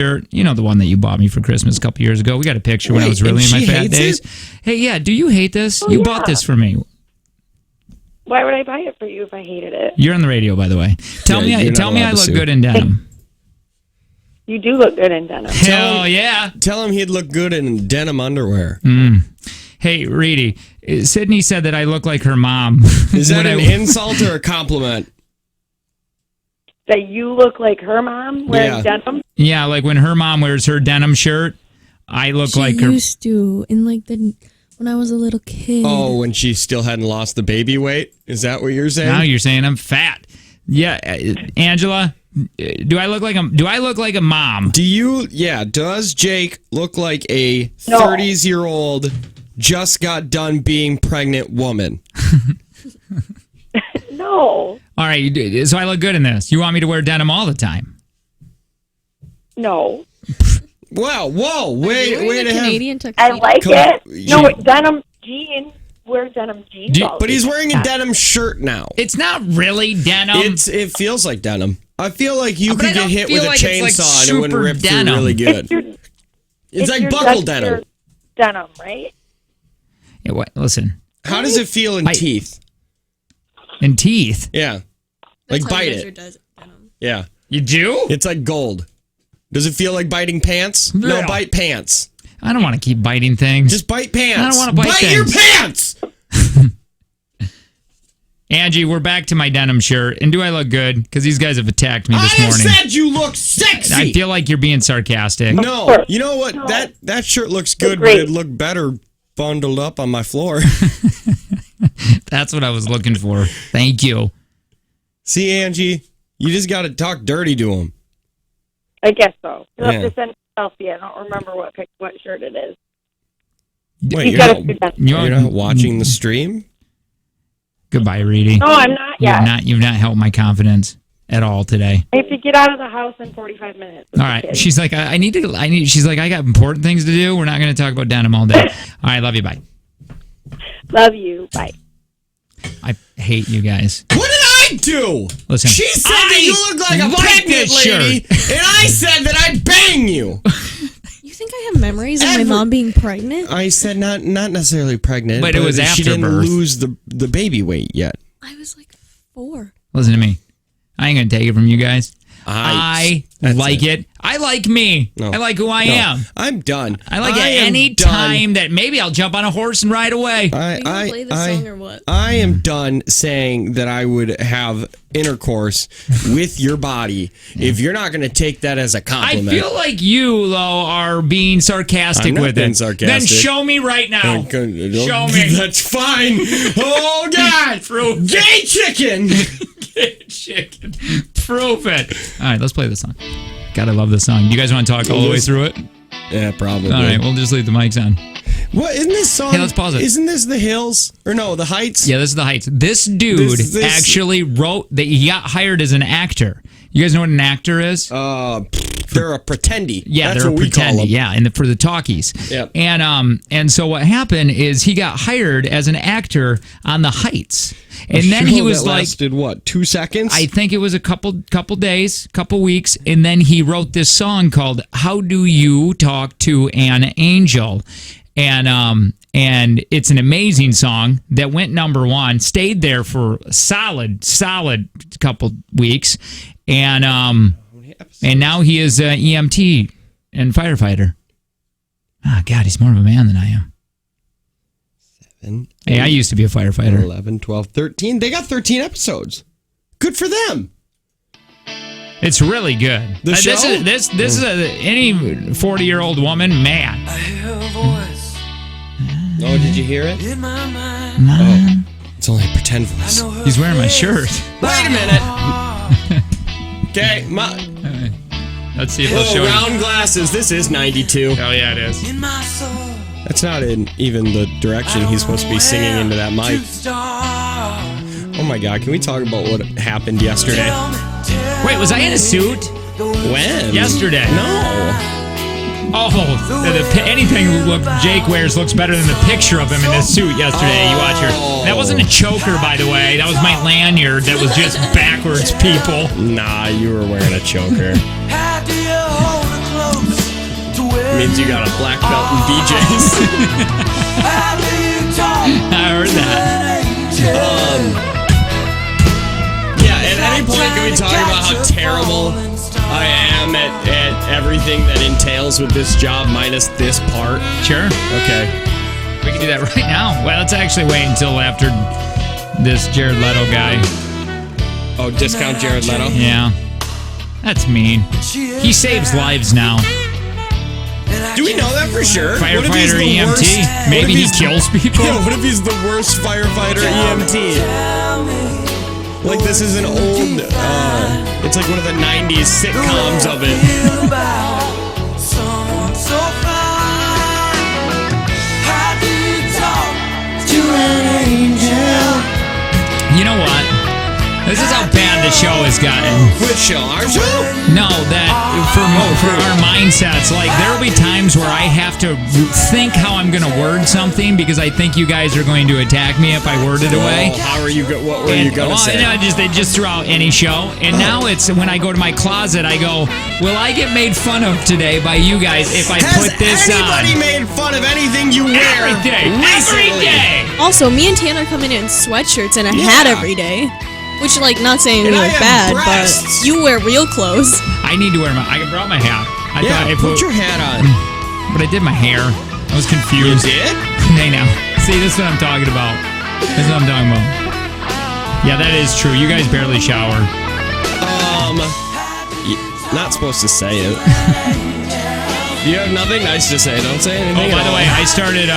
shirt. You know, the one that you bought me for Christmas a couple years ago. We got a picture when I was really in my fat days. Hey, yeah, do you hate this? You bought this for me. Why would I buy it for you if I hated it? You're on the radio, by the way. Tell me I look good in denim. You do look good in denim. Hell yeah. Tell him he'd look good in denim underwear. Hey, Reedy, Sydney said that I look like her mom. Is that an insult or a compliment? That you look like her mom wearing denim? Yeah, like when her mom wears her denim shirt, I look like her. She used to, when I was a little kid. Oh, when she still hadn't lost the baby weight? Is that what you're saying? Now you're saying I'm fat. Yeah, Angela, do I look like a mom? Does Jake look like a 30-year-old just got done being pregnant woman? No. All right, so I look good in this. You want me to wear denim all the time? No. Wow, whoa, wait to Canadian have... tuxedo. I like it. No, denim jeans. Wear denim jeans. But he's wearing a denim shirt now. It's not really denim. It feels like denim. I feel like you could get hit with a chainsaw and it wouldn't rip denim. through really good. It's like buckle denim. Denim, right? Yeah, listen. How does it feel in teeth? In teeth? Yeah. That's like how bite you it. measure denim. Yeah. You do? It's like gold. Does it feel like biting pants? No, bite pants. I don't want to keep biting things. Just bite pants. I don't want to bite things. Your pants! Angie, we're back to my denim shirt. And do I look good? Because these guys have attacked me this morning. I said you look sexy! I feel like you're being sarcastic. No. You know what? No. That shirt looks good, but it'd look better bundled up on my floor. That's what I was looking for. Thank you. See, Angie? You just got to talk dirty to him. I guess so. You'll have to send a selfie. I don't remember what shirt it is. Wait, you're not watching the stream? Goodbye, Reedy. No, I'm not yet. You've not helped my confidence at all today. I have to get out of the house in 45 minutes. All right. She's like, she's like, I got important things to do. We're not going to talk about denim all day. All right. Love you. Bye. Love you. Bye. I hate you guys. What did I do? Listen. She said that you look like a pregnant lady, and I said that I'd bang you. You think I have memories of my mom being pregnant? I said not necessarily pregnant, but it was after she didn't birth. Lose the baby weight yet. I was like 4. Listen to me. I ain't going to take it from you guys. I like it. I like me. No. I like who I am. I'm done. I like it any time that maybe I'll jump on a horse and ride away. Are you gonna play this song or what? I am done saying that I would have intercourse with your body if you're not going to take that as a compliment. I feel like you, though, are being sarcastic with it. Sarcastic. Then show me right now. Show me. That's fine. Oh, God. Gay chicken. Gay chicken. Prove it. All right, let's play this song. God, I love this song. You guys want to talk all the way through it? Yeah, probably. All right, we'll just leave the mics on. What, isn't this song? Hey, let's pause it. Isn't this The Hills? Or no, The Heights? Yeah, this is The Heights. This dude actually wrote that he got hired as an actor. You guys know what an actor is? They're a pretendee. Yeah, that's they're what a we call pretendee. them. Yeah, for the talkies. Yep. And so what happened is he got hired as an actor on The Heights. And then he was that like, lasted what, 2 seconds? I think it was a couple days, couple weeks, and then he wrote this song called "How Do You Talk to an Angel," and it's an amazing song that went #1, stayed there for a solid couple weeks, and now he is an EMT and firefighter. Oh God, he's more of a man than I am. 7, Hey, I used to be a firefighter. 11, 12, 13. They got 13 episodes. Good for them. It's really good. The show? This is any 40-year-old woman, man. Oh, did you hear it? Man. It's only a pretend voice. He's wearing my shirt. Wait a minute. Okay, Let's see if they'll show round glasses. This is 92. Oh, yeah, it is. That's not in even the direction he's supposed to be singing into that mic. Oh my God, can we talk about what happened yesterday? Wait, was I in a suit? When? Yesterday. No. Oh, anything Jake wears looks better than the picture of him in this suit yesterday. You watch her. That wasn't a choker, by the way. That was my lanyard that was just backwards, people. Nah, you were wearing a choker. means you got a black belt in BJ's. I heard that. Yeah, at any point, can we talk about how terrible I am at everything that entails with this job, minus this part? Sure. Okay. We can do that right now. Well, let's actually wait until after this Jared Leto guy. Oh, discount Jared Leto? Yeah. That's mean. He saves lives now. Do we know that for sure? Firefighter EMT. Worst? Maybe he kills people. Yeah, what if he's the worst firefighter EMT? Like this is an old, it's like one of the 90s sitcoms of it. You know what? This is how bad the show has gotten. Which show? Our show? No, that for our mindsets, like there will be times where I have to think how I'm going to word something because I think you guys are going to attack me if I word it away. How are you? What were you going to say? They just throw out any show, and now it's when I go to my closet, I go, "Will I get made fun of today by you guys if I put this on?" Has anybody made fun of anything you wear? Every day. Every day. Also, me and Tanner come in sweatshirts and a hat every day. Which, like, not saying And we I look have bad, breasts. but you wear real clothes. I need to wear I brought my hat. I thought I put your hat on. but I did my hair. I was confused. You did? Hey, now. See, this is what I'm talking about. This is what I'm talking about. Yeah, that is true. You guys barely shower. Not supposed to say it. You have nothing nice to say. Don't say anything. Oh, by the way, I started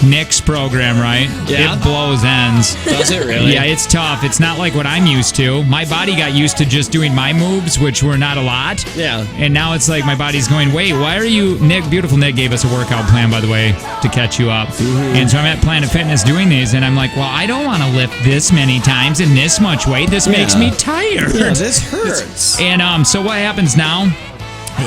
Nick's program, right? Yeah. It blows ends. Does it really? Yeah, it's tough. It's not like what I'm used to. My body got used to just doing my moves, which were not a lot. Yeah. And now it's like my body's going, wait, why are you... Nick, beautiful Nick gave us a workout plan, by the way, to catch you up. Mm-hmm. And so I'm at Planet Fitness doing these, and I'm like, well, I don't want to lift this many times and this much weight. This makes me tired. Yeah, this hurts. And so what happens now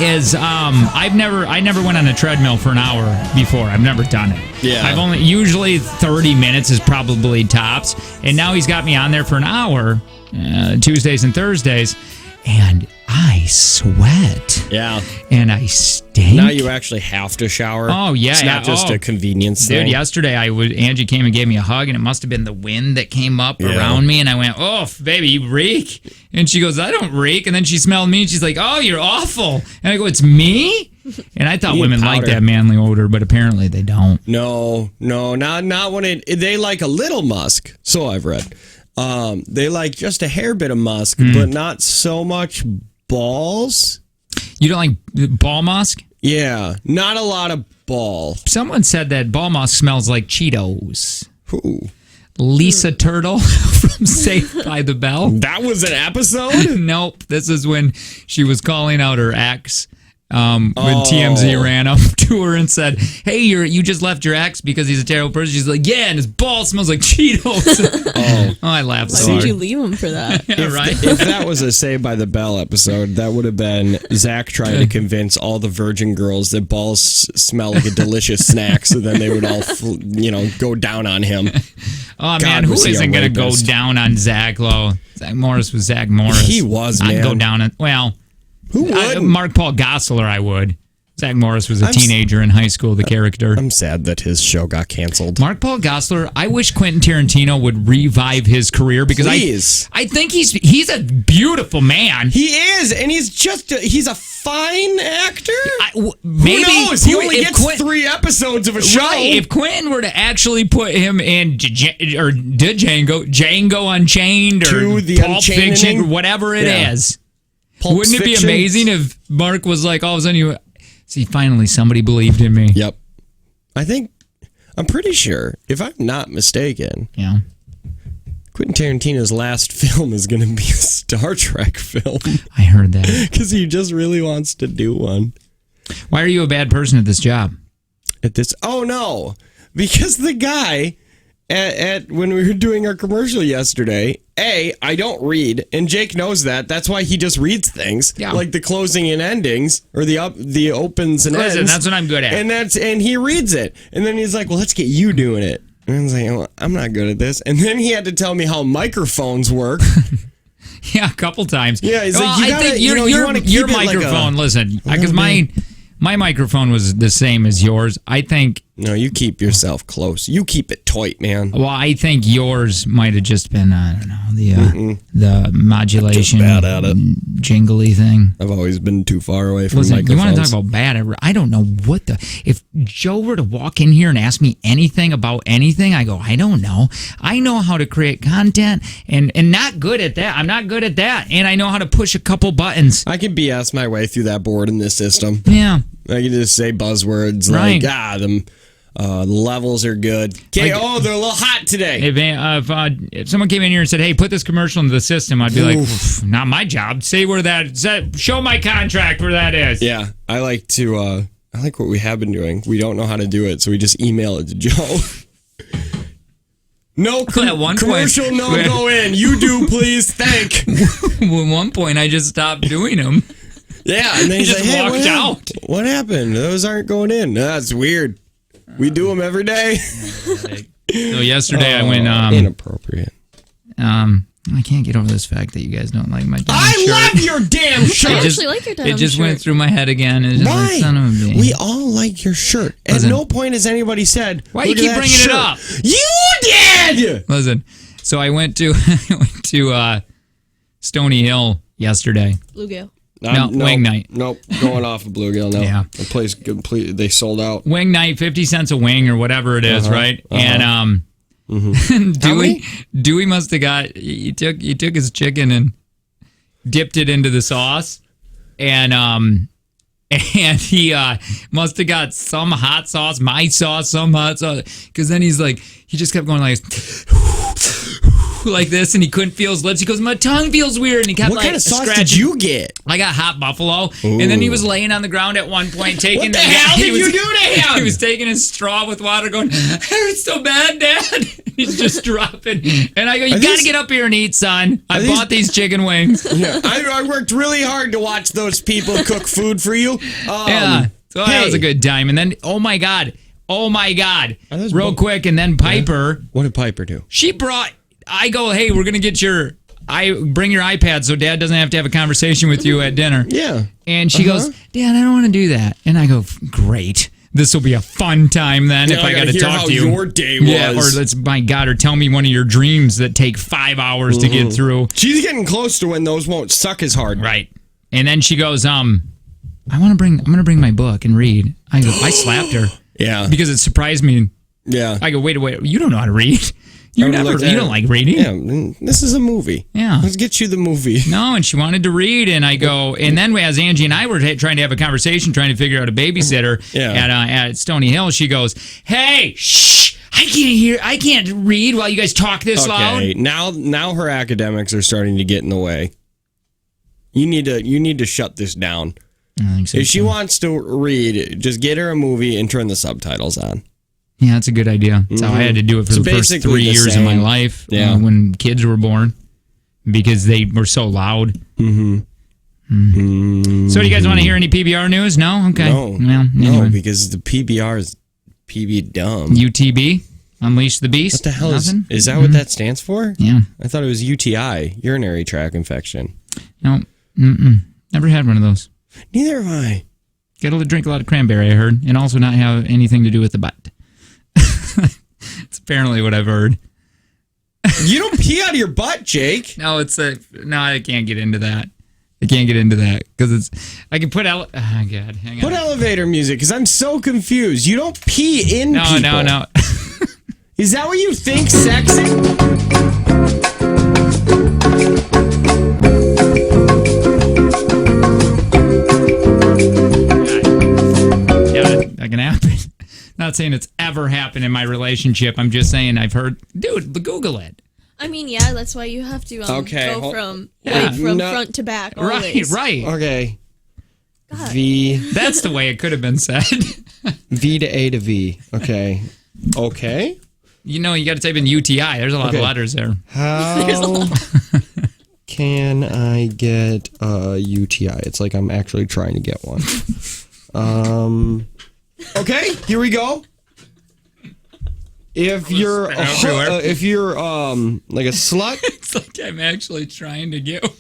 is I never went on a treadmill for an hour before. I've never done it. Yeah. I've only usually 30 minutes is probably tops. And now he's got me on there for an hour, Tuesdays and Thursdays, and I sweat. Yeah. And I stink. Now you actually have to shower. Oh, yeah. It's not just a convenience thing. Dude, yesterday Angie came and gave me a hug, and it must have been the wind that came up around me, and I went, oh, baby, you reek. And she goes, I don't reek. And then she smelled me, and she's like, oh, you're awful. And I go, it's me? And I thought women like that manly odor, but apparently they don't. No, not when they like a little musk. So I've read. They like just a hair bit of musk, but not so much balls. You don't like ball musk? Yeah, not a lot of ball. Someone said that ball musk smells like Cheetos. Who? Lisa Turtle from Saved by the Bell. That was an episode? Nope. This is when she was calling out her ex. When TMZ ran up to her and said, hey, you just left your ex because he's a terrible person. She's like, yeah, and his ball smells like Cheetos. Oh, I laughed so Why hard. did you leave him for that? Yeah, right? If that was a Saved by the Bell episode, that would have been Zach trying to convince all the virgin girls that balls smell like a delicious snack, so then they would all, go down on him. Oh, man, who isn't going to go down on Zach Lowe? Zach Morris was Zach Morris. He was, man. I'd go down on, well... Who would? Mark Paul Gosselaar, I would. Zach Morris was a teenager in high school, the character. I'm sad that his show got canceled. Mark Paul Gosselaar, I wish Quentin Tarantino would revive his career because I think he's a beautiful man. He is, and he's a fine actor. Maybe who knows? He only gets 3 episodes of a show. Right. If Quentin were to actually put him in Django Unchained or Pulp Fiction, whatever it is. Wouldn't it be amazing if Mark was like, all of a sudden, finally somebody believed in me? Yep. I'm pretty sure, if I'm not mistaken, Quentin Tarantino's last film is going to be a Star Trek film. I heard that. Because he just really wants to do one. Why are you a bad person at this job? Oh, no. Because the guy... when we were doing our commercial yesterday, I don't read, and Jake knows that. That's why he just reads things, like the closing and endings, or the opens and ends. That's what I'm good at. And he reads it, and then he's like, "Well, let's get you doing it." And I was like, well, "I'm not good at this." And then he had to tell me how microphones work. Yeah, a couple times. Yeah, he's like, I think your microphone. Listen, because My microphone was the same as yours. I think. No, you keep yourself close. You keep it tight, man. Well, I think yours might have just been, I don't know, the modulation, Just bad at it. jingly thing. I've always been too far away from Listen, you microphones. want to talk about bad? I don't know what the. If Joe were to walk in here and ask me anything about anything, I go, I don't know. I know how to create content and not good at that. I'm not good at that. And I know how to push a couple buttons. I can BS my way through that board in this system. Yeah. I can just say buzzwords Right. like, the levels are good. Okay, Like- they're a little hot today. If someone came in here and said, "Hey, put this commercial into the system," I'd be like, "Oof, "Not my job. Say where show my contract where that is." Yeah, I like what we have been doing. We don't know how to do it, so we just email it to Joe. No At one point- commercial, no go in. You do, please. Thank. At one point, I just stopped doing them. Yeah, and then He he's just like, hey, walked what happened? out. What happened? Those aren't going in. That's weird. We do them every day. So yesterday, I went. Inappropriate. I can't get over this fact that you guys don't like my damn I shirt. love your damn shirt. I actually like your denim It just shirt. went through my head again. It's just Why? like, son of a bitch. We all like your shirt. At Listen. no point has anybody said, Why you "Look at keep that bringing it shirt." up? You did! Listen, so I went to Stony Hill yesterday. Bluegill. No, wing night. Nope, going off of Bluegill now. Yeah. The place completely, they sold out. Wing night, 50 cents a wing or whatever it is, right? And Dewey must have got he took his chicken and dipped it into the sauce, and he must have got some hot sauce, my sauce, some hot sauce, because then he just kept going like this, and he couldn't feel his lips. He goes, my tongue feels weird, and he kept What kind of sauce scratching. did you get? I got hot buffalo, and then he was laying on the ground at one point taking. What the hell did you do to him? He was taking his straw with water, going, "It hurts so bad, Dad." He's just dropping, and I go, "You got to get up here and eat, son. I bought these chicken wings." Yeah, I worked really hard to watch those people cook food for you. Yeah, so that was a good time. And then, oh my god, real quick, and then Piper. What did Piper do? She brought. I go, hey, we're gonna get bring your iPad so Dad doesn't have to have a conversation with you at dinner. Yeah. And she goes, Dad, I don't want to do that. And I go, great. This will be a fun time then if I got to hear talk how to you. your day was. Yeah, or my God, or tell me one of your dreams that take 5 hours to get through. She's getting close to when those won't suck as hard. Right. And then she goes, I'm gonna bring my book and read. I go, I slapped her. Yeah. Because it surprised me. Yeah. I go, wait, you don't know how to read. You don't like reading. Yeah, this is a movie. Yeah. Let's get you the movie. No, and she wanted to read, and I go, and then as Angie and I were trying to have a conversation, trying to figure out a babysitter at Stony Hill, she goes, "Hey, shh! I can't read while you guys talk this loud." Okay, now her academics are starting to get in the way. You need to shut this down. I think so, If she too. wants to read, just get her a movie and turn the subtitles on. Yeah, that's a good idea. That's how I had to do it for It's the first basically 3 the years of my same. life Yeah. when kids were born because they were so loud. So do you guys want to hear any PBR news? No? Okay. No, Well, anyway. no, because the PBR is PB dumb. UTB? Unleash the Beast? What the hell Nothing? is that? What that stands for? Yeah. I thought it was UTI, urinary tract infection. No. Never had one of those. Neither have I. Got to drink a lot of cranberry, I heard, and also not have anything to do with the butt. It's apparently what I've heard. You don't pee out of your butt, Jake. No, no, I can't get into that. I can't get into that because I can put oh God, hang on. Put elevator music, because I'm so confused. You don't pee in people. No. Is that what you think, sexy? Yeah, that can happen. Not saying it's ever happened in my relationship. I'm just saying I've heard. Dude, Google it. I mean, yeah, that's why you have to Okay, go hold- from Yeah. front to back. Always. Right. Okay. God. V That's the way it could have been said. V to A to V. Okay. Okay. You know, you got to type in UTI. There's a lot Okay. of letters there. How can I get a UTI? It's like I'm actually trying to get one. Okay, here we go. If you're everywhere. like a slut, It's like I'm actually trying to get one.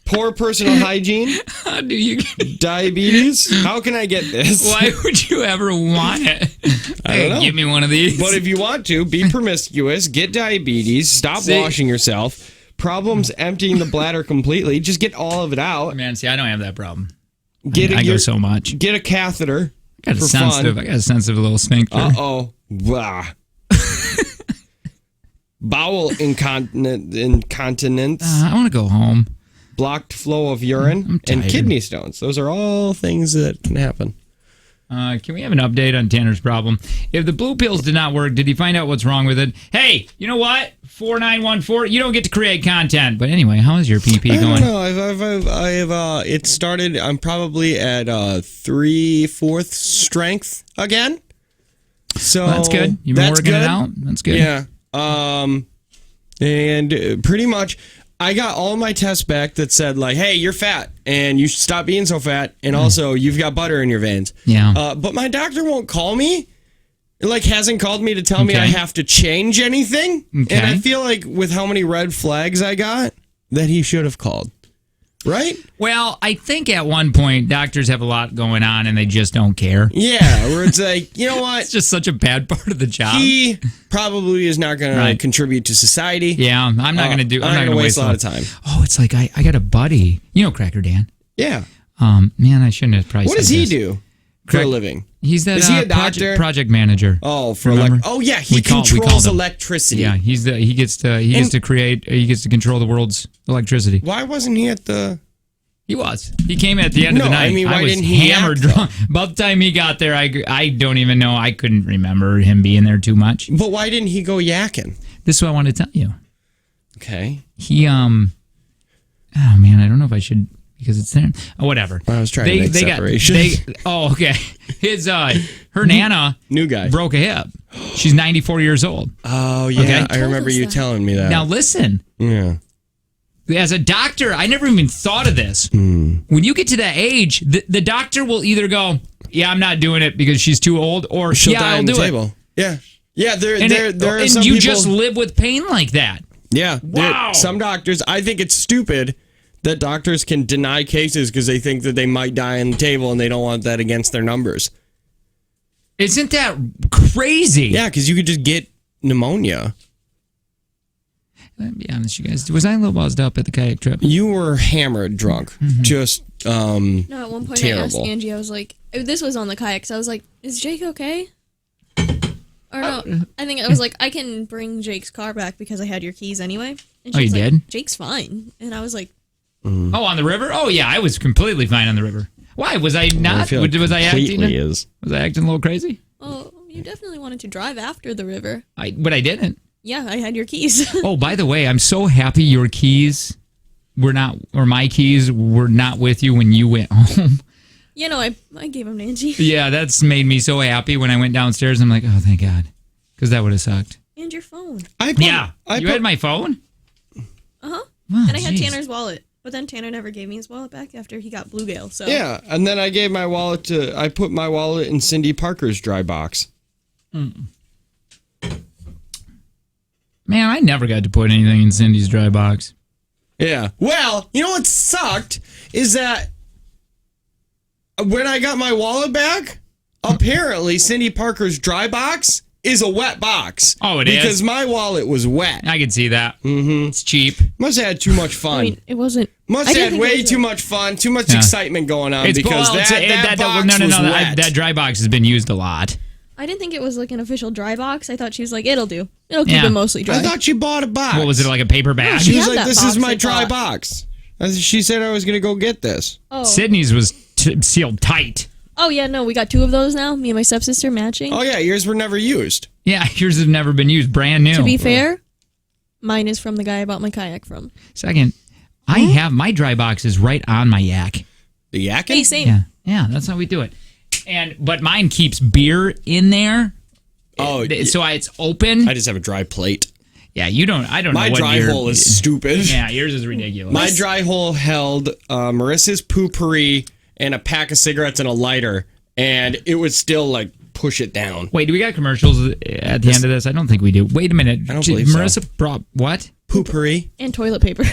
Poor personal hygiene. How do you get... Diabetes. How can I get this? Why would you ever want it? I don't know. Give me one of these. But if you want to, be promiscuous, get diabetes, stop washing yourself, problems emptying the bladder completely, just get all of it out. Man, see, I don't have that problem. Get I go so much. Get a catheter. I got a sensitive little sphincter. Uh-oh. Blah. Bowel incontinence. I want to go home. Blocked flow of urine, and kidney stones. Those are all things that can happen. Can we have an update on Tanner's problem? If the blue pills did not work, did he find out what's wrong with it? Hey, you know what? 4914, you don't get to create content. But anyway, how is your PP going? I don't know. It started, I'm probably at 3/4 strength again. So that's good. You've been working it out? That's good. Yeah. And pretty much, I got all my tests back that said, like, hey, you're fat, and you should stop being so fat, and also, you've got butter in your veins. Yeah. But my doctor won't call me. Like, hasn't called me to tell me I have to change anything. Okay. And I feel like with how many red flags I got, that he should have called. Right? Well, I think at one point, doctors have a lot going on, and they just don't care. Yeah, where it's like, you know what? It's just such a bad part of the job. He probably is not going to contribute to society. Yeah, I'm not going to do. I'm not going to waste a lot of time. Oh, it's like I got a buddy. You know Cracker Dan? Yeah. Man, I shouldn't have probably. What does he do for a living? He's that. Is he a doctor? Project manager. Oh, for yeah, he controls electricity. Yeah, he gets to control the world's electricity. Why wasn't he at the? He was. He came at the end of the night. I mean, why was didn't he hammered drunk. By the time he got there, I don't even know. I couldn't remember him being there too much. But why didn't he go yakking? This is what I want to tell you. Okay. He oh man, I don't know if I should because it's there. Oh, whatever. I was trying to make separation. Okay. His her nana new guy broke a hip. She's 94 years old. Oh yeah, okay? I remember you telling me that. Now listen. Yeah. As a doctor, I never even thought of this. When you get to that age, the doctor will either go, "Yeah, I'm not doing it because she's too old," or she'll "Yeah, die I'll on the do table." it. Yeah, yeah. There are and some you people, just live with pain like that. Yeah. Wow. Some doctors, I think it's stupid that doctors can deny cases because they think that they might die on the table and they don't want that against their numbers. Isn't that crazy? Yeah, because you could just get pneumonia. Let me be honest, you guys. Was I a little buzzed up at the kayak trip? You were hammered drunk. Just No, at one point terrible. I asked Angie, I was like, this was on the kayak, so I was like, is Jake okay? Or no, I think I was like, I can bring Jake's car back because I had your keys anyway. And Oh, you was like, did? Jake's fine. And I was like, Oh, on the river? Oh, yeah, I was completely fine on the river. Why? Was I not? Was I acting? Was I acting a little crazy? oh, you definitely wanted to drive after the river. But I didn't. Yeah, I had your keys. Oh, by the way, I'm so happy your keys were not, or my keys were not with you when you went home. You know, I gave them to Angie. Yeah, that's made me so happy when I went downstairs. I'm like, oh, thank God. Because that would have sucked. And your phone. You had my phone? Uh-huh. Wow, and I had geez. Tanner's wallet. But then Tanner never gave me his wallet back after he got Bluegale, so. Yeah, and then I gave my wallet I put my wallet in Cindy Parker's dry box. Man, I never got to put anything in Cindy's dry box. Yeah. Well, you know what sucked is that when I got my wallet back, apparently Cindy Parker's dry box is a wet box. Oh, it is? Because my wallet was wet. I can see that. Mm-hmm. It's cheap. Must have had too much fun. I mean, it wasn't. Must have had way too much fun, too much excitement going on because that box was wet. That dry box has been used a lot. I didn't think it was like an official dry box. I thought she was like, it'll do. It'll keep it mostly dry. I thought she bought a box. What was it, like a paper bag? She was like, that this box, is my I dry thought. box. She said I was going to go get this. Oh. Sydney's was sealed tight. Oh, yeah, no, we got 2 of those now. Me and my stepsister matching. Oh, yeah, yours were never used. Yeah, yours have never been used. Brand new. To be fair, mine is from the guy I bought my kayak from. Second, I have my dry box is right on my yak. The yakking? Hey, same. Yeah, that's how we do it. But mine keeps beer in there. Oh, so it's open. I just have a dry plate. Yeah, you don't. I don't know My what dry hole is stupid. Yeah, yours is ridiculous. My dry hole held Marissa's poopery and a pack of cigarettes and a lighter, and it would still like push it down. Wait, do we got commercials at the end of this? I don't think we do. Wait a minute. I don't believe so. Marissa brought what? Poopery. And toilet paper.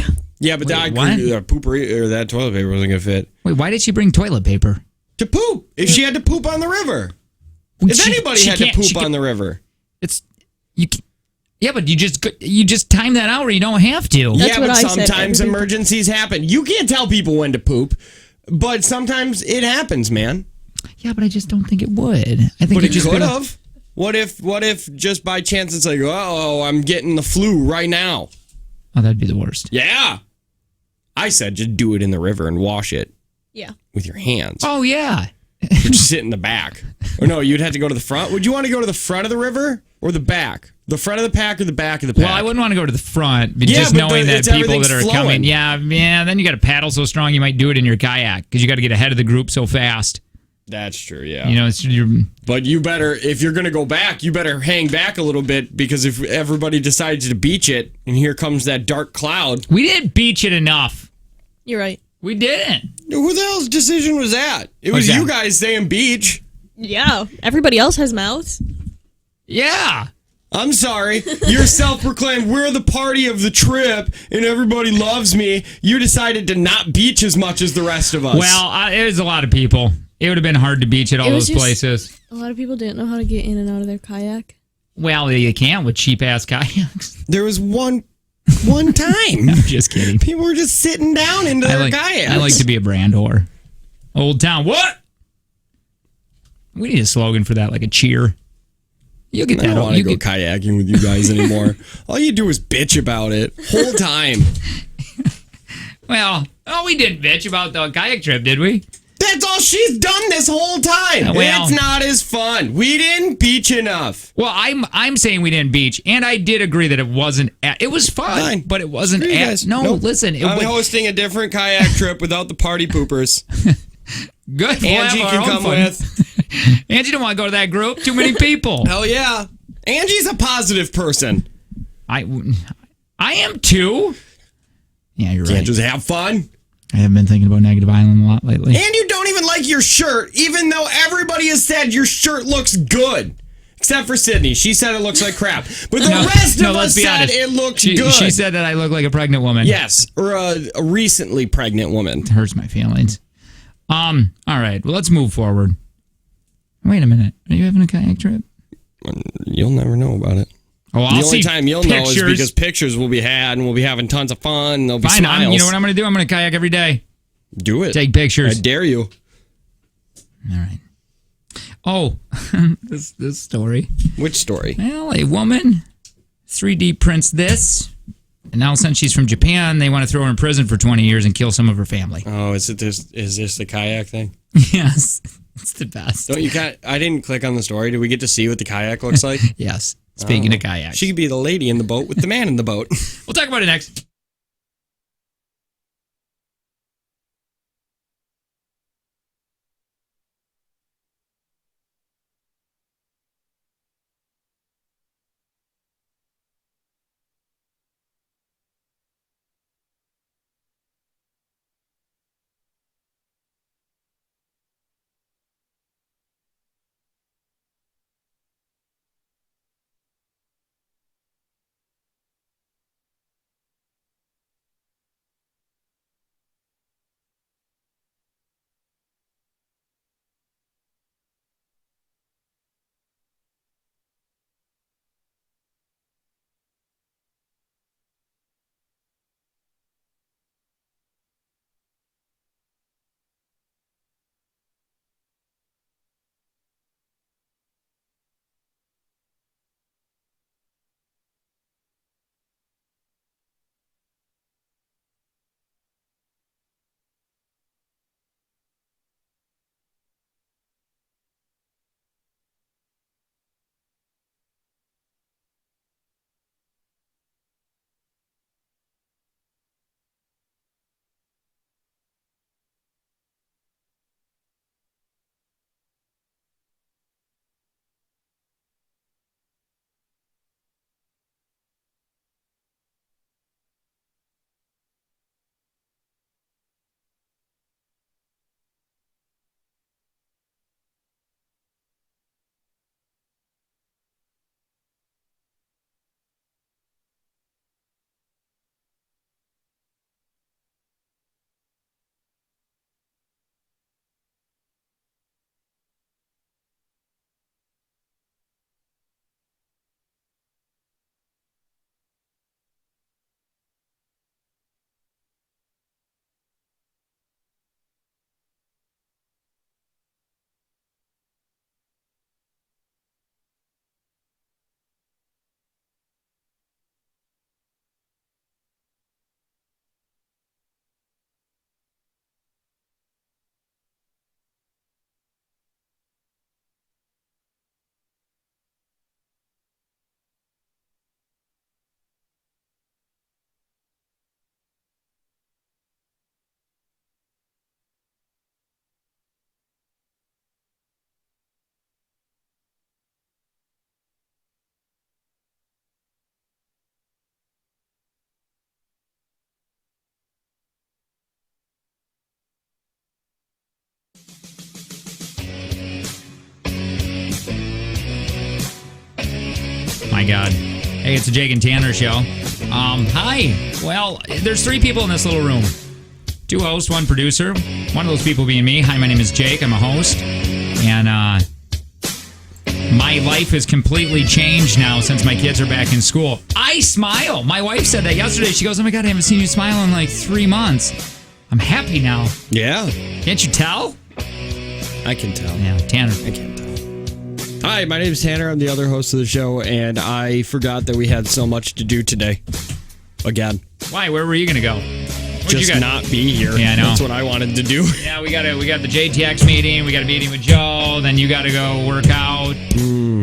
Yeah, but Wait, that what? pooper or that toilet paper wasn't gonna fit Wait, why did she bring toilet paper? to poop. If she had to poop on the river, if anybody had to poop on the river, it's you. Yeah, but you just time that out, or you don't have to. That's yeah, what but I said. sometimes emergencies happen. You can't tell people when to poop, but sometimes it happens, man. Yeah, but I just don't think it would. I think But you it just could gotta- have. What if just by chance it's like, oh, I'm getting the flu right now? Oh, that'd be the worst. Yeah. I said just do it in the river and wash it Yeah. with your hands. Oh yeah. Or just sit in the back. Or no, you'd have to go to the front. Would you want to go to the front of the river or the back? The front of the pack or the back of the pack? Well, I wouldn't want to go to the front, but Yeah, just but knowing that it's people that are everything's coming. flowing. Yeah. Then you got to paddle so strong you might do it in your kayak because you got to get ahead of the group so fast. That's true, yeah. You know, you're. But you better, if you're going to go back, you better hang back a little bit because if everybody decides to beach it and here comes that dark cloud. We didn't beach it enough. You're right. We didn't. Who the hell's decision was that? It was What's you that? guys saying beach. Yeah. Everybody else has mouths. Yeah. I'm sorry. You're self-proclaimed. We're the party of the trip, and everybody loves me. You decided to not beach as much as the rest of us. Well, it was a lot of people. It would have been hard to beach at all It was those just- places. A lot of people didn't know how to get in and out of their kayak. Well, you can't with cheap ass kayaks. there was one time. I'm just kidding. People were just sitting down into their kayaks. I like to be a brand whore. Old Town. What? We need a slogan for that, like a cheer. You'll get I that. don't want to You go get, kayaking with you guys anymore. All you do is bitch about it whole time. well, we didn't bitch about the kayak trip, did we? That's all she's done this whole time. Well- It's not as fun. We didn't beach enough. Well, I'm saying we didn't beach, and I did agree that it wasn't. It was fun, Fine. but it wasn't. Screw you guys. No, Nope. listen. It I'm was hosting a different kayak trip without the party poopers. good. We'll Angie have our can own come fun. with. Angie don't want to go to that group. Too many people. Hell yeah. Angie's a positive person. I am too. Yeah, you're Can't right. just have fun. I have been thinking about Negative Island a lot lately. And you don't even like your shirt, even though everybody has said your shirt looks good. Except for Sydney. She said it looks like crap. But the rest of let's us be said honest. it looks she, good. She said that I look like a pregnant woman. yes, or a recently pregnant woman. It hurts my feelings. All right. Well, let's move forward. Wait a minute. Are you having a kayak trip? You'll never know about it. Oh, I'll The only see time you'll pictures. know is because pictures will be had and we'll be having tons of fun. And there'll be Fine. smiles. You know what I'm going to do? I'm going to kayak every day. Do it. Take I pictures. dare you. All right. Oh, this story. Which story? Well, a woman 3D prints this, and now since she's from Japan, they want to throw her in prison for 20 years and kill some of her family. Oh, is this the kayak thing? Yes, it's the best. Don't you I didn't click on the story. Did we get to see what the kayak looks like? Yes. Speaking of kayaks, She could be the lady in the boat with the man in the boat. we'll talk about it next. my God. Hey, it's the Jake and Tanner show. Hi. Well, there's 3 people in this little room. 2 hosts, 1 producer. One of those people being me. Hi, my name is Jake. I'm a host. And my life has completely changed now since my kids are back in school. I smile. My wife said that yesterday. She goes, oh my God, I haven't seen you smile in like 3 months. I'm happy now. Yeah. Can't you tell? I can tell. Yeah, Tanner. I can't tell. Hi, my name is Tanner. I'm the other host of the show, and I forgot that we had so much to do today. Again. Why? Where were you going to go? Where'd Just you go? not be here. Yeah, I know. That's what I wanted to do. Yeah, we got the JTX meeting. We got a meeting with Joe. Then you got to go work out.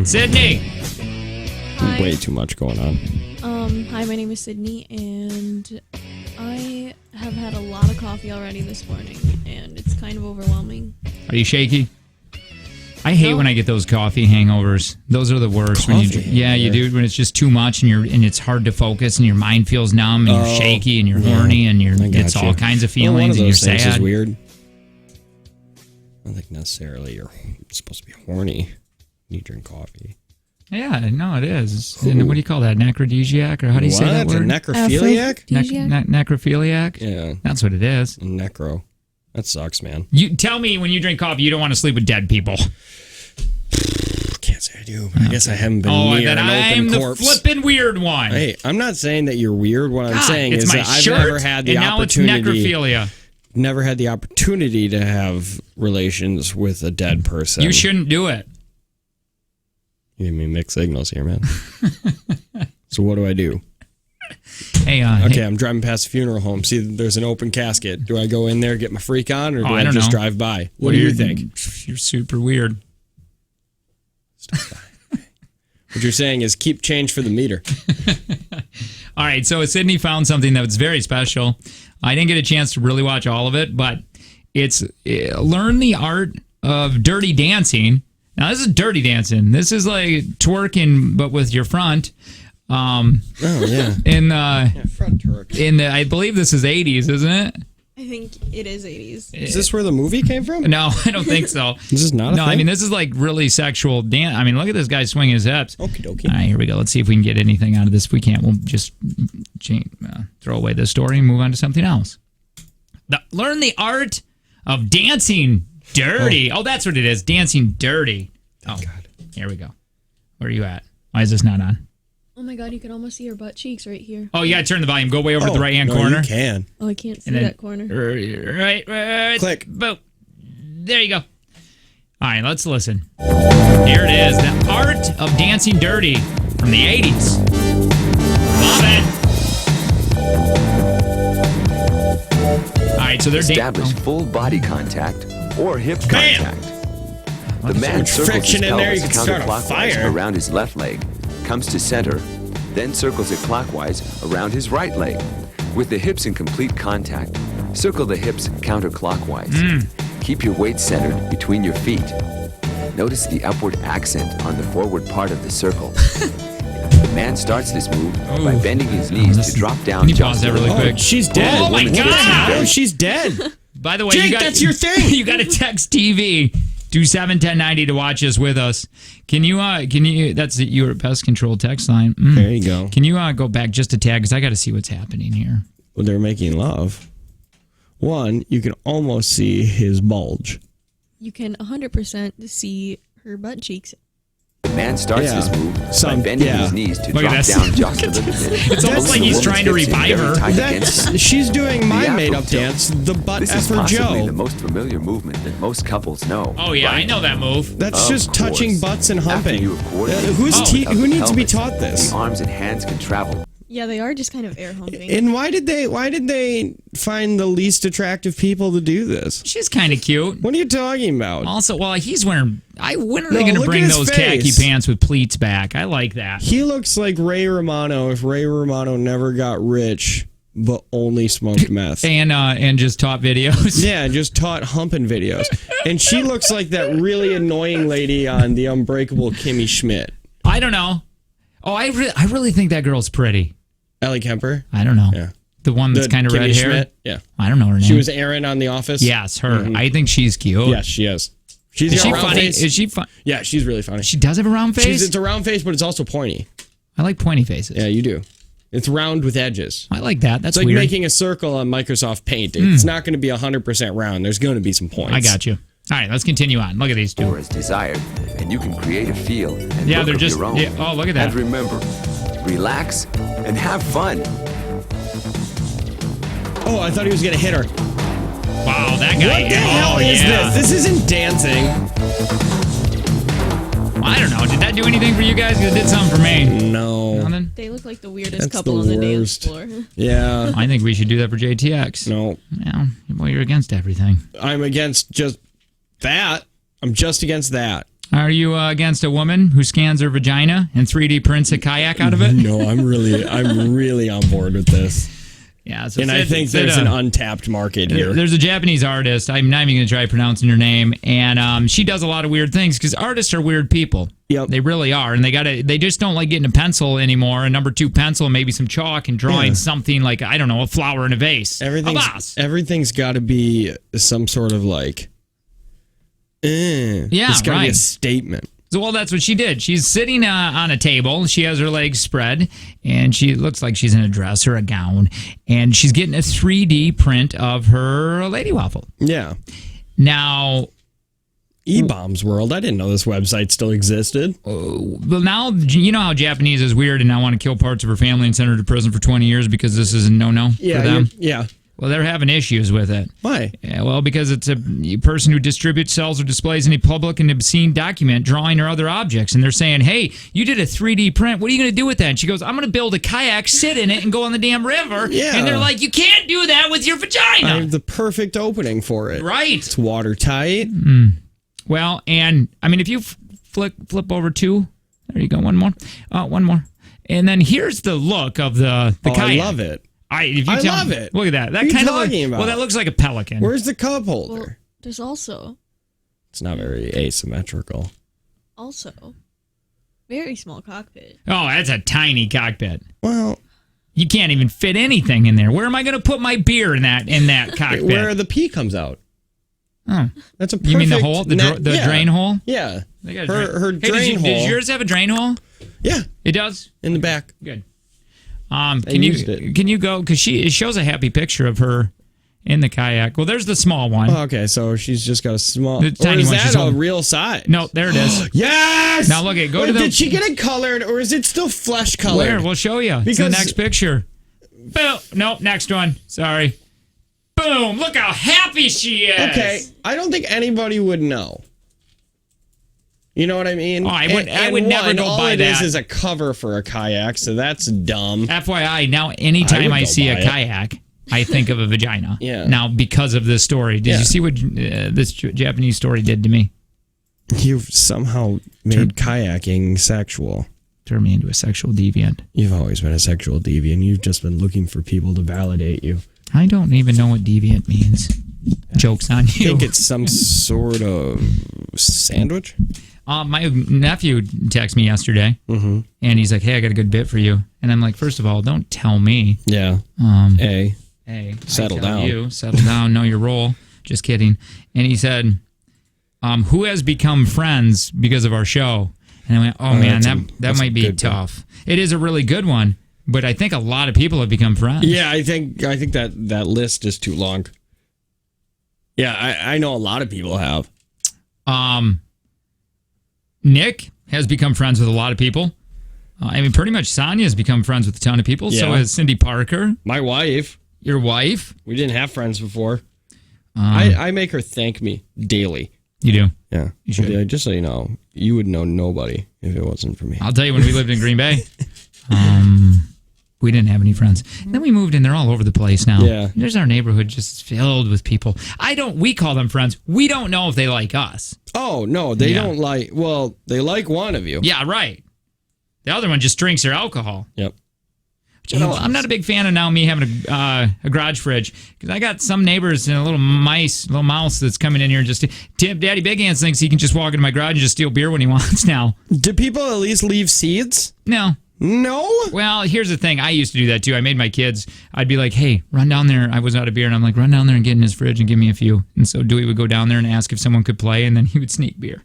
Sydney. Hi. Way too much going on. Hi, my name is Sydney, and I have had a lot of coffee already this morning, and it's kind of overwhelming. Are you shaky? I hate when I get those coffee hangovers. Those are the worst. When you, you do when it's just too much and it's hard to focus and your mind feels numb and you're shaky and you're horny and it's all kinds of feelings one of and you're those things sad. Is weird. I don't think necessarily you're supposed to be horny when you drink coffee. Yeah, no, it is. And what do you call that? Necrodesiac? Or how do you say that word? Necrophiliac? Necrophiliac? Yeah. That's what it is. Necro. That sucks, man. You tell me when you drink coffee, you don't want to sleep with dead people. Can't say I do, but I guess I haven't been near an open corpse. I'm the flippin' weird one. Hey, I'm not saying that you're weird. What I'm saying is that I've never had the and now opportunity. It's necrophilia. Never had the opportunity to have relations with a dead person. You shouldn't do it. You give me mixed signals here, man. So what do I do? Hey, okay, I'm driving past a funeral home. See, there's an open casket. Do I go in there, get my freak on, or do I just drive by? What do you think? You're super weird. What you're saying is keep change for the meter. All right, so Sydney found something that was very special. I didn't get a chance to really watch all of it, but it's learn the art of dirty dancing. Now, this is dirty dancing. This is like twerking, but with your front. Oh, yeah. Front twerk. I believe this is 80s, isn't it? I think it is 80s. Is this where the movie came from? No, I don't think so. This is not a thing? I mean, this is like really sexual dance. I mean, look at this guy swinging his hips. Okie dokie. All right, here we go. Let's see if we can get anything out of this. If we can't, we'll just throw away this story and move on to something else. Learn the art of dancing dirty. Oh, that's what it is. Dancing dirty. Oh, God. Here we go. Where are you at? Why is this not on? Oh my God, you can almost see her butt cheeks right here. Oh, you got to turn the volume. Go way over to the right-hand corner. You can. Oh, I can't see that corner. Right. Click. Boom. There you go. All right, let's listen. Here it is. The Art of Dancing Dirty from the 80s. Love it. All right, so they're establish full body contact or hip contact. The man circles his pelvis counterclockwise around his left leg, comes to center, then circles it clockwise around his right leg. With the hips in complete contact, circle the hips counterclockwise. Keep your weight centered between your feet. Notice the upward accent on the forward part of the circle. The man starts this move by bending his knees to drop down. Can you pause that really quick? She's dead. Oh my God! She's dead. By the way, Jake, that's your thing. You got to text TV to 71090 to watch us with us. Can you? That's your pest control text line. There you go. Can you go back just a tad because I got to see what's happening here. Well, they're making love. One, you can almost see his bulge. You can 100% see her butt cheeks. The man starts his move by bending his knees to drop down just a little bit. It's almost like he's trying to revive her. She's doing my made-up dance, the butt this is effer possibly Joe. the most familiar movement that most couples know. Oh yeah, right? I know that move. That's just touching butts and humping. Who Who needs to be taught this? The arms and hands can travel. Yeah, they are just kind of air humping. And why did they find the least attractive people to do this? She's kind of cute. What are you talking about? Also, well, he's wearing. When are they going to bring those khaki pants with pleats back? I like that. He looks like Ray Romano if Ray Romano never got rich but only smoked meth. And just taught videos. Yeah, just taught humping videos. And she looks like that really annoying lady on The Unbreakable Kimmy Schmidt. I don't know. Oh, I really think that girl's pretty. Ellie Kemper? I don't know. Yeah. The one that's kind of red hair? Schmidt? Yeah. I don't know her name. She was Erin on The Office? Yes, her. Mm-hmm. I think she's cute. Yes, she is. Is she funny? Is she fun? Yeah, she's really funny. She does have a round face? It's a round face, but it's also pointy. I like pointy faces. Yeah, you do. It's round with edges. I like that. That's It's like weird. making a circle on Microsoft Paint. It's not going to be 100% round. There's going to be some points. I got you. All right, let's continue on. Look at these two. Or as desired, and you can create a feel and Yeah, look they're of just. your own. Yeah, oh, look at that. And remember, relax and have fun. Oh, I thought he was going to hit her. Wow, that guy. What the hell is this? This isn't dancing. I don't know. Did that do anything for you guys? It did something for me. No. Nothing? They look like the weirdest That's couple the on the worst. dance floor. Yeah. I think we should do that for JTX. No. Yeah, well, you're against everything. I'm against just that. I'm just against that. Are you against a woman who scans her vagina and 3D prints a kayak out of it? No, I'm really on board with this. Yeah, so And I think there's an untapped market here. There's a Japanese artist. I'm not even going to try pronouncing her name, and she does a lot of weird things because artists are weird people. Yep. They really are, and they just don't like getting a pencil anymore, a number 2 pencil, and maybe some chalk, and drawing something like, I don't know, a flower in a vase. Everything's got to be some sort of like. It's got to be a statement. So, well, that's what she did. She's sitting on a table. She has her legs spread, and she looks like she's in a dress or a gown, and she's getting a 3D print of her lady waffle. Yeah. Now, E-Bombs World. I didn't know this website still existed. well, now you know how Japanese is weird, and I want to kill parts of her family and send her to prison for 20 years because this is a no-no for them. Yeah. Well, they're having issues with it. Why? Yeah, well, because it's a person who distributes, sells, or displays any public and obscene document, drawing, or other objects. And they're saying, hey, you did a 3D print. What are you going to do with that? And she goes, I'm going to build a kayak, sit in it, and go on the damn river. Yeah. And they're like, you can't do that with your vagina. I have the perfect opening for it. Right. It's watertight. Well, and, I mean, if you flip over 2, there you go, one more. One more. And then here's the look of the kayak. I love it. I love it. Look at that. That What are you kind talking of about? well, that looks like a pelican. Where's the cup holder? Well, there's also It's not very asymmetrical. very small cockpit. Oh, that's a tiny cockpit. Well, You can't even fit anything in there. Where am I going to put my beer in that cockpit? where the pee comes out. Oh, That's a perfect. you mean the hole, the yeah. drain hole? Yeah. They got a Her Hey, drain hole. Does yours have a drain hole? Yeah, It does. in the back. Good. used it. Can you go? Because it shows a happy picture of her in the kayak. Well, there's the small one. Oh, okay, so she's just got a small. The tiny or is one, that she's a holding- real size? No, there it is. Yes. Now look at go Wait, to the. Did she get it colored, or is it still flesh colored? Where? We'll show you. It's the Because- next picture. Boom. Nope. Next one. Sorry. Boom. Look how happy she is. Okay, I don't think anybody would know. You know what I mean? Oh, I would never go all buy it is that. is a cover for a kayak, so that's dumb. FYI, now anytime I I would see go a buy it. kayak, I think of a vagina. Yeah. Now, because of this story. Did Yeah. you see what this Japanese story did to me? You've somehow made kayaking sexual. Turned me into a sexual deviant. You've always been a sexual deviant. You've just been looking for people to validate you. I don't even know what deviant means. Joke's on I you. think it's some sort of sandwich. My nephew texted me yesterday, and he's like, hey, I got a good bit for you. And I'm like, first of all, don't tell me. Yeah. Hey, Settle I tell down. You, settle down, know your role. Just kidding. And he said, who has become friends because of our show? And I went, oh man, that that's a might be good one. tough. It is a really good one, but I think a lot of people have become friends. Yeah, I think that list is too long. Yeah, I know a lot of people have. Nick has become friends with a lot of people. I mean, pretty much Sonia has become friends with a ton of people. So Yeah. has Cindy Parker, My wife, your wife. we didn't have friends before. I make her thank me daily. You do. Yeah. You should. Yeah, just so you know, you would know nobody if it wasn't for me. I'll tell you, when we lived in Green Bay, we didn't have any friends. Then we moved and they're all over the place now. Yeah. There's our neighborhood just filled with people. We call them friends. We don't know if they like us. Oh, no, they Yeah. don't like, well, they like one of you. Yeah, right. The other one just drinks their alcohol. Yep. I'm not a big fan of now me having a garage fridge because I got some neighbors and a little mouse that's coming in here and just Daddy Big Hands thinks he can just walk into my garage and just steal beer when he wants now. Do people at least leave seeds? No. No? Well, here's the thing. I used to do that too. I made my kids, I'd be like, hey, run down there. I was out of beer and I'm like, run down there and get in his fridge and give me a few. And so Dewey would go down there and ask if someone could play and then he would sneak beer.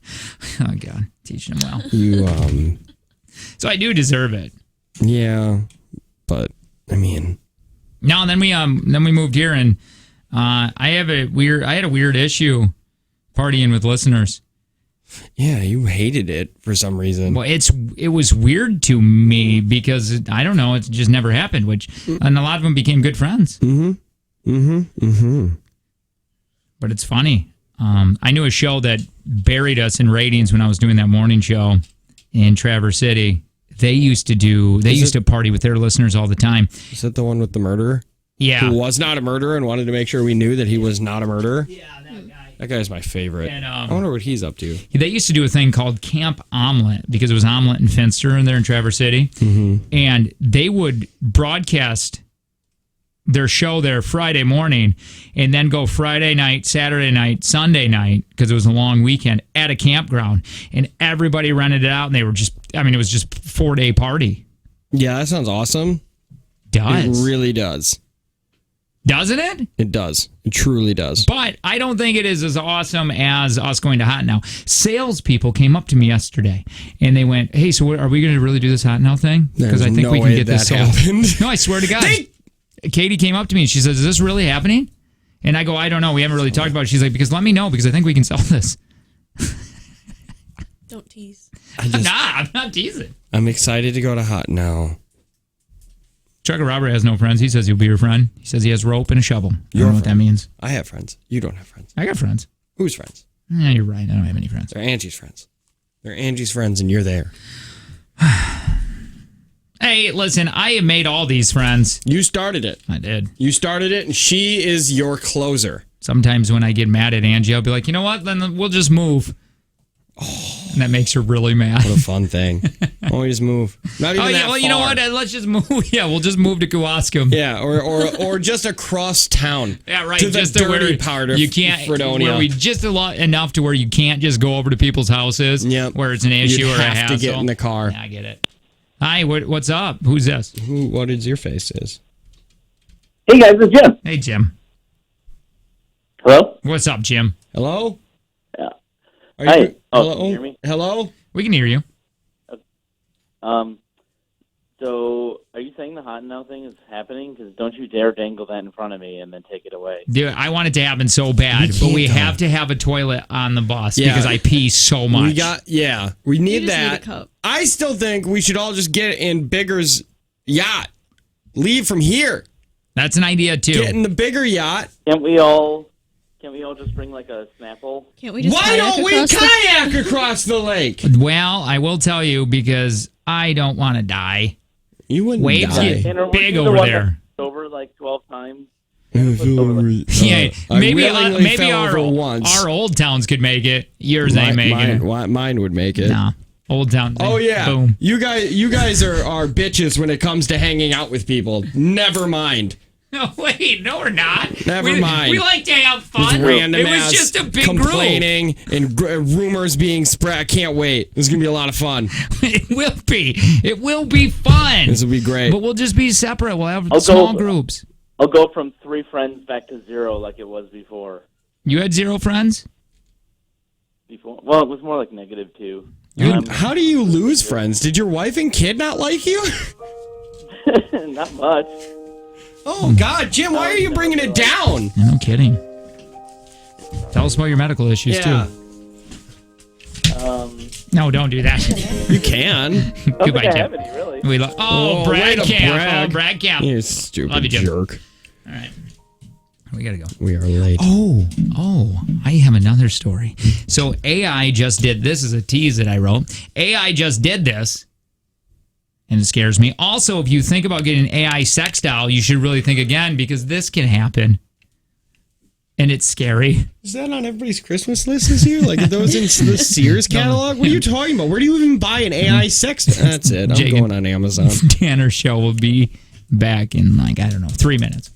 Oh, God. Teaching him well. You, So I do deserve it. Yeah, but I mean, no. And then we moved here, and I had a weird issue partying with listeners. yeah, you hated it for some reason. Well, it was weird to me because I don't know, it just never happened. And a lot of them became good friends. But it's funny. I knew a show that buried us in ratings when I was doing that morning show in Traverse City. They used to party with their listeners all the time. Is that the one with the murderer? Yeah. Who was not a murderer and wanted to make sure we knew that he was not a murderer? Yeah, that guy. That guy's my favorite. And, I wonder what he's up to. They used to do a thing called Camp Omelet because it was Omelet and Finster and they're in Traverse City. Mm-hmm. And they would broadcast their show there Friday morning and then go Friday night, Saturday night, Sunday night, because it was a long weekend, at a campground. And everybody rented it out and they were just, it was just 4-day party. Yeah, that sounds awesome. Does. It really does. Doesn't it? It does. It truly does. But I don't think it is as awesome as us going to Hot Now. Salespeople came up to me yesterday and they went, "Hey, so are we going to really do this Hot Now thing? Because I think we can get this sold." No, I swear to God. Katie came up to me and she says, "Is this really happening?" And I go, "I don't know. We haven't really talked about it." She's like, "Because let me know because I think we can sell this." Don't tease. I'm not teasing. I'm excited to go to Hot Now. Trucker Robert has no friends. He says he'll be your friend. He says he has rope and a shovel. I don't know what that means. I have friends. You don't have friends. I got friends. Who's friends? Yeah, you're right. I don't have any friends. They're Angie's friends. They're Angie's friends, and you're there. Hey, listen, I have made all these friends. You started it. I did. You started it, and she is your closer. Sometimes when I get mad at Angie, I'll be like, you know what? Then we'll just move. Oh, and that makes her really mad. What a fun thing. Always move. Not even that well, far. You know what? Let's just move. Yeah, we'll just move to Kewaskum. Yeah, or just across town. Yeah, right. To the just dirty part of you can't, Fredonia. where we just enough to where you can't just go over to people's houses. Yep. Where it's an issue You'd or a have hassle. to get in the car. Yeah, I get it. Hi, what's up? Who's this? What is your face is? Hey guys, it's Jim. Hey, Jim. Hello? What's up, Jim? Hello? Yeah. Hello? Can you hear me? Hello? We can hear you. So are you saying the Hot Now thing is happening? Because don't you dare dangle that in front of me and then take it away. Dude, I want it to happen so bad, but we have to have a toilet on the bus because I pee so much. We need You just that. need a cup. I still think we should all just get in Bigger's yacht. Leave from here. That's an idea too. Get in the bigger yacht. Can't we all just bring like a Snapple? Can't we just Why don't we across the- kayak across the lake? Well, I will tell you because I don't want to die. You wouldn't Waves die. get big over there. Over like 12 times. Yeah, maybe fell over once. our old towns could make it. Yours ain't making it. Mine would make it. Nah, old town. Oh yeah, Boom. You guys are bitches when it comes to hanging out with people. Never mind. No, wait, no, we're not. Never mind. We like to have fun. Random It was ass just a big group. complaining and rumors being spread. I can't wait. This is gonna be a lot of fun. It will be. It will be fun. This will be great. But we'll just be separate. We'll have I'll small go- groups. I'll go from 3 friends back to 0 like it was before. You had 0 friends? Well, it was more like -2. How do you lose friends? Did your wife and kid not like you? Not much. Oh God, Jim, why are you bringing it down? No kidding. Tell us about your medical issues Yeah. too. No, don't do that. You can. I don't Goodbye, think I Jim. have any, really. way Brad to Camp. brag. Oh, Brad Camp. You Love stupid you, Jim. jerk. All right. We got to go. We are late. Oh, I have another story. So AI just did this is a tease that I wrote. AI just did this. And it scares me. Also, if you think about getting an AI sex doll, you should really think again because this can happen. And it's scary. Is that on everybody's Christmas list this year? Like, are those in the Sears catalog? What are you talking about? Where do you even buy an AI sex? That's it. I'm Jake- going on Amazon. Tanner show will be back in 3 minutes.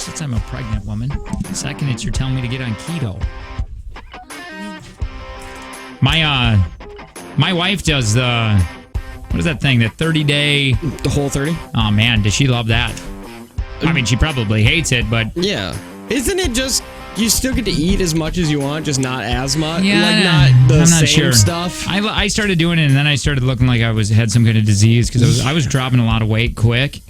First, it's I'm a pregnant woman. Second, it's you're telling me to get on keto. My wife does the, what is that thing? The 30-day. The whole 30? Oh man, does she love that? I mean, she probably hates it, but yeah. Isn't it just you still get to eat as much as you want, just not as much? Yeah, like not the I'm not same sure. stuff. I started doing it, and then I started looking like I had some kind of disease because I was dropping a lot of weight quick.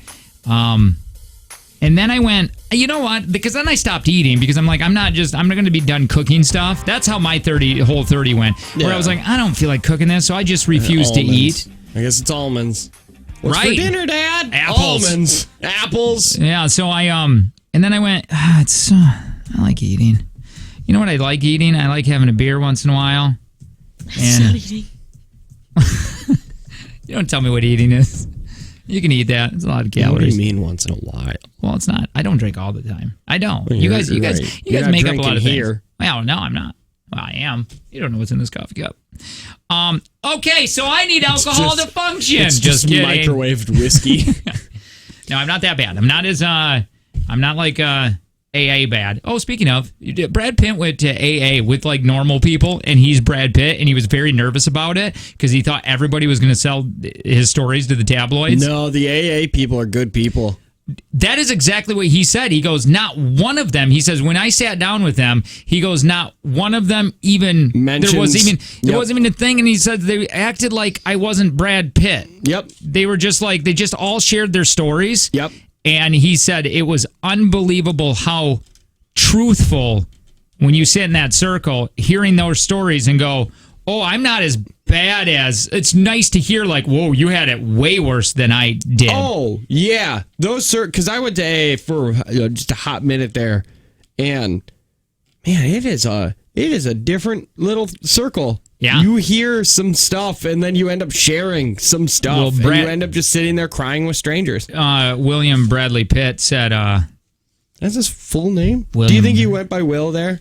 And then I went, you know what? Because then I stopped eating because I'm like, I'm not going to be done cooking stuff. That's how my whole 30 went. Where I was like, I don't feel like cooking this, so I just refused to eat. I guess it's almonds. What's Right. for dinner, Dad? Apples. Almonds. Apples. Yeah, so and then I went, I like eating. You know what I like eating? I like having a beer once in a while. And Not eating. you don't tell me what eating is. You can eat that. It's a lot of What do calories. you mean once in a while? Well, it's not. I don't drink all the time. I don't. Well, you you're guys right. You're not make up a lot of drinking here. things. Well, no, I'm not. Well, I am. You don't know what's in this coffee cup. Okay, so I need alcohol to function. It's just kidding. microwaved whiskey. No, I'm not that bad. I'm not like AA bad. Oh, speaking of, Brad Pitt went to AA with like normal people, and he's Brad Pitt, and he was very nervous about it because he thought everybody was going to sell his stories to the tabloids. No, the AA people are good people. That is exactly what he said. He goes, not one of them. He says, when I sat down with them, he goes, not one of them even Mentions. There wasn't even a thing. And he said they acted like I wasn't Brad Pitt. Yep. They were just like they just all shared their stories. Yep. And he said it was unbelievable how truthful when you sit in that circle, hearing those stories and go, oh, I'm not as bad as. It's nice to hear like, whoa, you had it way worse than I did. Oh, yeah. Those because I went to AA for just a hot minute there. And man, it is a different little circle. Yeah. You hear some stuff and then you end up sharing some stuff. Well, And you end up just sitting there crying with strangers. William Bradley Pitt said That's his full name? William. Do you think he went by Will there?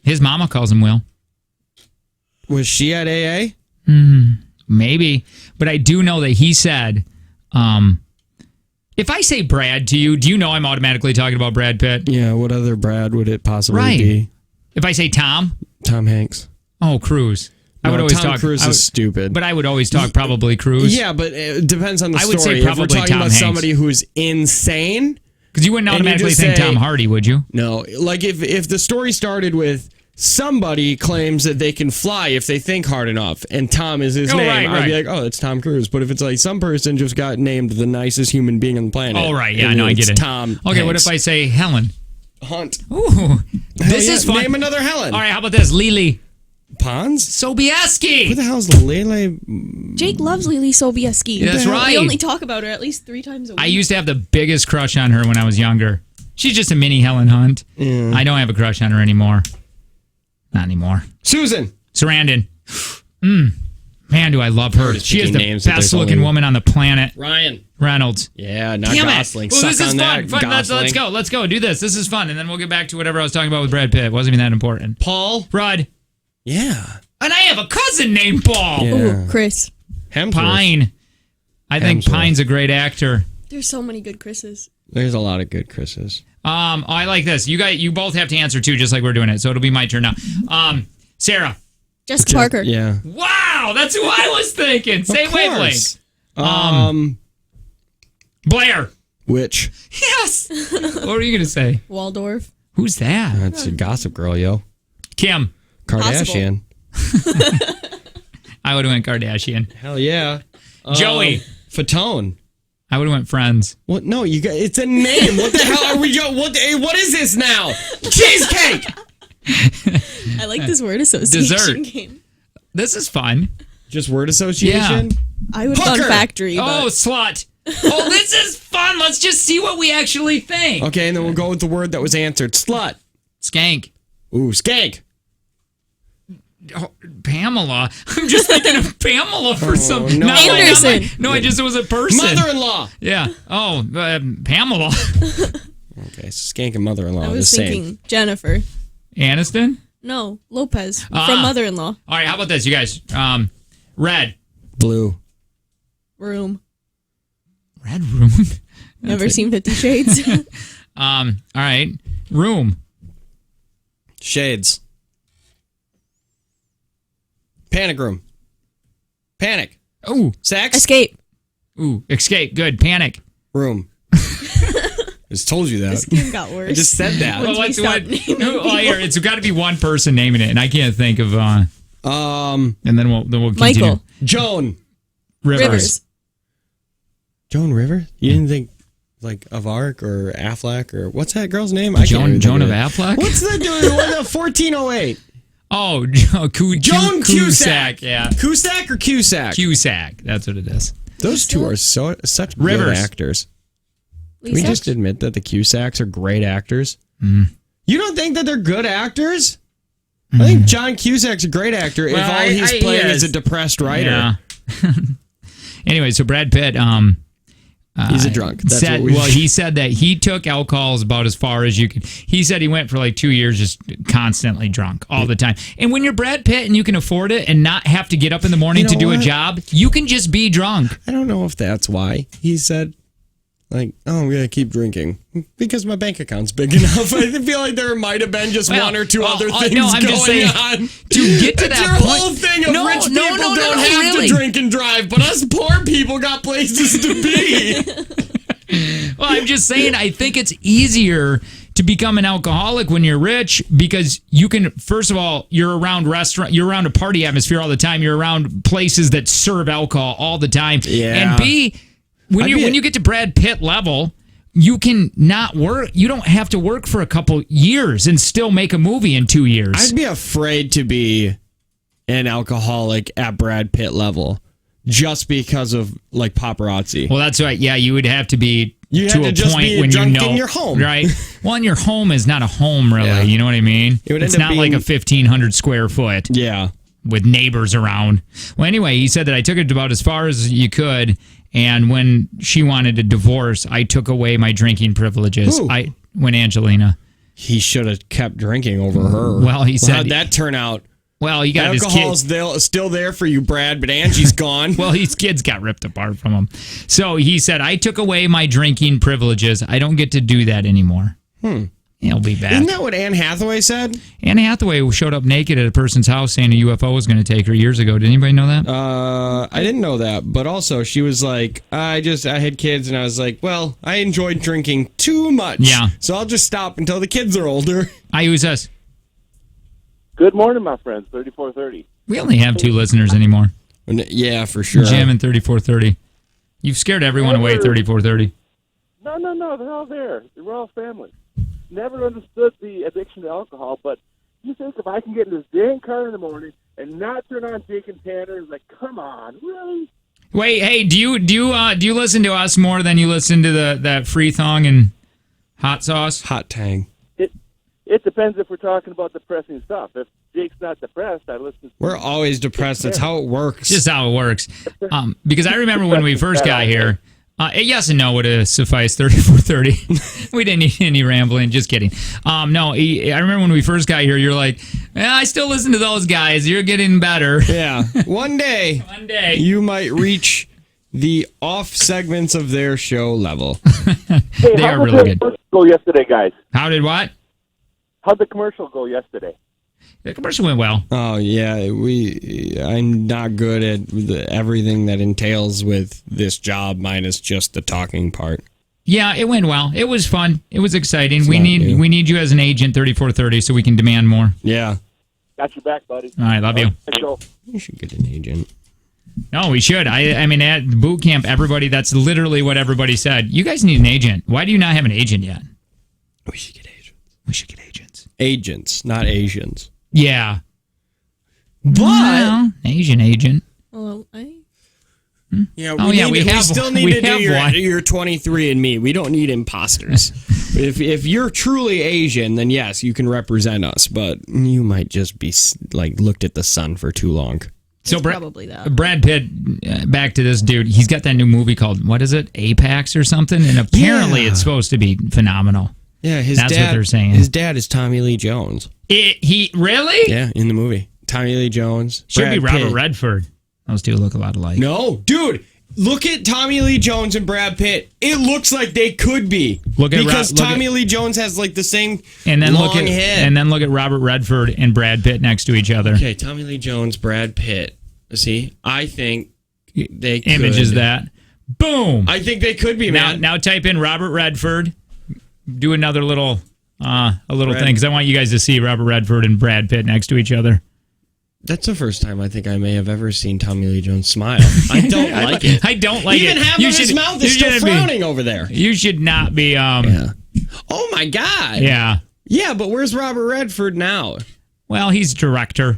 his mama calls him Will. Was she at AA? Maybe. But I do know that he said, if I say Brad to you, do you know I'm automatically talking about Brad Pitt? Yeah, what other Brad would it possibly Right. be? If I say Tom? Tom Hanks. Oh, Cruise. I would No, always Tom talk. Cruise is stupid. But I would always talk probably Cruise. Yeah, but it depends on the I story. would say if we're probably talking Tom about Hanks. somebody who's insane, Because you wouldn't And you automatically just think say- Tom Hardy, would you? no. Like if the story started with somebody claims that they can fly if they think hard enough, and Tom is his Oh, name, right, I'd be right. like, oh, it's Tom Cruise. But if it's like some person just got named the nicest human being on the planet, Oh, right. Yeah, and no, I it's get it. Tom. Okay, what Hanks. if I say Helen? Hunt? Ooh, this Hell yeah, is fun. Name another Helen. All right, how about this? Lily Pons? Sobieski. Who the hell's Lele? Jake loves Lily Sobieski. Yeah, that's right. We only talk about her at least 3 times a week. I used to have the biggest crush on her when I was younger. She's just a mini Helen Hunt. I don't have a crush on her anymore. Not anymore. Susan. Sarandon. Man, do I love her. just She is picking the names that best there's looking only- woman on the planet. Ryan. Reynolds. Yeah, not Damn Gosling. it. Well, Suck this is on fun. that, Fun. Let's Gosling. go. Let's go. Do this. This is fun. And then we'll get back to whatever I was talking about with Brad Pitt. It wasn't even that important. Paul. Rudd. Yeah. And I have a cousin named Paul. Yeah. Ooh, Chris. Hemsworth. Pine. I think Hemsworth. Pine's a great actor. There's so many good Chris's. There's a lot of good Chris's. I like this. You both have to answer too, just like we're doing it. So it'll be my turn now. Sarah. Jessica Parker. Yeah. Wow, that's who I was thinking. Same wavelength. Blair. Which? Yes. What were you gonna say? Waldorf. Who's that? That's a Gossip Girl, yo. Kim. Kardashian. I would have went Kardashian. Hell yeah. Joey. Fatone. I would have went Friends. What? No, you got. It's a name. What the hell are we? What is this now? Cheesecake. I like this word association Dessert. game. This is fun. Just word association. I would have gone Hooker. factory. Oh, But slut. Oh, this is fun. Let's just see what we actually think. Okay, and then we'll go with the word that was answered. Slut. Skank. Ooh, skank. Oh, Pamela. I'm just thinking of Pamela for some. no. Anderson. It was a person. Mother-in-law. Yeah. Oh, Pamela. Okay, so skank and mother-in-law I are the was same. thinking Jennifer. Aniston. No, Lopez Ah. from Mother-in-Law. All right. How about this, you guys? Red. Blue. Room. Red Room. Never seen 50 Shades. All right. Room. Shades. Panic room. Panic. Ooh. Sex. Escape. Ooh. Escape. Good. Panic. Room. I just told you that. This game got worse. I just said that. Well, we stop naming people. here, it's got to be one person naming it, and I can't think of. And then we'll continue. Michael. Joan. Rivers. Joan Rivers? You didn't think like of Arc or Affleck or what's that girl's name? I can't Joan of think it. Affleck. What's that doing? What 1408? Oh, Joan Cusack. Yeah, Cusack or Cusack? Cusack. That's what it is. Those two are such Rivers. good actors. Can we Lisa? just admit that the Cusacks are great actors? Mm. You don't think that they're good actors? I think John Cusack's a great actor if all he's playing is a depressed writer. Yeah. Anyway, so Brad Pitt, He's a drunk. That's said, what we he said that he took alcohols about as far as you could. He said he went for like 2 years just constantly drunk all the time. And when you're Brad Pitt and you can afford it and not have to get up in the morning to do a job, you can just be drunk. I don't know if that's why he said, like, oh, I'm going to keep drinking because my bank account's big enough. I feel like there might have been just one or two other things I'm going just saying, on. To get to It's that your point. whole thing of rich people don't have really. to drink and drive, but us poor people got places to be. Well, I'm just saying, I think it's easier to become an alcoholic when you're rich because you can, first of all, you're around you're around a party atmosphere all the time. You're around places that serve alcohol all the time. Yeah. And B, when you get to Brad Pitt level, you can not work. You don't have to work for a couple years and still make a movie in 2 years. I'd be afraid to be an alcoholic at Brad Pitt level just because of like paparazzi. Well, that's right. Yeah, you would have to be You to have a to just point be when drunk you know in your home. right? Well, and your home is not a home, really. Yeah. You know what I mean? It would It's end up not like a being- 1,500 square foot Yeah. with neighbors around. Well, anyway, he said that I took it about as far as you could, and when she wanted a divorce, I took away my drinking privileges. Who? When Angelina. He should have kept drinking over her. Well, he said- how'd that turn out? Well, he got his Alcohol's kids. still there for you, Brad, but Angie's gone. Well, his kids got ripped apart from him. So he said, I took away my drinking privileges. I don't get to do that anymore. He'll be back. Isn't that what Anne Hathaway said? Anne Hathaway showed up naked at a person's house saying a UFO was going to take her years ago. Did anybody know that? I didn't know that, but also she was like, I had kids, and I was like, well, I enjoyed drinking too much. Yeah. So I'll just stop until the kids are older. I use us. Good morning, my friends. 3430. We only have 2 listeners anymore. Yeah, for sure. Jim and 3430. You've scared everyone away, 3430. No, they're all there. They're all family. Never understood the addiction to alcohol, but you think if I can get in this dang car in the morning and not turn on Jake and Tanner, it's like, come on, really? Wait, hey, do you listen to us more than you listen to that Free Thong and Hot Sauce? Hot Tang. It depends if we're talking about depressing stuff. If Jake's not depressed, I listen to We're always depressed. That's how it works. Just how it works. Because I remember when we first got here, yes and no would have sufficed 3430. We didn't need any rambling. Just kidding. No, I remember when we first got here, you're like, I still listen to those guys. You're getting better. Yeah. One day you might reach the off segments of their show level. Hey, They how are did really the good. commercial go yesterday, guys? How did what? How'd the commercial go yesterday? The commercial went well. Oh yeah, I'm not good at everything that entails with this job, minus just the talking part. Yeah, it went well. It was fun. It was exciting. We not need new. we need you as an agent 3430 so we can demand more. Yeah, Got your back, buddy. All right, love you. Let's go. you should get an agent. No, we should. I mean, at boot camp, everybody, that's literally what everybody said. You guys need an agent. Why do you not have an agent yet? We should get agents. We should get agents. Agents, not Asians. Yeah. But Well, Asian agent. Well, yeah, we still need we to do have your, one. your 23andMe. We don't need imposters. if you're truly Asian, then yes, you can represent us. But you might just be like looked at the sun for too long. So probably that. Brad Pitt, back to this dude. He's got that new movie called, what is it? Apex or something? And apparently Yeah. it's supposed to be phenomenal. Yeah, That's what they're saying. His dad is Tommy Lee Jones. He really? Yeah, in the movie. Tommy Lee Jones. Should be Brad Robert Pitt. Redford. Those two look a lot alike. No, dude. Look at Tommy Lee Jones and Brad Pitt. It looks like they could be. Because Tommy Lee Jones has like the same long head. And then look at Robert Redford and Brad Pitt next to each other. Okay, Tommy Lee Jones, Brad Pitt. See, I think they could. Images that. Boom. I think they could be, man. Now type in Robert Redford. Do another little thing because I want you guys to see Robert Redford and Brad Pitt next to each other. That's the first time I think I may have ever seen Tommy Lee Jones smile. I don't like it. I don't like Even it. half of his mouth is still frowning over there. You should not be. Yeah. Oh my God. Yeah. Yeah, but where's Robert Redford now? Well, he's director.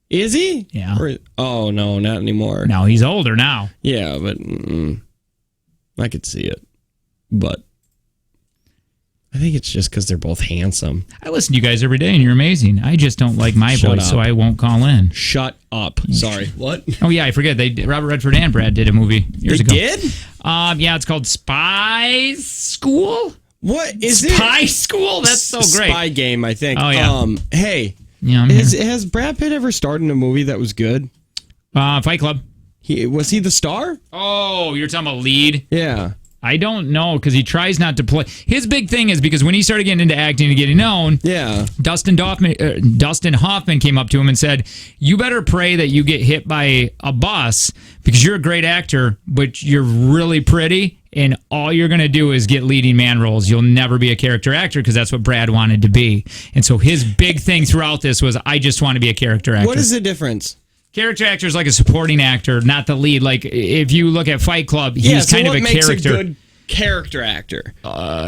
Is he? Yeah. Oh no, not anymore. No, he's older now. Yeah, but I could see it. But I think it's just because they're both handsome. I listen to you guys every day, and you're amazing. I just don't like my voice, so I won't call in. Shut up. Sorry. What? Oh yeah, I forget. Robert Redford and Brad did a movie years ago. They did? Yeah, it's called Spy School. What is Spy School? That's so great. Spy Game, I think. Oh yeah. Hey. Yeah. Has Brad Pitt ever starred in a movie that was good? Fight Club. Was he the star? Oh, you're talking about lead? Yeah. I don't know because he tries not to play. His big thing is because when he started getting into acting and getting known, Dustin Hoffman came up to him and said, "You better pray that you get hit by a bus because you're a great actor, but you're really pretty, and all you're going to do is get leading man roles. You'll never be a character actor because that's what Brad wanted to be." And so his big thing throughout this was, "I just want to be a character actor." What is the difference? Character actor is like a supporting actor, not the lead. Like if you look at Fight Club, he's kind of a character. A good character actor?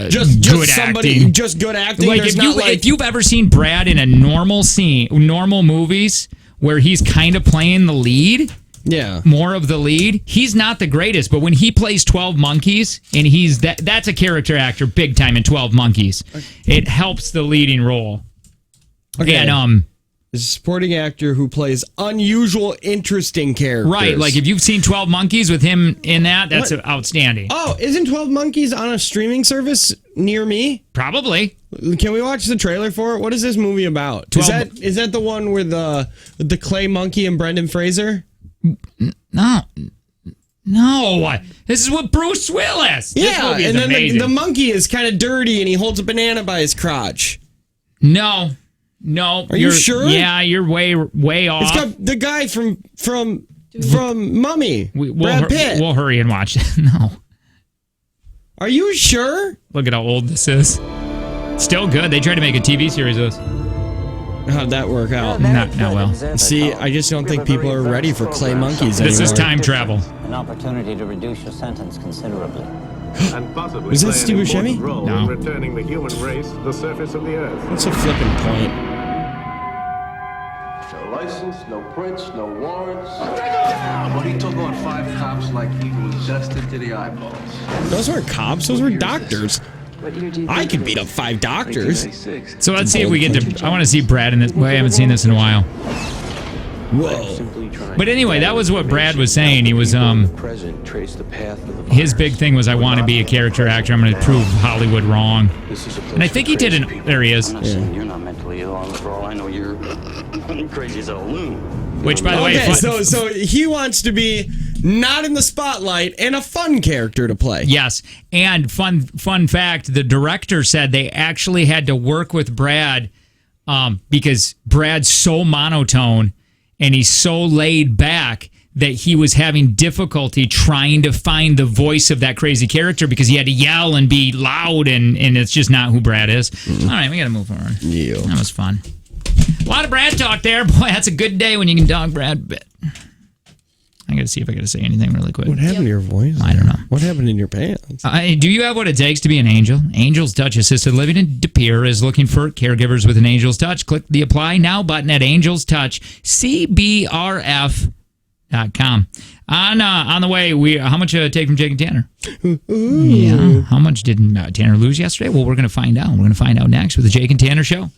Just good acting. Just good acting. Like if you've ever seen Brad in a normal movies where he's kind of playing the lead, more of the lead, he's not the greatest. But when he plays 12 Monkeys and he's that's a character actor big time in 12 Monkeys. It helps the leading role. Okay. And is a supporting actor who plays unusual, interesting characters. Right, like if you've seen 12 Monkeys with him in that's outstanding. Oh, isn't 12 Monkeys on a streaming service near me? Probably. Can we watch the trailer for it? What is this movie about? Is that the one with the clay monkey and Brendan Fraser? No. This is with Bruce Willis. Yeah, and then the monkey is kind of dirty and he holds a banana by his crotch. No. Are you sure? Yeah, you're way off. It's got the guy from Mummy. Brad Pitt. We'll hurry and watch it. No. Are you sure? Look at how old this is. Still good. They tried to make a TV series of this. How'd that work out? Not well. See, I just don't think people are ready for clay monkeys anymore. This is time travel. An opportunity to reduce your sentence considerably. And possibly is that Steve Buscemi? No. In returning the human race to the surface of the earth. What's a flipping point? No license, no prints, no warrants. But he took on 5 cops like he was dusted to the eyeballs. Those weren't cops, those were doctors. I could beat up 5 doctors. So let's see if we get to. I want to see Brad in this. Well, I haven't seen this in a while. Whoa. But anyway, that was what Brad was saying. He was his big thing was, I want to be a character actor. I'm going to prove Hollywood wrong. And I think he did there he is. You're not mentally ill, for all I know you're crazy as a loon. Which, by the way, so he wants to be not in the spotlight and a fun character to play. Yes, and fun fact: the director said they actually had to work with Brad because Brad's so monotone and he's so laid back that he was having difficulty trying to find the voice of that crazy character because he had to yell and be loud, and it's just not who Brad is. All right, we got to move on. Yeah. That was fun. A lot of Brad talk there. Boy, that's a good day when you can talk Brad Pitt. I got to see if I got to say anything really quick. What happened to your voice? I don't know. What happened in your pants? Do you have what it takes to be an angel? Angel's Touch Assisted Living in De Pere is looking for caregivers with an Angel's Touch. Click the Apply Now button at Angel's Touch, CBRF.com. On the way, how much take from Jake and Tanner? Yeah. How much did Tanner lose yesterday? Well, we're going to find out. We're going to find out next with the Jake and Tanner Show.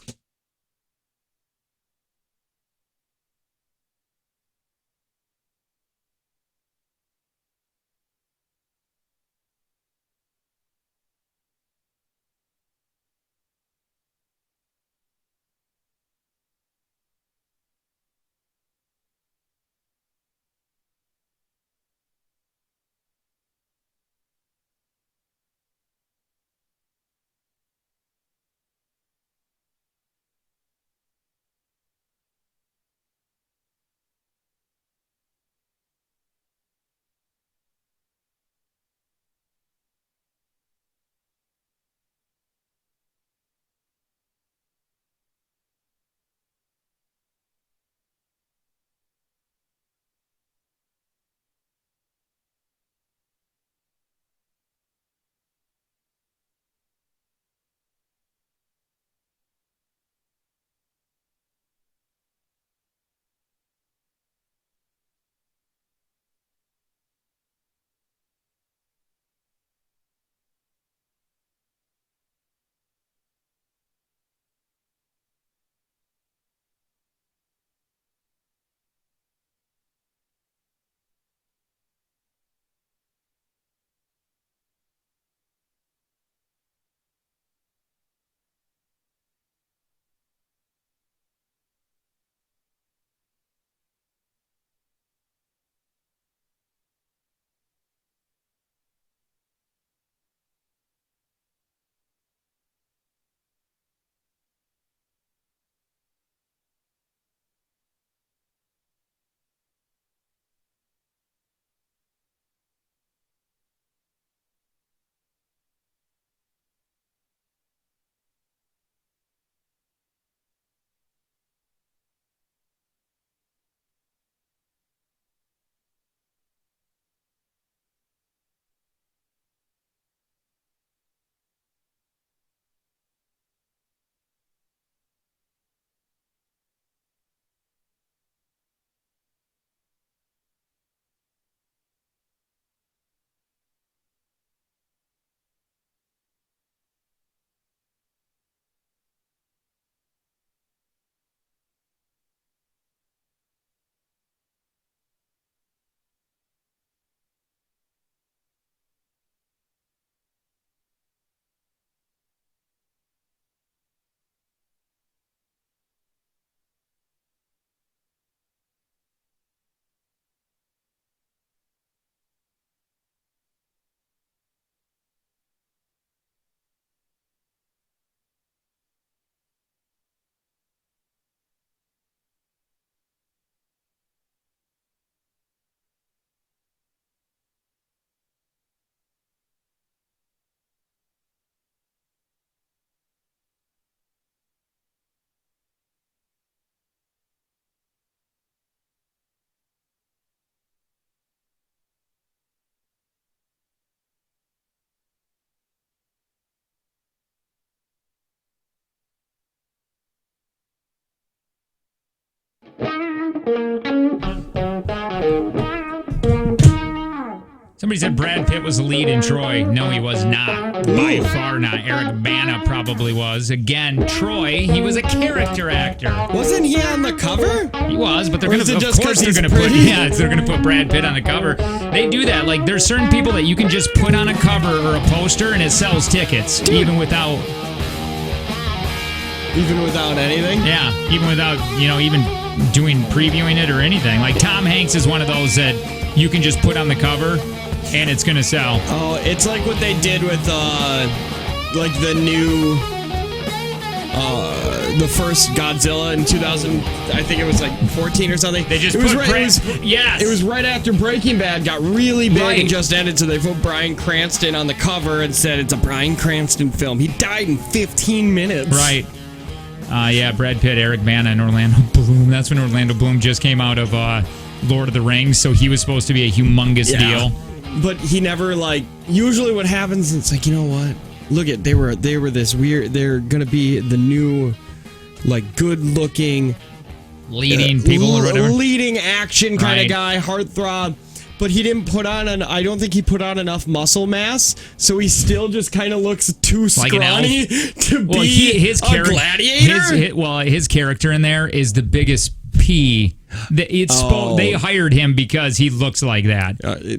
Somebody said Brad Pitt was the lead in Troy. No, he was not. By far not. Eric Bana probably was. Again, Troy, he was a character actor. Wasn't he on the cover? He was, but they're Or going is to, it of just 'cause course, they're he's going to put, pretty? they're going to put Brad Pitt on the cover. They do that. Like, there's certain people that you can just put on a cover or a poster and it sells tickets, even without. Even without anything? Yeah, even without, even doing previewing it or anything. Like Tom Hanks is one of those that you can just put on the cover and it's going to sell. Oh, it's like what they did with like the new the first Godzilla in 2000, I think it was like 14 or something. They just it was put yes. It was right after Breaking Bad got really big Right. and just ended, so they put Bryan Cranston on the cover and said it's a Bryan Cranston film. He died in 15 minutes. Right. Yeah, Brad Pitt, Eric Bana, and Orlando Bloom. That's when Orlando Bloom just came out of Lord of the Rings, so he was supposed to be a humongous deal. But he never, usually what happens, it's like, you know what? Look at, they were this weird, they're going to be the new, good-looking leading people or whatever. Leading action kind Right. of guy, heartthrob. But he didn't put on I don't think he put on enough muscle mass, so he still just kind of looks too Like an scrawny to be his a gladiator. His character in there is the biggest P. They hired him because he looks like that.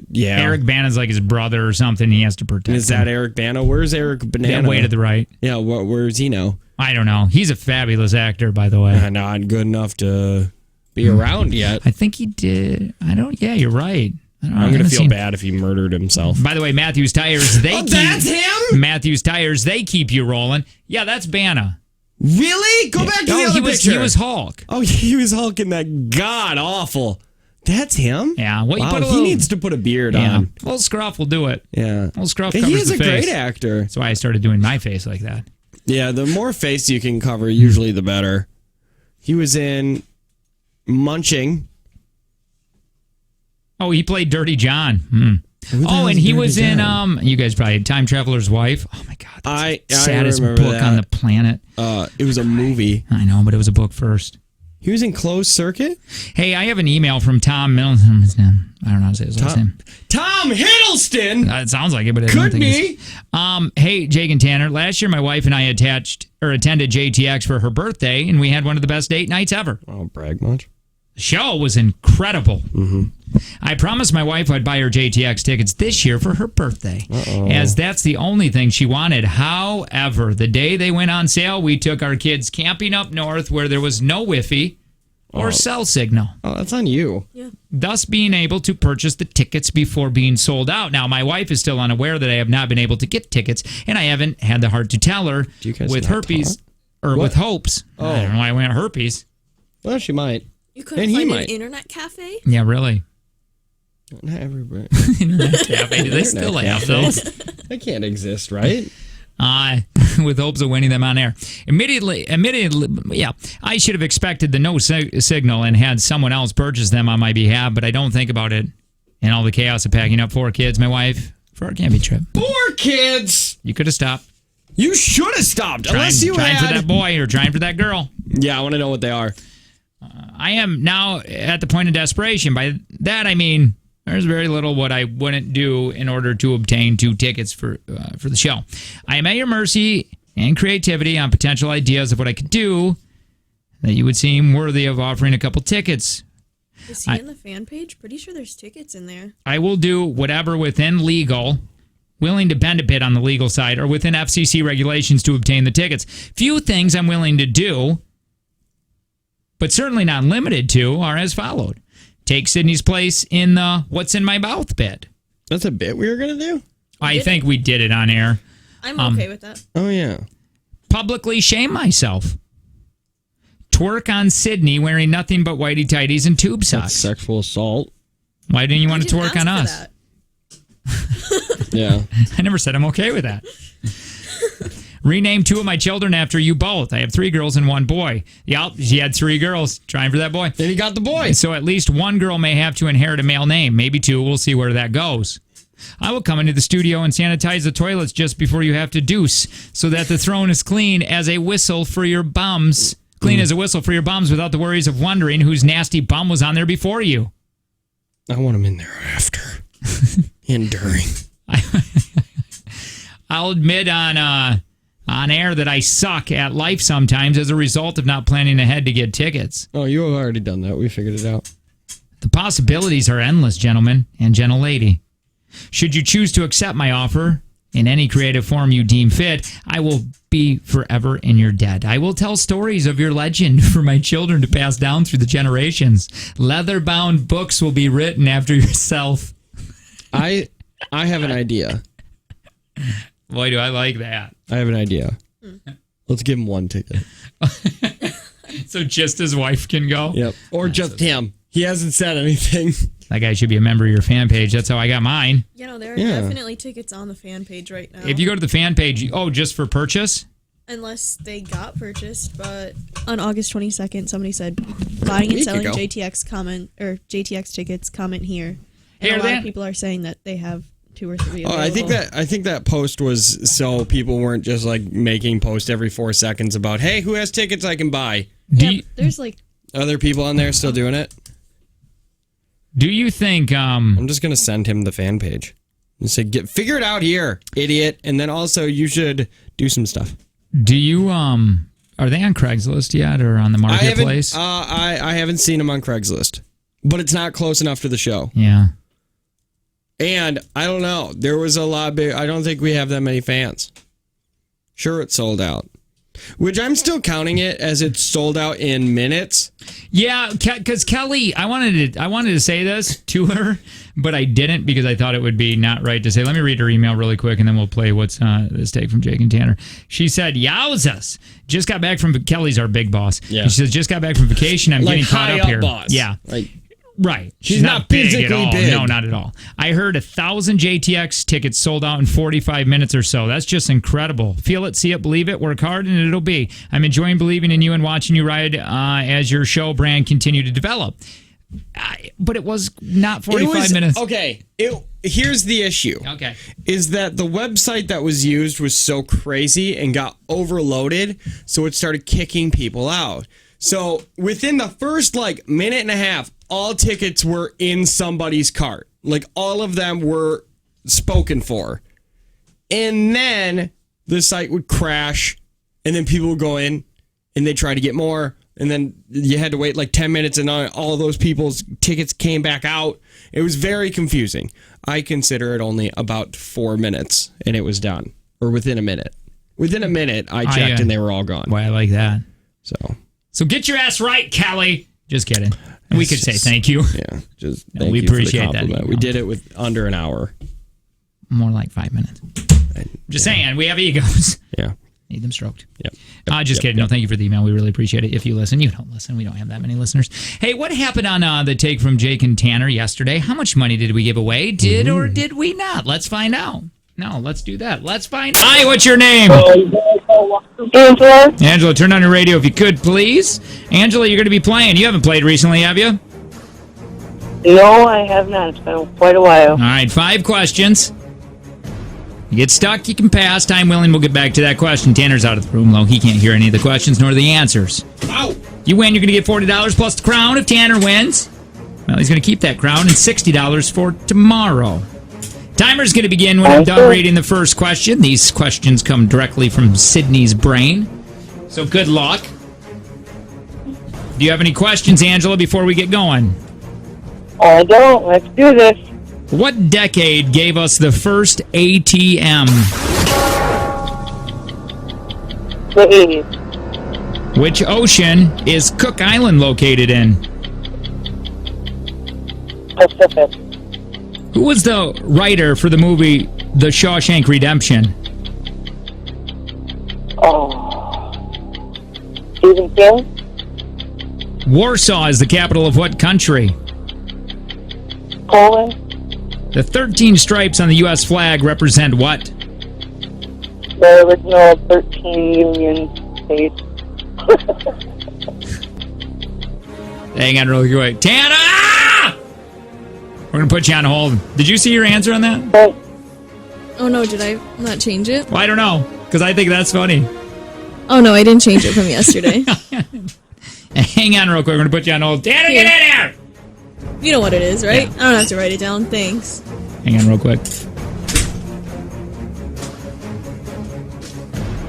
Yeah. Eric Bana's like his brother or something. He has to protect Is him. that Eric Bana? Where's Eric Bana? Yeah, way to the right. Yeah, where's he now? I don't know. He's a fabulous actor, by the way. Not good enough to be around yet. I think he did. Yeah, you're right. I'm going to feel bad if he murdered himself. By the way, Matthews Tires, that's him? Matthews Tires, they keep you rolling. Yeah, that's Bana. Really? Go back to the other picture. He was Hulk. Oh, he was Hulk in that god awful. That's him? Yeah. Well, wow, you put he needs to put a beard on. A little scruff will do it. Yeah. A little scruff covers He is the a face. great actor. That's why I started doing my face like that. Yeah, the more face you can cover, usually the better. He was in Munching. Oh, he played Dirty John. Oh, and he was in you guys probably Time Traveler's Wife. Oh my God, that's the saddest book on the planet. It was a movie. I know, but it was a book first. He was in Closed Circuit. Hey, I have an email from Tom Middleton. I don't know how to say his last name. Tom Hiddleston. It sounds like it, but it could don't think be. Hey, Jake and Tanner. Last year, my wife and I attended JTX for her birthday, and we had one of the best date nights ever. Oh, brag much. The show was incredible. Mm-hmm. I promised my wife I'd buy her JTX tickets this year for her birthday, as that's the only thing she wanted. However, the day they went on sale, we took our kids camping up north where there was no Wi-Fi or cell signal. Oh, that's on you. Yeah. Thus being able to purchase the tickets before being sold out. Now, my wife is still unaware that I have not been able to get tickets, and I haven't had the heart to tell her with herpes, or with hopes. Oh. I don't know why I went herpes. Well, she might. You couldn't find an internet cafe? Yeah, really. Not everybody. Internet cafe. Do they still have those? They can't exist, right? With hopes of winning them on air. Admittedly, yeah, I should have expected the no signal and had someone else purchase them on my behalf, but I don't think about it and all the chaos of packing up 4 kids, my wife, for our camping trip. 4 kids? You could have stopped. You should have stopped. Unless you trying had... for that boy or trying for that girl. Yeah, I want to know what they are. I am now at the point of desperation. By that, I mean there's very little what I wouldn't do in order to obtain 2 tickets for the show. I am at your mercy and creativity on potential ideas of what I could do that you would seem worthy of offering a couple tickets. Is he in the fan page? Pretty sure there's tickets in there. I will do whatever within legal, willing to bend a bit on the legal side, or within FCC regulations to obtain the tickets. Few things I'm willing to do, but certainly not limited to, are as followed. Take Sydney's place in the What's in My Mouth bit. That's a bit we were going to do? I think we did it on air. I'm okay with that. Oh, yeah. Publicly shame myself. Twerk on Sydney wearing nothing but whitey tighties and tube socks. That's sexual assault. Why didn't you want to twerk on us? Yeah. I never said I'm okay with that. Rename 2 of my children after you both. I have 3 girls and 1 boy. Yeah, she had 3 girls. Trying for that boy. Then he got the boy. So at least 1 girl may have to inherit a male name. Maybe 2. We'll see where that goes. I will come into the studio and sanitize the toilets just before you have to deuce, so that the throne is clean as a whistle for your bums. Clean as a whistle for your bums without the worries of wondering whose nasty bum was on there before you. I want him in there after. Enduring. I'll admit on air that I suck at life sometimes as a result of not planning ahead to get tickets. Oh, you have already done that. We figured it out. The possibilities are endless, gentlemen and gentle lady. Should you choose to accept my offer in any creative form you deem fit, I will be forever in your debt. I will tell stories of your legend for my children to pass down through the generations. Leather-bound books will be written after yourself. I have an idea. Boy, do I like that. I have an idea. Let's give him one ticket. So just his wife can go? Yep. Or just him. He hasn't said anything. That guy should be a member of your fan page. That's how I got mine. You know, there are definitely tickets on the fan page right now. If you go to the fan page, just for purchase? Unless they got purchased, but on August 22nd, somebody said buying and selling JTX tickets, comment here. And a lot of people are saying that they have 2 or 3 available. I think that post was so people weren't just like making posts every 4 seconds about, hey, who has tickets I can buy? There's like other people on there still doing it. Do you think I'm just gonna send him the fan page and say, figure it out here, idiot. And then also you should do some stuff. Do you are they on Craigslist yet or on the marketplace? I haven't seen them on Craigslist, but it's not close enough to the show. Yeah. And I don't know. There was a lot big. I don't think we have that many fans. Sure, it sold out. Which I'm still counting it as it's sold out in minutes. Yeah, because Kelly, I wanted to say this to her, but I didn't because I thought it would be not right to say. Let me read her email really quick, and then we'll play what's this take from Jake and Tanner. She said, "Yowzas! Just got back from Kelly's our big boss. Yeah. She says just got back from vacation. I'm like getting caught up here. Boss. Yeah, Right. She's not big physically at all. big. No, not at all. I heard 1,000 JTX tickets sold out in 45 minutes or so. That's just incredible. Feel it, see it, believe it, work hard, and it'll be. I'm enjoying believing in you and watching you ride as your show brand continue to develop. But it was not 45 minutes. Okay. Here's the issue. Okay. Is that the website that was used was so crazy and got overloaded, so it started kicking people out. So within the first minute and a half, all tickets were in somebody's cart. All of them were spoken for. And then the site would crash, and then people would go in, and they'd try to get more, and then you had to wait 10 minutes, and all those people's tickets came back out. It was very confusing. I consider it only about 4 minutes, and it was done. Or within a minute. Within a minute, I checked, and they were all gone. Boy, I like that. So get your ass right, Kelly. Just kidding. We could say thank you. Yeah, just thank we you for the appreciate that. compliment. We did it with under an hour. More like 5 minutes. Just saying, we have egos. Yeah. Need them stroked. Yep. Just kidding. No, thank you for the email. We really appreciate it. If you listen, you don't listen. We don't have that many listeners. Hey, what happened on the take from Jake and Tanner yesterday? How much money did we give away? Did or did we not? Let's find out. No, let's do that. Let's find out. Hi, what's your name? Angela. Angela, turn on your radio if you could, please. Angela, you're going to be playing. You haven't played recently, have you? No, I have not. It's been quite a while. All right, 5 questions. You get stuck, you can pass. Time willing, we'll get back to that question. Tanner's out of the room, though. He can't hear any of the questions nor the answers. Ow! You win, you're going to get $40 plus the crown if Tanner wins. Well, he's going to keep that crown and $60 for tomorrow. Timer's going to begin when I'm done reading the first question. These questions come directly from Sydney's brain. So good luck. Do you have any questions, Angela, before we get going? I don't. Let's do this. What decade gave us the first ATM? The 80s. Which ocean is Cook Island located in? Pacific. Who was the writer for the movie The Shawshank Redemption? Stephen King. Warsaw is the capital of what country? Poland. The 13 stripes on the U.S. flag represent what? The original 13 Union states. Hang on really quick. Tana! We're going to put you on hold. Did you see your answer on that? Oh, no, did I not change it? Well, I don't know, because I think that's funny. Oh, no, I didn't change it from yesterday. Hang on real quick. We're going to put you on hold. Tanner, get in here! You know what it is, right? Yeah. I don't have to write it down. Thanks. Hang on real quick.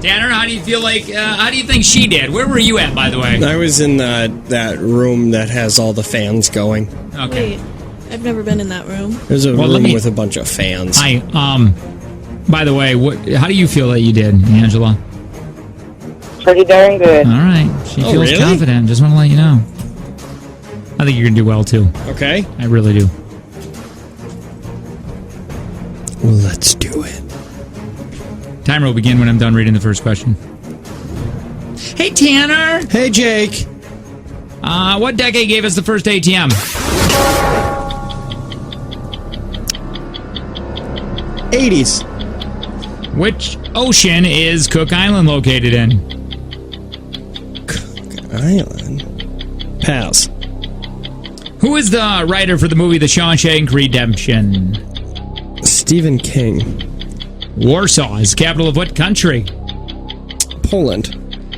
Tanner, how do you feel like, how do you think she did? Where were you at, by the way? I was in that room that has all the fans going. Okay. Wait, I've never been in that room. There's a room with a bunch of fans. By the way, how do you feel that you did, Angela? Pretty darn good. All right. She feels really? confident. Just want to let you know. I think you're going to do well, too. Okay. I really do. Well, let's do it. Timer will begin when I'm done reading the first question. Hey, Tanner. Hey, Jake. What decade gave us the first ATM? 80s. Which ocean is Cook Island located in? Cook Island? Pass. Who is the writer for the movie The Shawshank Redemption? Stephen King. Warsaw is the capital of what country? Poland.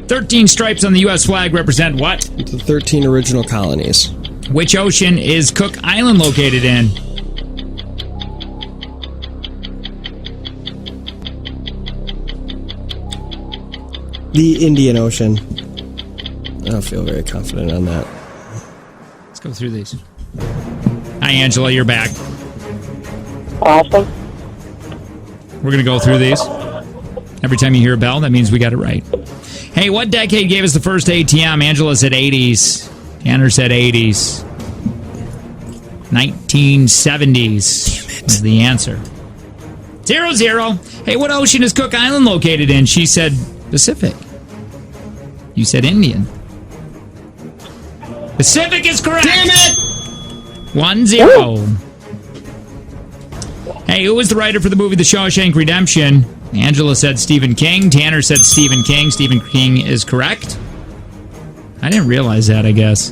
13 stripes on the U.S. flag represent what? The 13 original colonies. Which ocean is Cook Island located in? The Indian Ocean. I don't feel very confident on that. Let's go through these. Hi, Angela. You're back. Awesome. We're going to go through these. Every time you hear a bell, that means we got it right. Hey, what decade gave us the first ATM? Angela said 80s. Tanner said 80s. 1970s. Damn it. Is the answer. 0-0. Hey, what ocean is Cook Island located in? She said Pacific. You said Indian. Pacific is correct. Damn it! 1-0. Hey, who was the writer for the movie The Shawshank Redemption? Angela said Stephen King. Tanner said Stephen King. Stephen King is correct. I didn't realize that, I guess.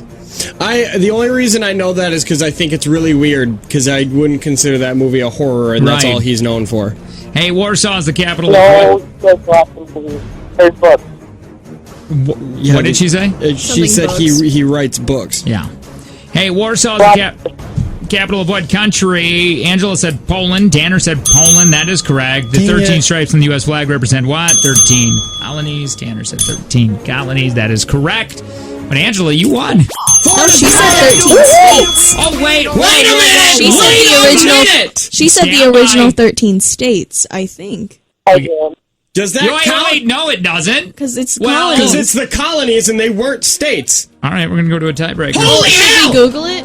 The only reason I know that is because I think it's really weird, because I wouldn't consider that movie a horror, and that's all he's known for. Hey, Warsaw is the capital of what? What did she say? She said he writes books. Yeah. Hey, Warsaw is the capital of what country? Angela said Poland. Tanner said Poland. That is correct. The 13 stripes on the U.S. flag represent what? 13 colonies. Tanner said 13 colonies. That is correct. But Angela, you won. No, she said 13 states. Oh, wait a minute. She said the original 13 states, I think. Does that count? Wait, no, it doesn't. Because it's Because colonies. it's the colonies and they weren't states. All right, we're going to go to a tiebreaker. Holy hell! Should we Google it?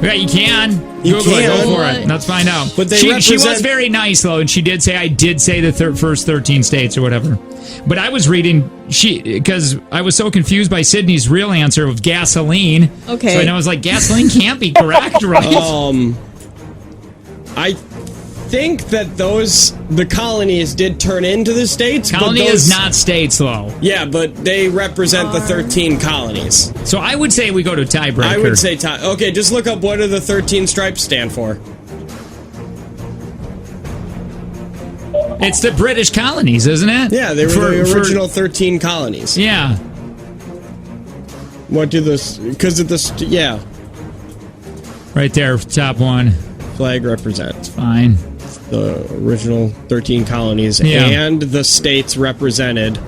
Yeah, you can. You Google it. can. Go for it. Let's find out. But she was very nice, though, and she did say I did say the first 13 states or whatever. But I was reading, because I was so confused by Sydney's real answer of gasoline. Okay. So I was like, gasoline can't be correct, right? I think that the colonies did turn into the states. Colony is not states, though. Yeah, but they represent the 13 colonies. So I would say we go to tiebreaker. I would say okay, just look up what do the 13 stripes stand for. It's the British colonies, isn't it? Yeah, they were the original 13 colonies. Yeah. What do this? Because of this? Yeah. Right there, top one. Flag represents. Fine. The original 13 colonies and the states represented.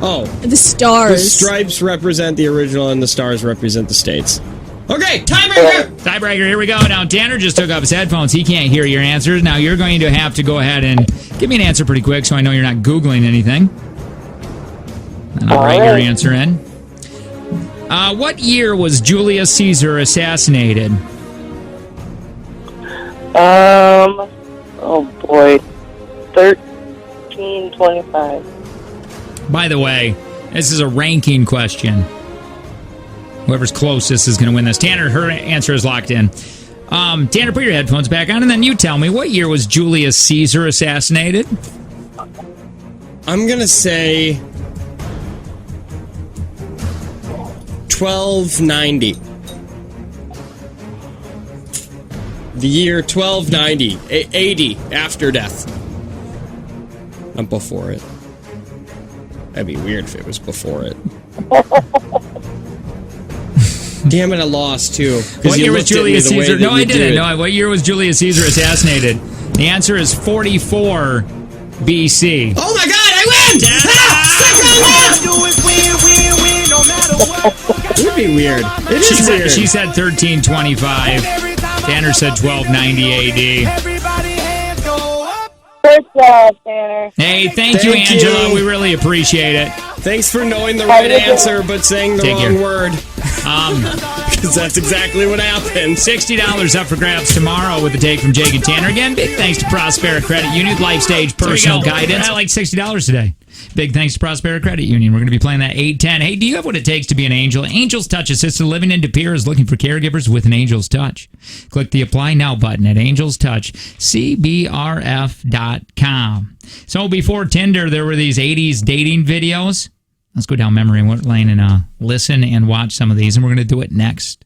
Oh. The stars. The stripes represent the original and the stars represent the states. Okay, tiebreaker! Tiebreaker, here we go. Now, Tanner just took off his headphones. He can't hear your answers. Now, you're going to have to go ahead and give me an answer pretty quick so I know you're not Googling anything. And I'll write your answer in. What year was Julius Caesar assassinated? Oh boy. 1325. By the way, this is a ranking question. Whoever's closest is going to win this. Tanner, her answer is locked in. Tanner, put your headphones back on, and then you tell me, what year was Julius Caesar assassinated? I'm going to say 1290. The year 1290. 80 after death. Not before it. That'd be weird if it was before it. Damn it, I lost too. What year was Julius Caesar? No, I didn't. No, what year was Julius Caesar assassinated? The answer is 44 BC. Oh my God, I win! It would be weird. It is weird. She said 1325. Tanner said 1290 AD. Good job, Tanner. Hey, thank you, Angela. We really appreciate it. Thanks for knowing the right answer, but saying the wrong word. Because that's exactly what happened. $60 up for grabs tomorrow with a take from Jake and Tanner. Again, big thanks to Prospera Credit Union, Life Stage Personal Guidance. I like $60 today. Big thanks to Prospera Credit Union. We're going to be playing that 810. Hey, do you have what it takes to be an angel? Angel's Touch Assisted Living in De Pere is looking for caregivers with an Angel's Touch. Click the Apply Now button at angelstouchcbrf.com. So before Tinder, there were these 80s dating videos. Let's go down memory lane and listen and watch some of these, and we're going to do it next.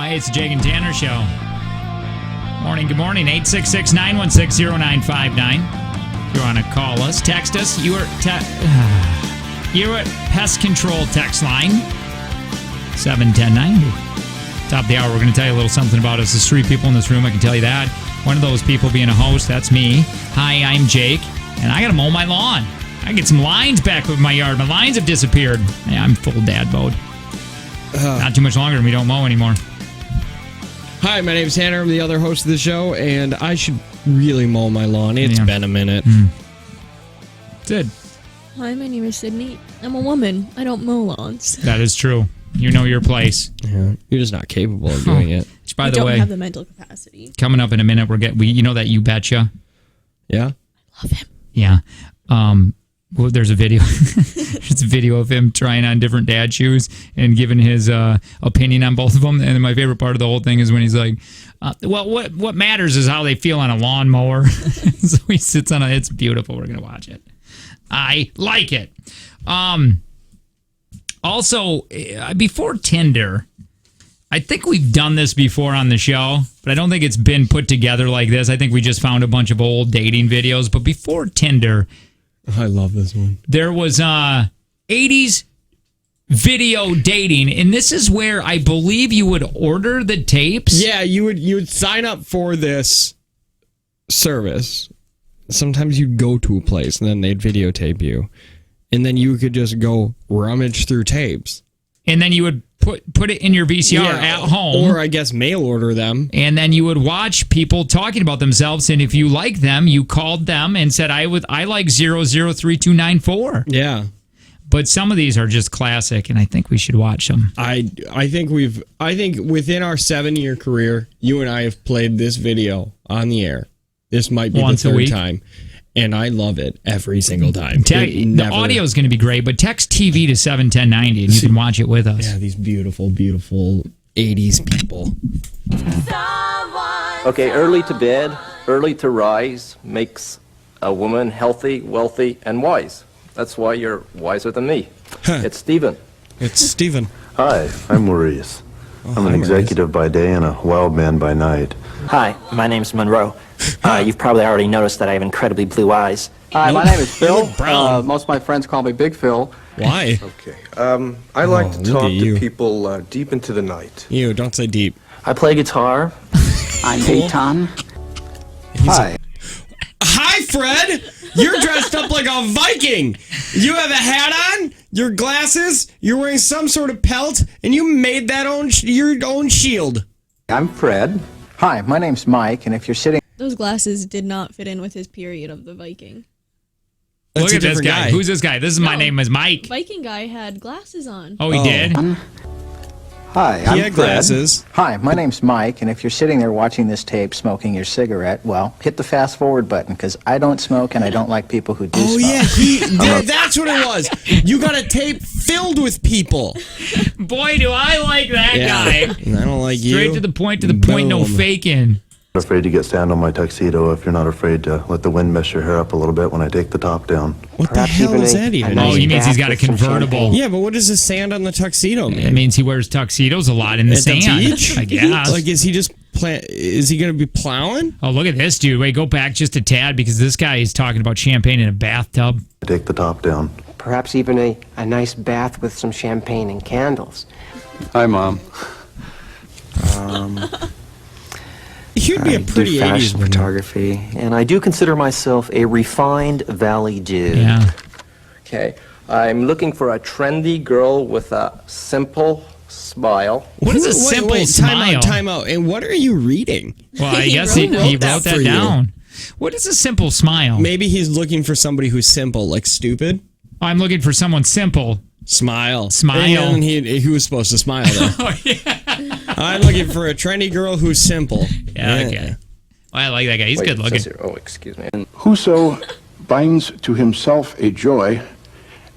Hey, it's the Jake and Tanner Show. Morning, good morning. 866-916-0959. If you want to call us, text us. You are Pest Control text line, 71090. Top of the hour, we're going to tell you a little something about us. There's 3 people in this room, I can tell you that. One of those people being a host, that's me. Hi, I'm Jake, and I got to mow my lawn. I get some lines back with my yard. My lines have disappeared. Yeah, I'm full dad mode. Not too much longer and we don't mow anymore. Hi, my name's Tanner. I'm the other host of the show, and I should really mow my lawn. It's been a minute. Good. Hi, my name is Sydney. I'm a woman. I don't mow lawns. That is true. You know your place. Yeah, you're just not capable of doing it. Which, by the don't way, have the mental capacity. Coming up in a minute, you know that You Betcha? Yeah. I love him. Yeah. Well, there's a video. It's a video of him trying on different dad shoes and giving his opinion on both of them. And my favorite part of the whole thing is when he's like, well, what matters is how they feel on a lawnmower. So he sits on it's beautiful. We're going to watch it. I like it. Also, before Tinder, I think we've done this before on the show, but I don't think it's been put together like this. I think we just found a bunch of old dating videos. But before Tinder, I love this one. There was 80s video dating, and this is where I believe you would order the tapes. Yeah, you would sign up for this service. Sometimes you'd go to a place and then they'd videotape you. And then you could just go rummage through tapes. And then you would put it in your VCR at home. Or I guess mail order them. And then you would watch people talking about themselves. And if you liked them, you called them and said, I like 003294. Yeah. But some of these are just classic, and I think we should watch them. I think within our 7-year career, you and I have played this video on the air. This might be once the a third week. time. And I love it every single time. The audio is going to be great, but text TV to 71090 and you can watch it with us. Yeah, these beautiful, beautiful 80s people. Okay, early to bed, early to rise makes a woman healthy, wealthy, and wise. That's why you're wiser than me. It's Steven. It's Steven. Hi, I'm Maurice. I'm an executive by day and a wild man by night. Hi, my name's Monroe. You've probably already noticed that I have incredibly blue eyes. Hi, my name is Phil. Most of my friends call me Big Phil. Why? Okay. I like to talk to people deep into the night. You, don't say deep. I play guitar. I'm Peyton. Hi. Hi, Fred! You're dressed up like a Viking! You have a hat on, your glasses, you're wearing some sort of pelt, and you made that your own shield. I'm Fred. Hi, my name's Mike, and if you're sitting... Those glasses did not fit in with his period of the Viking. Look at this guy. Who's this guy? My name is Mike. Viking guy had glasses on. Oh, he did? Hi, I'm Fred. Glasses. Hi, my name's Mike, and if you're sitting there watching this tape smoking your cigarette, well, hit the fast forward button, because I don't smoke, and I don't like people who do smoke. Yeah, that's what it was. You got a tape filled with people. Boy, do I like that guy. And I don't like you. Straight to the point, no faking. I'm afraid to get sand on my tuxedo if you're not afraid to let the wind mess your hair up a little bit when I take the top down. What the hell is that even? Oh, he means he's got a convertible. Yeah, but what does the sand on the tuxedo mean? It means he wears tuxedos a lot in the sand. The beach? I guess. Like, is he just is he going to be plowing? Oh, look at this dude. Wait, go back just a tad because this guy is talking about champagne in a bathtub. Take the top down. Perhaps even a nice bath with some champagne and candles. Hi, Mom. You'd be a pretty 80s fashion photography, and I do consider myself a refined valley dude. Yeah. Okay, I'm looking for a trendy girl with a simple smile. What is a simple smile? Time out. And what are you reading? Well, I guess he wrote that down. What is a simple smile? Maybe he's looking for somebody who's simple, like stupid. I'm looking for someone simple. Smile. Smile. And he was supposed to smile, though. Oh, yeah. I'm looking for a trendy girl who's simple. Yeah, okay. Well, I like that guy. He's good looking. Oh, excuse me. Whoso binds to himself a joy,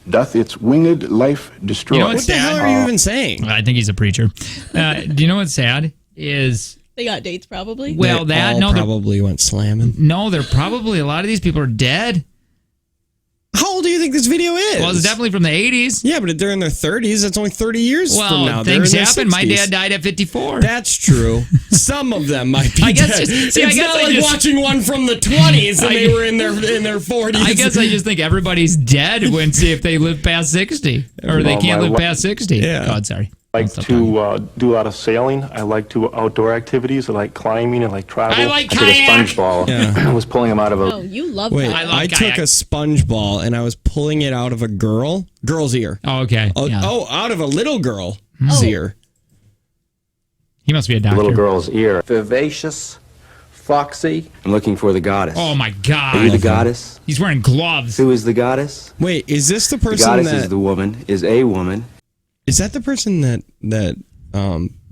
doth its winged life destroy. You know what's what the hell are you even saying? I think he's a preacher. Do you know what's sad? Is they got dates probably? Well, probably went slamming. No, they're probably a lot of these people are dead. How old do you think this video is? Well, it's definitely from the 80s. Yeah, but they're in their 30s. That's only 30 years from now. Well, things They're in happen. their My 60s. dad died at 54. That's true. Some of them might be I guess dead. just- see, it's I guess not I like just- watching one from the 20s and they were in their 40s. I guess I just think everybody's dead when see if they live past 60 or they Well, can't my live li- past 60. Yeah. God, sorry. I like to do a lot of sailing. I like to outdoor activities. I like climbing. I like travel. I like took a kayak. sponge ball. I was pulling them out of a. Oh, you love Wait, that. I took a sponge ball and I was pulling it out of a girl's ear. Oh, okay. Out of a little girl's Oh. ear. He must be a doctor. Little girl's ear. Vivacious, foxy. I'm looking for the goddess. Oh, my God. Are you the goddess? He's wearing gloves. Who is the goddess? Wait, is this the The person goddess that is the woman, is a woman. is that the person that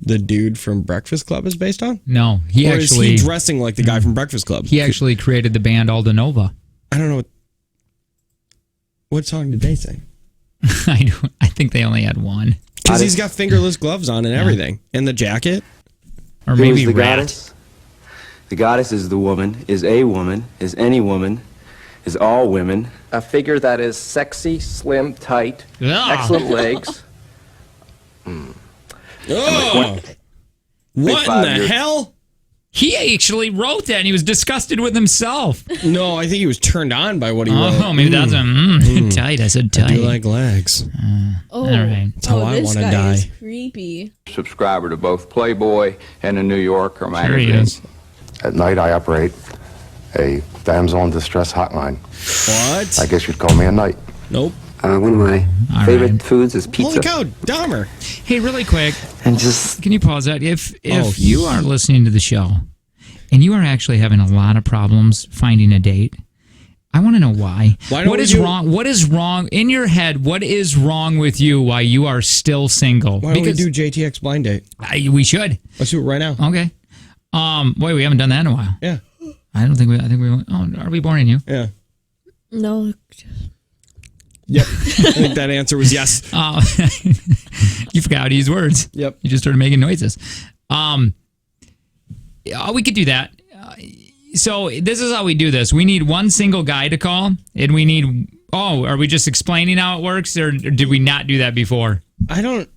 the dude from Breakfast Club is based on? No, he or actually is he dressing like the guy from Breakfast Club? he actually created the band Aldanova. I don't know what song did they sing? I think they only had one. Because he's got fingerless gloves on and everything, and the jacket. Or Who maybe is the Rat. goddess? The goddess is the woman, is a woman, is any woman, is all women. A figure that is sexy, slim, tight, Ah. excellent legs. Oh, what in the hell? He actually wrote that and he was disgusted with himself. No, I think he was turned on by what he wrote. Oh, maybe that's tight. I said tight. I do like legs. Oh, all right. That's how I this want to guy die. is creepy. Subscriber to both Playboy and the New Yorker There he magazine. is. At night, I operate a damsel in distress hotline. What? I guess you'd call me a knight. Nope. One of my All favorite right. foods is pizza. Holy cow, Dahmer. Hey, really quick, And just can you pause that? If Oh, you are listening to the show and you are actually having a lot of problems finding a date, I want to know why. Why don't What is you- wrong? What is wrong in your head? What is wrong with you? Why you are still single? Why don't we do JTX blind date? We should. Let's do it right now. Okay. Wait, we haven't done that in a while. Yeah. I don't think we. I think we. Oh, are we boring you? Yeah. No. Yep. I think that answer was yes. You forgot how to use words. Yep. You just started making noises. We could do that. So this is how we do this. We need one single guy to call, and we need. Oh, are we just explaining how it works, or did we not do that before? I don't.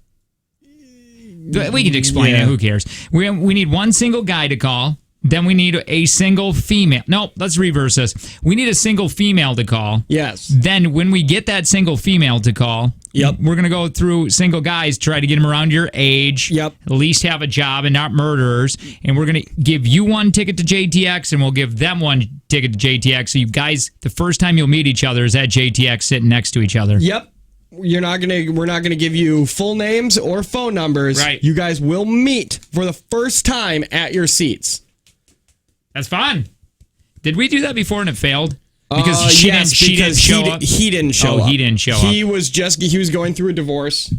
We can explain it. Who cares? We need one single guy to call. Then we need a single female. No, let's reverse this. We need a single female to call. Yes. Then when we get that single female to call, we're going to go through single guys, try to get them around your age. Yep. At least have a job and not murderers. And we're going to give you one ticket to JTX and we'll give them one ticket to JTX. So you guys, the first time you'll meet each other is at JTX sitting next to each other. Yep. We're not gonna give you full names or phone numbers. Right. You guys will meet for the first time at your seats. That's fun. Did we do that before and it failed? Because yes, she didn't show up. He didn't show up. He didn't show up. He was going through a divorce,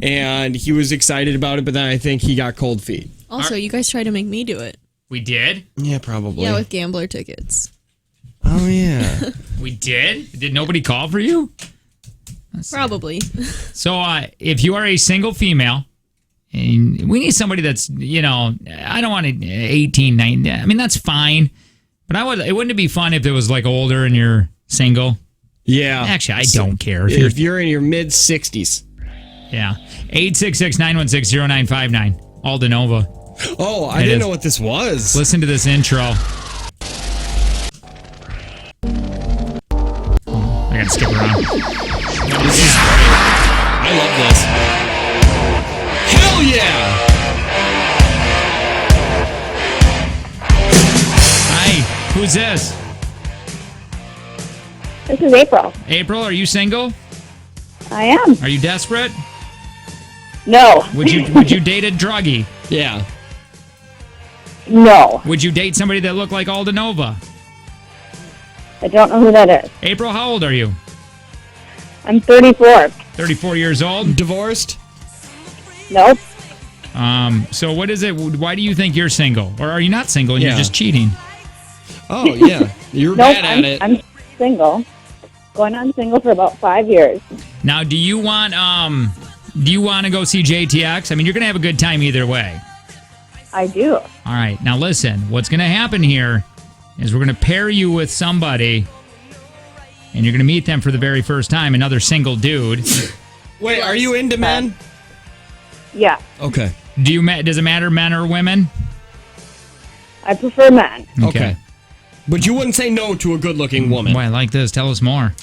and he was excited about it. But then I think he got cold feet. Also, you guys tried to make me do it. We did? Yeah, probably. Yeah, with gambler tickets. Oh yeah. We did? Did nobody call for you? Probably. So if you are a single female, and we need somebody that's, I don't want 18, 19. I mean, that's fine. But it wouldn't it be fun if it was like older and you're single? Yeah. Actually, I don't care. If you're in your mid 60s. Yeah. 866-916-0959. Aldanova. Oh, I didn't know what this was. Listen to this intro. I gotta skip around. I love this. Hell yeah! Hi, who's this? This is April. April, are you single? I am. Are you desperate? No. Would you date a druggie? Yeah. No. Would you date somebody that looked like Aldanova? I don't know who that is. April, how old are you? I'm 34. 34 years old? Divorced? Nope. So what is it? Why do you think you're single? Or are you not single and you're just cheating? Oh, yeah. You're Nope, bad at it. I'm single. Going on single for about 5 years. Now, do you want to go see JTX? I mean, you're going to have a good time either way. I do. All right. Now, listen. What's going to happen here is we're going to pair you with somebody, and you're going to meet them for the very first time, another single dude. Wait, are you into men? Yeah, Okay. Does it matter men or women? I prefer men. Okay. But you wouldn't say no to a good-looking woman. Boy, I like this. Tell us more.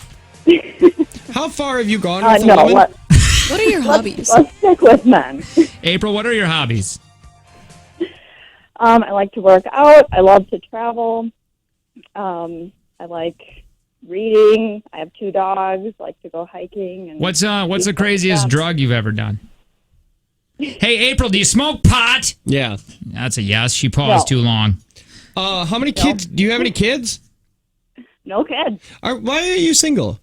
How far have you gone with a No, woman? What are your hobbies? Let's stick with men. April, what are your hobbies? I like to work out. I love to travel. I like reading. I have 2 dogs. I like to go hiking. And What's the craziest drug you've ever done? Hey, April, do you smoke pot? Yeah. That's a yes. She paused too long. How many kids? Do you have any kids? No kids. Why are you single?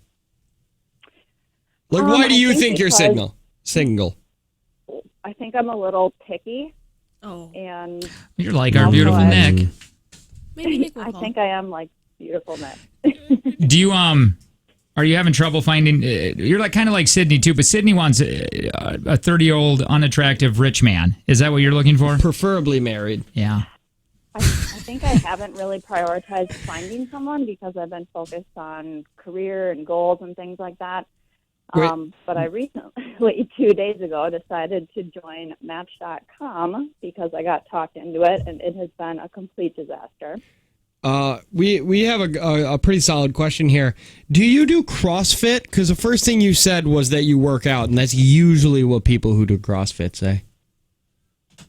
Like, why do you think you're single? Single. I think I'm a little picky. Oh. And You're like our beautiful Nick. Maybe Nick will I call. think I am like beautiful Nick. Do you are you having trouble finding? You're like kind of like Sydney too, but Sydney wants a 30-year-old unattractive rich man. Is that what you're looking for? Preferably married. Yeah. I think I haven't really prioritized finding someone because I've been focused on career and goals and things like that. But I recently, 2 days ago, decided to join Match.com because I got talked into it, and it has been a complete disaster. We have a pretty solid question here. Do you do CrossFit? Because the first thing you said was that you work out, and that's usually what people who do CrossFit say.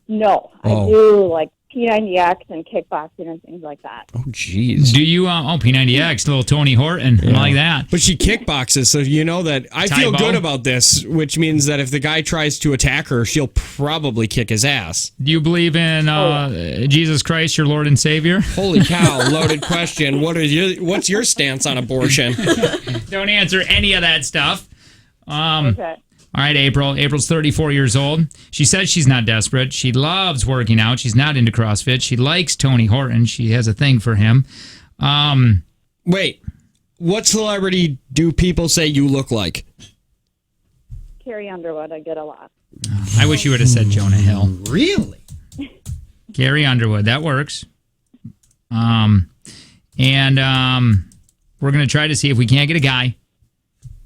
No, I do like P90X and kickboxing and things like that. Oh, jeez. Do you, P90X, little Tony Horton, I like that. But she kickboxes, so you know that I feel Tybo. good about this, which means that if the guy tries to attack her, she'll probably kick his ass. Do you believe in Jesus Christ, your Lord and Savior? Holy cow, loaded question. What's your stance on abortion? Don't answer any of that stuff. Okay. All right, April. April's 34 years old. She says she's not desperate. She loves working out. She's not into CrossFit. She likes Tony Horton. She has a thing for him. Wait, what celebrity do people say you look like? Carrie Underwood, I get a lot. I wish you would have said Jonah Hill. Really? Carrie Underwood. That works. We're going to try to see if we can't get a guy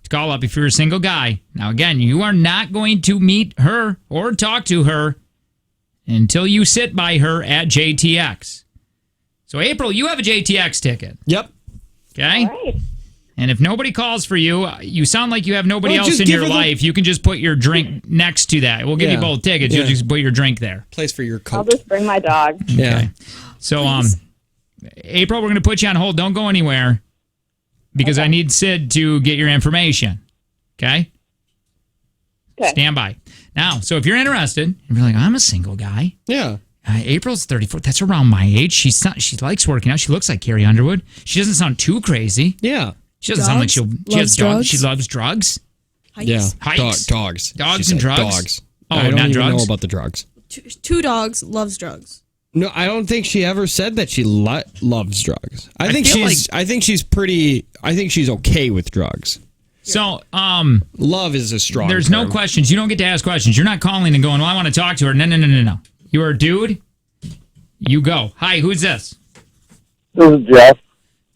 to call up if you're a single guy. Now, again, you are not going to meet her or talk to her until you sit by her at JTX. So, April, you have a JTX ticket. Yep. Okay? All right. And if nobody calls for you, you sound like you have nobody else just in give your her life. You can just put your drink next to that. We'll give you both tickets. Yeah. You'll just put your drink there. Place for your I'll coat. just bring my dog. Yeah. So, April, we're going to put you on hold. Don't go anywhere because I need Sid to get your information. Okay? Stand by. Now, so if you're interested, if you're like, I'm a single guy. Yeah. April's 34. That's around my age. She likes working out. She looks like Carrie Underwood. She doesn't sound too crazy. Yeah. She doesn't sound like she has drugs. She loves drugs. Hikes. Yeah. Hikes. Dogs. Dogs She and said drugs? Dogs. Oh, I don't not even drugs? know about the drugs. Two dogs loves drugs. No, I don't think she ever said that she loves drugs. I think feel she's okay with drugs. So, love is a strong there's term. no questions. You don't get to ask questions. You're not calling and going, well, I want to talk to her. No. You're a dude. You go. Hi, who's this? This is Jeff.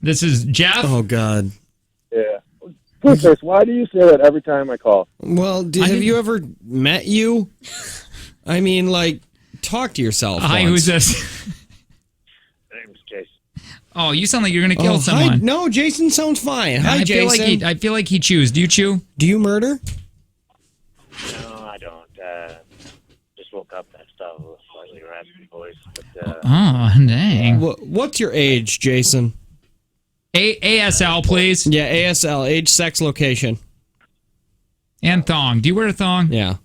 This is Jeff? Oh, God. Yeah. Chris, why do you say that every time I call? Well, have you ever met you? I mean, like, talk to yourself. Hi, once. who's this? My name's Jason. Oh, you sound like you're going to kill Hi. someone. No, Jason sounds fine. Hi, I feel Jason. I feel like he chews. Do you chew? Do you murder? No, I don't. Just woke up and stuff with a slightly raspy voice. But, Oh, dang. What's your age, Jason? ASL, please. Yeah, ASL, age, sex, location. And thong. Do you wear a thong? Yeah.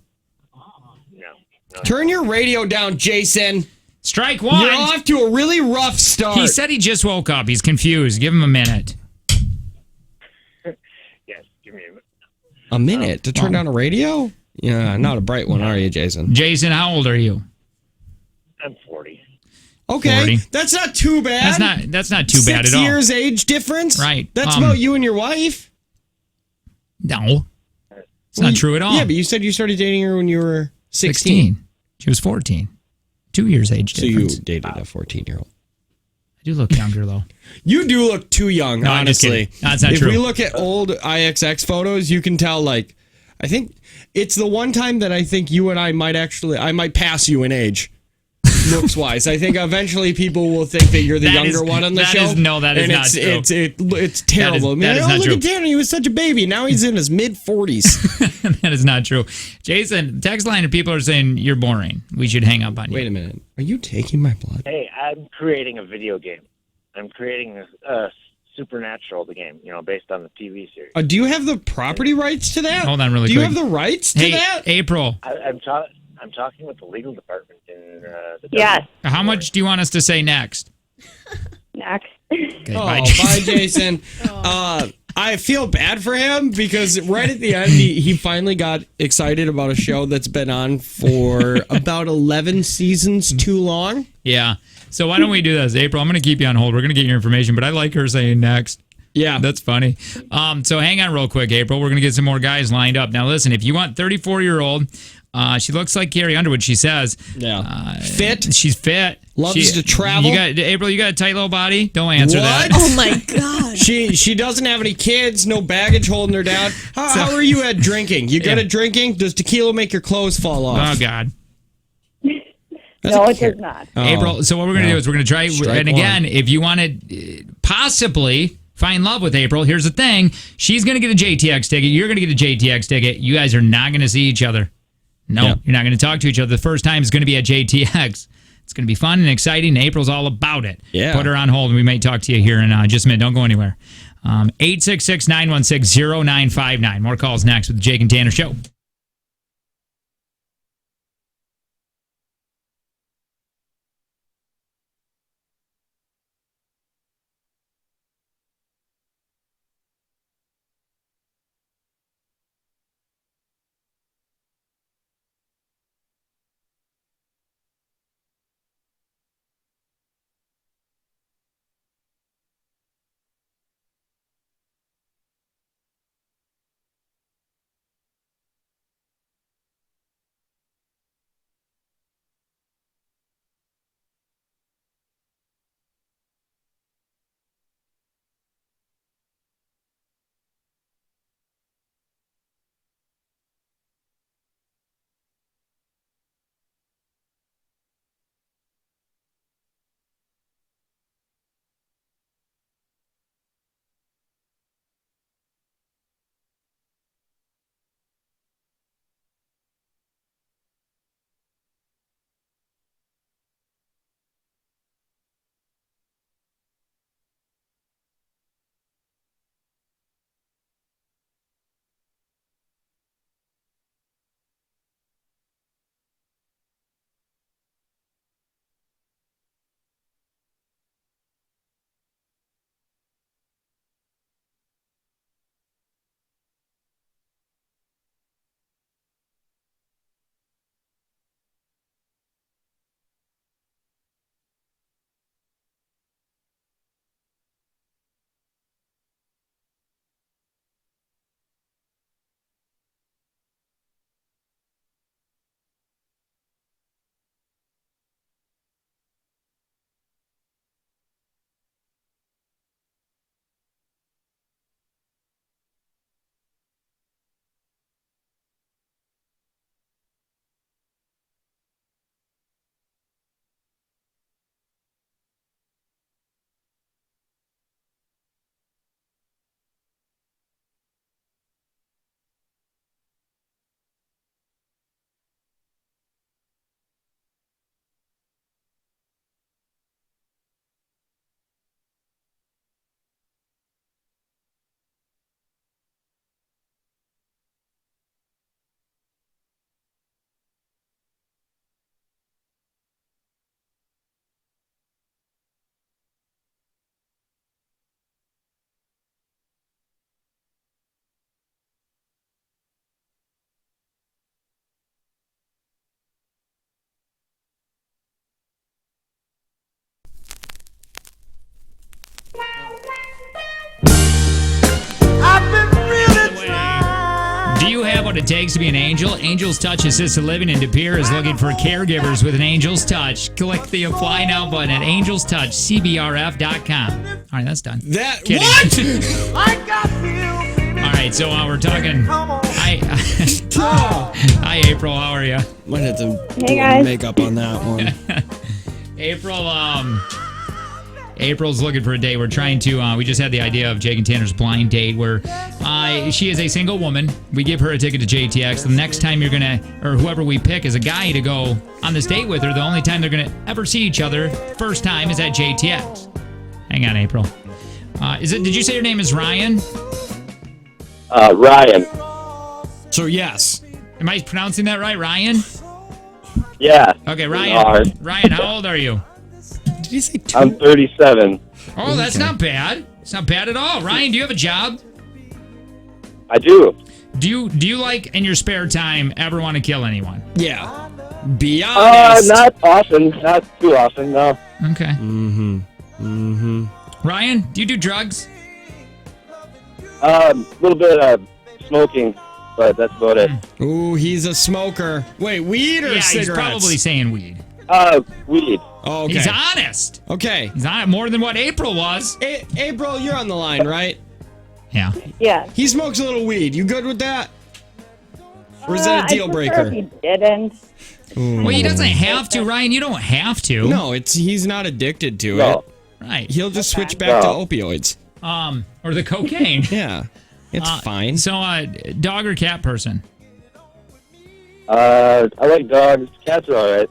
No. Turn your radio down, Jason. Strike one. You're off to a really rough start. He said he just woke up. He's confused. Give him a minute. Yes, give me a minute. A minute to turn down a radio? Yeah, not a bright one, are you, Jason? Jason, how old are you? I'm 40. Okay, 40. that's not too bad. That's not too bad at all. 6 years age difference? Right. That's about you and your wife? No. It's not true at all. Yeah, but you said you started dating her when you were 16. She was 14. 2 years age So difference. you dated a 14-year-old. You look younger, though. You do look too young, No, I'm just honestly. kidding. That's not if true. we look at old IXX photos, you can tell, I think it's the one time that I think you and I might pass you in age. Looks wise, I think eventually people will think that you're the younger one on the show. That is not true. It's terrible. That is not look true. at Tanner, he was such a baby. Now he's in his mid-40s. That is not true. Jason, text line of people are saying you're boring. We should hang up on you. Wait a minute. Are you taking my blood? Hey, I'm creating a video game. I'm creating a Supernatural, the game, based on the TV series. Do you have the property rights to that? Hold on really quick. quick. Do you have the rights to that? April. I'm talking with the legal department in the Yes. How much do you want us to say next? Next. Okay, bye, Jason. I feel bad for him because right at the end, he finally got excited about a show that's been on for about 11 seasons too long. Yeah. So why don't we do this, April? I'm going to keep you on hold. We're going to get your information, but I like her saying next. Yeah. That's funny. So hang on real quick, April. We're going to get some more guys lined up. Now, listen, if you want 34-year-old, she looks like Carrie Underwood, she says. Yeah. Fit. She's fit. Loves to travel. April, you got a tight little body? Don't answer that. Oh, my God. She doesn't have any kids, no baggage holding her down. How are you at drinking? You good at drinking? Does tequila make your clothes fall off? Oh, God. No, it does not. April, so what we're going to do is we're going to try, and again, if you want to possibly find love with April, here's the thing. She's going to get a JTX ticket. You're going to get a JTX ticket. You guys are not going to see each other. No, You're not going to talk to each other. The first time is going to be at JTX. It's going to be fun and exciting. April's all about it. Yeah. Put her on hold, and we may talk to you here in just a minute. Don't go anywhere. 866-916-0959. More calls next with the Jake and Tanner Show. what it takes to be an angel? Angel's Touch Assisted Living in De Pere is looking for caregivers with an Angel's Touch. Click the Apply Now button at angelstouchcbrf.com. All right, that's done. That Kidding. what? All right, so we're talking. Hi, April. How are you? Might have to Hey, do guys. makeup on that one. April's looking for a date. We're trying to, we just had the idea of Jake and Tanner's blind date where she is a single woman. We give her a ticket to JTX. The next time you're going to, or whoever we pick as a guy to go on this date with her, the only time they're going to ever see each other, first time, is at JTX. Hang on, April. Did you say your name is Ryan? Ryan. So, yes. Am I pronouncing that right, Ryan? Yeah. Okay, Ryan. Ryan, how old are you? Did you say 2? I'm 37. Oh, that's not bad. It's not bad at all. Ryan, do you have a job? I do. Do you like in your spare time ever want to kill anyone? Yeah. Be honest. Not often. Not too often, no. Okay. Ryan, do you do drugs? A little bit of smoking, but that's about it. Ooh, he's a smoker. Wait, weed or cigarettes? He's probably saying weed. Weed. Oh, okay. He's honest. Okay. He's on more than what April was. April, you're on the line, right? Yeah. Yeah. He smokes a little weed. You good with that? Or is that a deal I'd breaker? prefer if he didn't. Well, he doesn't have to, Ryan. You don't have to. No, he's not addicted to No. it. Right. He'll just switch back to opioids. Or the cocaine. Yeah. It's fine. So, dog or cat person? I like dogs. Cats are all right.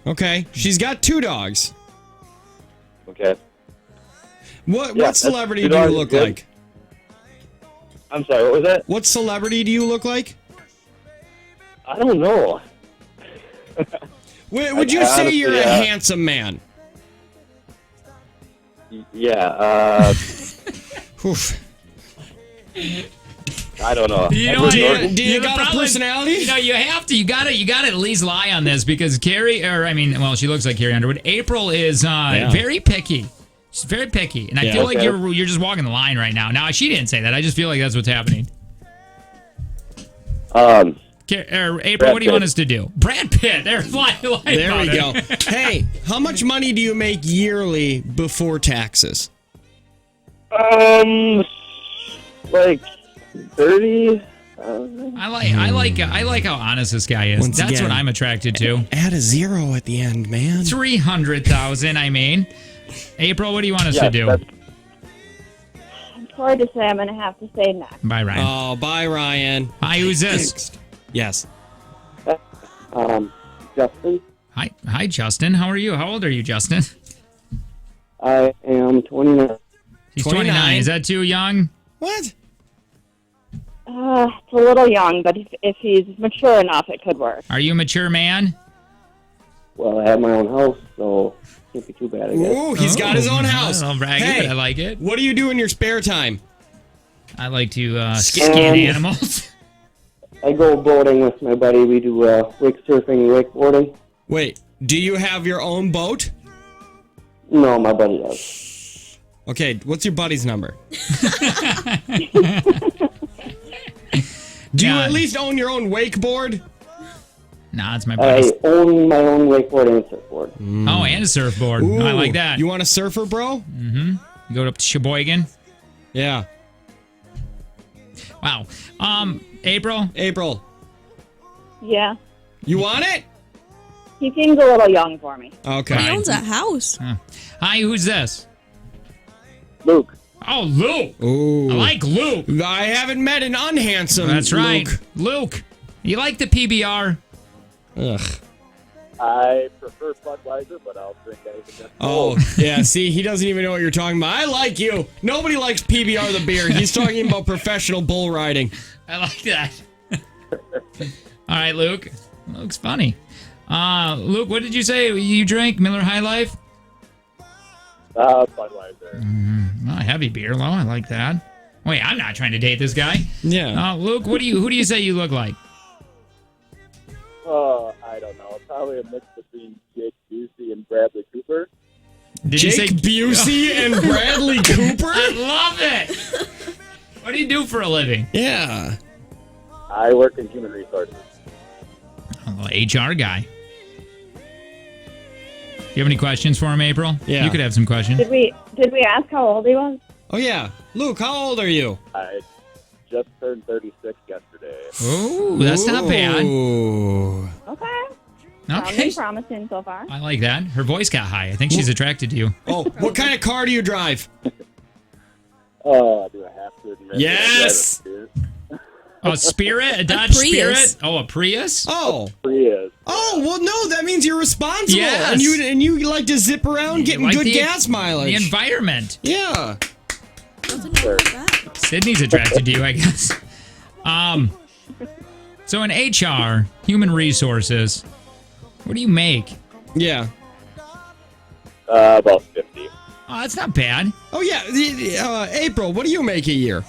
Okay. She's got 2 dogs. Okay. What celebrity do you dogs look good. like? I'm sorry, what was that? What celebrity do you look like? I don't know. Would you say you're a handsome man? Yeah. Oof. I don't know. You know, do you got a personality? You know, you have to. You got to at least lie on this because she looks like Carrie Underwood. April is very picky. She's very picky, and I feel like you're just walking the line right now. Now, she didn't say that. I just feel like that's what's happening. April, what do you want us to do? Brad Pitt. There we go. Hey, how much money do you make yearly before taxes? Like 30. I like how honest this guy is. Once That's again, what I'm attracted to. Add a 0 at the end, man. 300,000. I mean, April, what do you want us to do? I'm sorry to say, I'm going to have to say next. Bye, Ryan. Oh, bye, Ryan. Hi, who's this? Yes. Justin. Hi, Justin. How are you? How old are you, Justin? I am 29. He's 29. Is that too young? What? It's a little young, but if he's mature enough, it could work. Are you a mature man? Well, I have my own house, so it can't be too bad, I guess. Ooh, he's got his own house. I'll brag it, but I like it. What do you do in your spare time? I like to scan animals. I go boating with my buddy. We do wake surfing and wakeboarding. Wait, do you have your own boat? No, my buddy does. Okay, what's your buddy's number? Do you at least own your own wakeboard? Nah, it's my buddy's. I own my own wakeboard and surfboard. Oh, and a surfboard. Ooh, I like that. You want a surfer, bro? Mm-hmm. You go up to Sheboygan? Yeah. Wow. April? Yeah. You want it? He seems a little young for me. Okay. He owns a house. Hi, who's this? Luke. Oh, Luke. Ooh. I like Luke. I haven't met an unhandsome That's right. Luke. Luke, you like the PBR? Ugh. I prefer Budweiser, but I'll drink anything. Oh, yeah. See, he doesn't even know what you're talking about. I like you. Nobody likes PBR the beer. He's talking about professional bull riding. I like that. All right, Luke. Luke's funny. Luke, what did you say you drank? Miller High Life? Budweiser. Heavy beer, though. I like that. Wait, I'm not trying to date this guy. Yeah. Luke, who do you say you look like? I don't know. Probably a mix between Jake Busey and Bradley Cooper. Jake Busey and Bradley Cooper? I love it. What do you do for a living? Yeah. I work in human resources. Oh, HR guy. You have any questions for him, April? Yeah. You could have some questions. Did we ask how old he was? Oh, yeah. Luke, how old are you? I just turned 36 yesterday. Oh, that's not bad. Ooh. Okay. Okay. Sounding promising so far. I like that. Her voice got high. I think she's attracted to you. Oh, what kind of car do you drive? Oh, do I have to admit? Yes! A Spirit? A Dodge Spirit? Oh, a Prius? Oh. Prius. Oh, well, no, that means you're responsible. Yes. And you like to zip around getting like good the- gas mileage. The environment. Yeah. Sydney's attracted to you, I guess. So in HR, human resources, what do you make? Yeah. About 50. Oh, that's not bad. Oh, yeah. April, what do you make a year?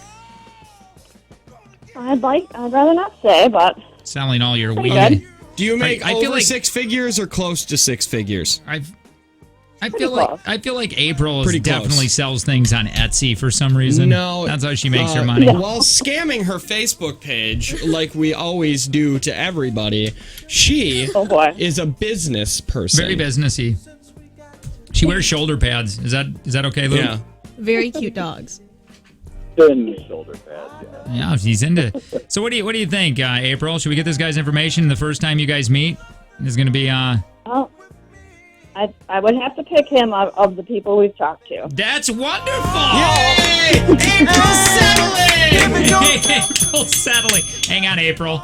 I'd rather not say, but Selling all your Pretty weed. good. Do you make I over feel like 6 figures or close to 6 figures? I feel like April Pretty close. definitely sells things on Etsy for some reason. No. That's how she makes her money. While scamming her Facebook page, like we always do to everybody, she is a business person. Very businessy. She wears shoulder pads. Is that okay, Luke? Yeah. Very cute dogs. Thin shoulder pads, yeah. Yeah, she's into. So what do you think, April? Should we get this guy's information the first time you guys meet? Is going to be well, I would have to pick him of the people we've talked to. That's wonderful! Yay! April settling! April settling. Hang on, April.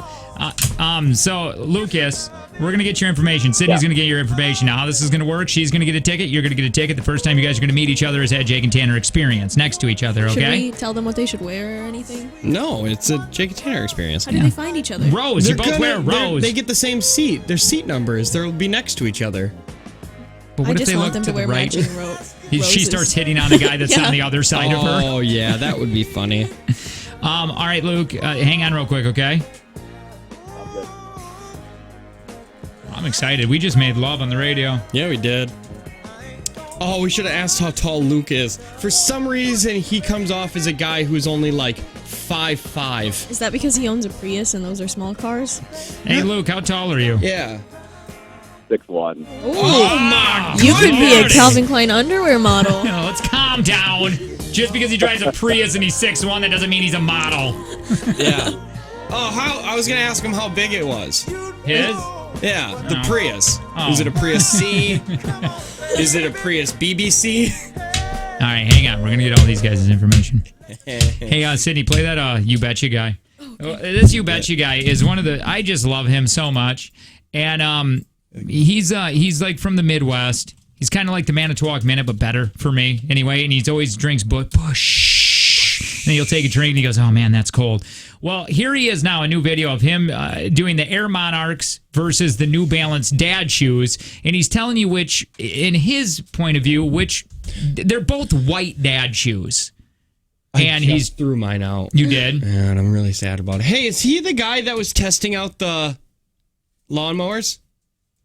So Lucas, we're gonna get your information. Sydney's gonna get your information. Now, how this is gonna work? She's gonna get a ticket. You're gonna get a ticket. The first time you guys are gonna meet each other is at Jake and Tanner Experience next to each other. Should Okay? we tell them what they should wear or anything? No, it's a Jake and Tanner experience. How do they find each other? Rose, you both wear Rose. They get the same seat. Their seat numbers. They'll be next to each other. But what I if just they want look them to wear right? matching She roses. starts hitting on the guy that's Yeah. on the other side of her. Oh, yeah, that would be funny. All right, Luke, hang on real quick, okay? I'm excited. We just made love on the radio. Yeah, we did. Oh, we should have asked how tall Luke is. For some reason, he comes off as a guy who's only like 5'5". Is that because he owns a Prius and those are small cars? Hey, Luke, how tall are you? Yeah. 6'1". Oh, my You could be a goodness. Calvin Klein underwear model. No, let's calm down. Just because he drives a Prius and he's 6'1", that doesn't mean he's a model. Yeah. Oh, I was going to ask him how big it was. His? Yeah, the Oh. Prius. Oh. Is it a Prius C? Is it a Prius BBC? All right, hang on. We're going to get all these guys' information. Hey, Sydney, play that You Betcha guy. This You Betcha guy is one of the... I just love him so much. And he's like from the Midwest. He's kind of like the Manitowoc Minute, but better for me anyway. And he's always drinks Busch. And he'll take a drink and he goes, oh, man, that's cold. Well, here he is now, a new video of him doing the Air Monarchs versus the New Balance dad shoes. And he's telling you which, in his point of view, which... They're both white dad shoes. And he's threw mine out. You did? And I'm really sad about it. Hey, is he the guy that was testing out the lawnmowers?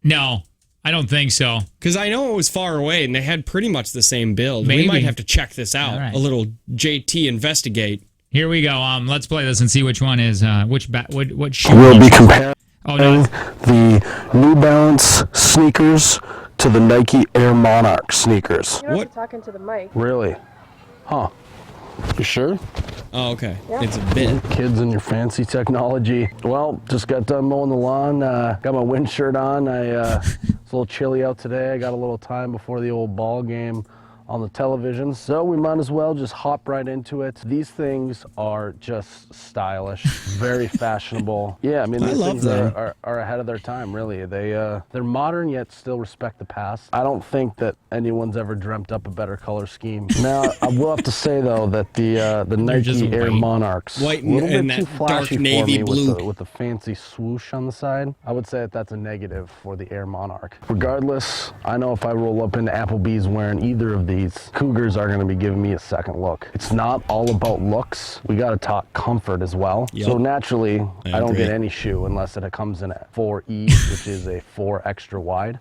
No, I don't think so. Because I know it was far away and they had pretty much the same build. Maybe. We might have to check this out. All right. A little JT investigate. Here we go. Let's play this and see which one is what shoe. We'll be comparing Oh, no. the New Balance sneakers to the Nike Air Monarch sneakers. You're not talking to the mic. Really? Huh. You sure? Oh, okay. Yeah. It's a bit. Kids and your fancy technology. Well, just got done mowing the lawn. Got my wind shirt on. It's a little chilly out today. I got a little time before the old ball game on the television, so we might as well just hop right into it. These things are just stylish, very fashionable. Yeah, I mean, I these love things them. are ahead of their time, really. They're modern yet still respect the past. I don't think that anyone's ever dreamt up a better color scheme. Now, I will have to say though that the just Nike Air white. Monarchs, White a little and bit too that flashy dark navy for me blue. with the fancy swoosh on the side. I would say that that's a negative for the Air Monarch. Regardless, I know if I roll up into Applebee's wearing either of these, Cougars are going to be giving me a second look. It's not all about looks. We got to talk comfort as well. Yep. So naturally, I don't agree. get any shoe unless it comes in a 4E, which is a 4 extra wide.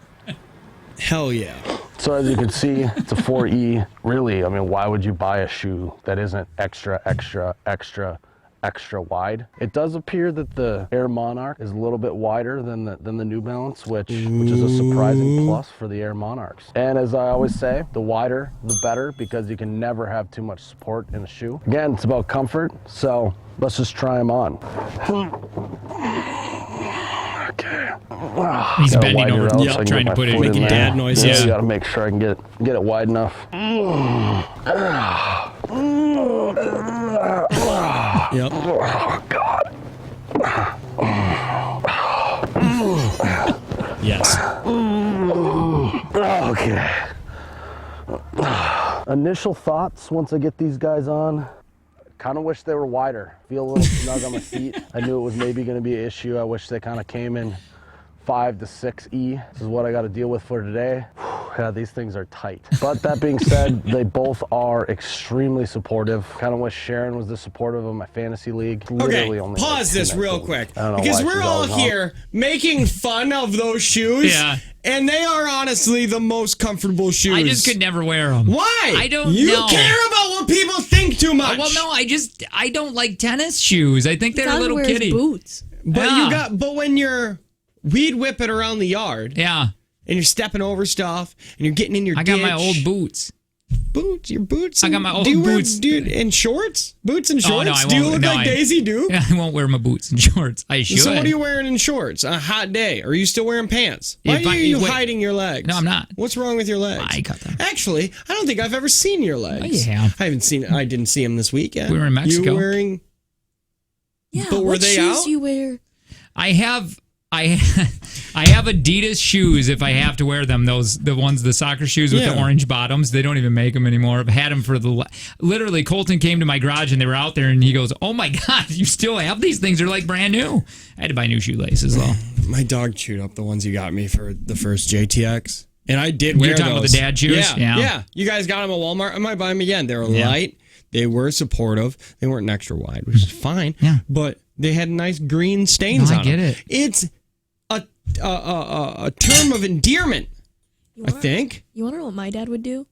Hell yeah. So as you can see, it's a 4E. Really, I mean, why would you buy a shoe that isn't extra, extra, extra, extra wide. It does appear that the Air Monarch is a little bit wider than the New Balance, which is a surprising plus for the Air Monarchs. And as I always say, the wider, the better, because you can never have too much support in a shoe. Again, it's about comfort, so let's just try them on. Okay. He's bending over, trying to put it, making dad noises. Yeah, you gotta make sure I can get it wide enough. Yep. Oh, God. Yes. Okay. Initial thoughts once I get these guys on. Kind of wish they were wider. Feel a little snug on my feet. I knew it was maybe going to be an issue. I wish they kind of came in 5 to 6E. This is what I got to deal with for today. Yeah, these things are tight. But that being said, they both are extremely supportive. Kind of wish Sharon was this supportive of my fantasy league. Okay, pause this real quick. Because we're all here making fun of those shoes. Yeah. And they are honestly the most comfortable shoes. I just could never wear them. Why? I don't know. You care about what people think too much. Well, no, I don't like tennis shoes. I think they're a little kiddie. Boots. But when you're weed whipping around the yard. Yeah. And you're stepping over stuff, and you're getting in your ditch. I got my old boots. Your boots? I got my old boots. Dude, in shorts? Boots and shorts? Oh, no, I won't. Do you look like Daisy Duke? I won't wear my boots and shorts. I should. So what are you wearing in shorts? A hot day? Are you still wearing pants? Why are you hiding your legs? No, I'm not. What's wrong with your legs? I cut them. Actually, I don't think I've ever seen your legs. Oh, you have. I didn't see them this weekend. We were in Mexico. You were wearing... Yeah, but were what they shoes out? do you wear? I have Adidas shoes if I have to wear them. The soccer shoes with the orange bottoms. They don't even make them anymore. I've had them for literally. Colton came to my garage and they were out there, and he goes, "Oh my God, you still have these things? They're like brand new." I had to buy new shoelaces though. My dog chewed up the ones you got me for the first JTX, and I did wear You're talking those. about the dad shoes? Yeah. You guys got them at Walmart. I might buy them again. They were light. They were supportive. They weren't extra wide, which is fine. Yeah. But they had nice green stains on them. I get it. It's a term of endearment, I think. You want to know what my dad would do?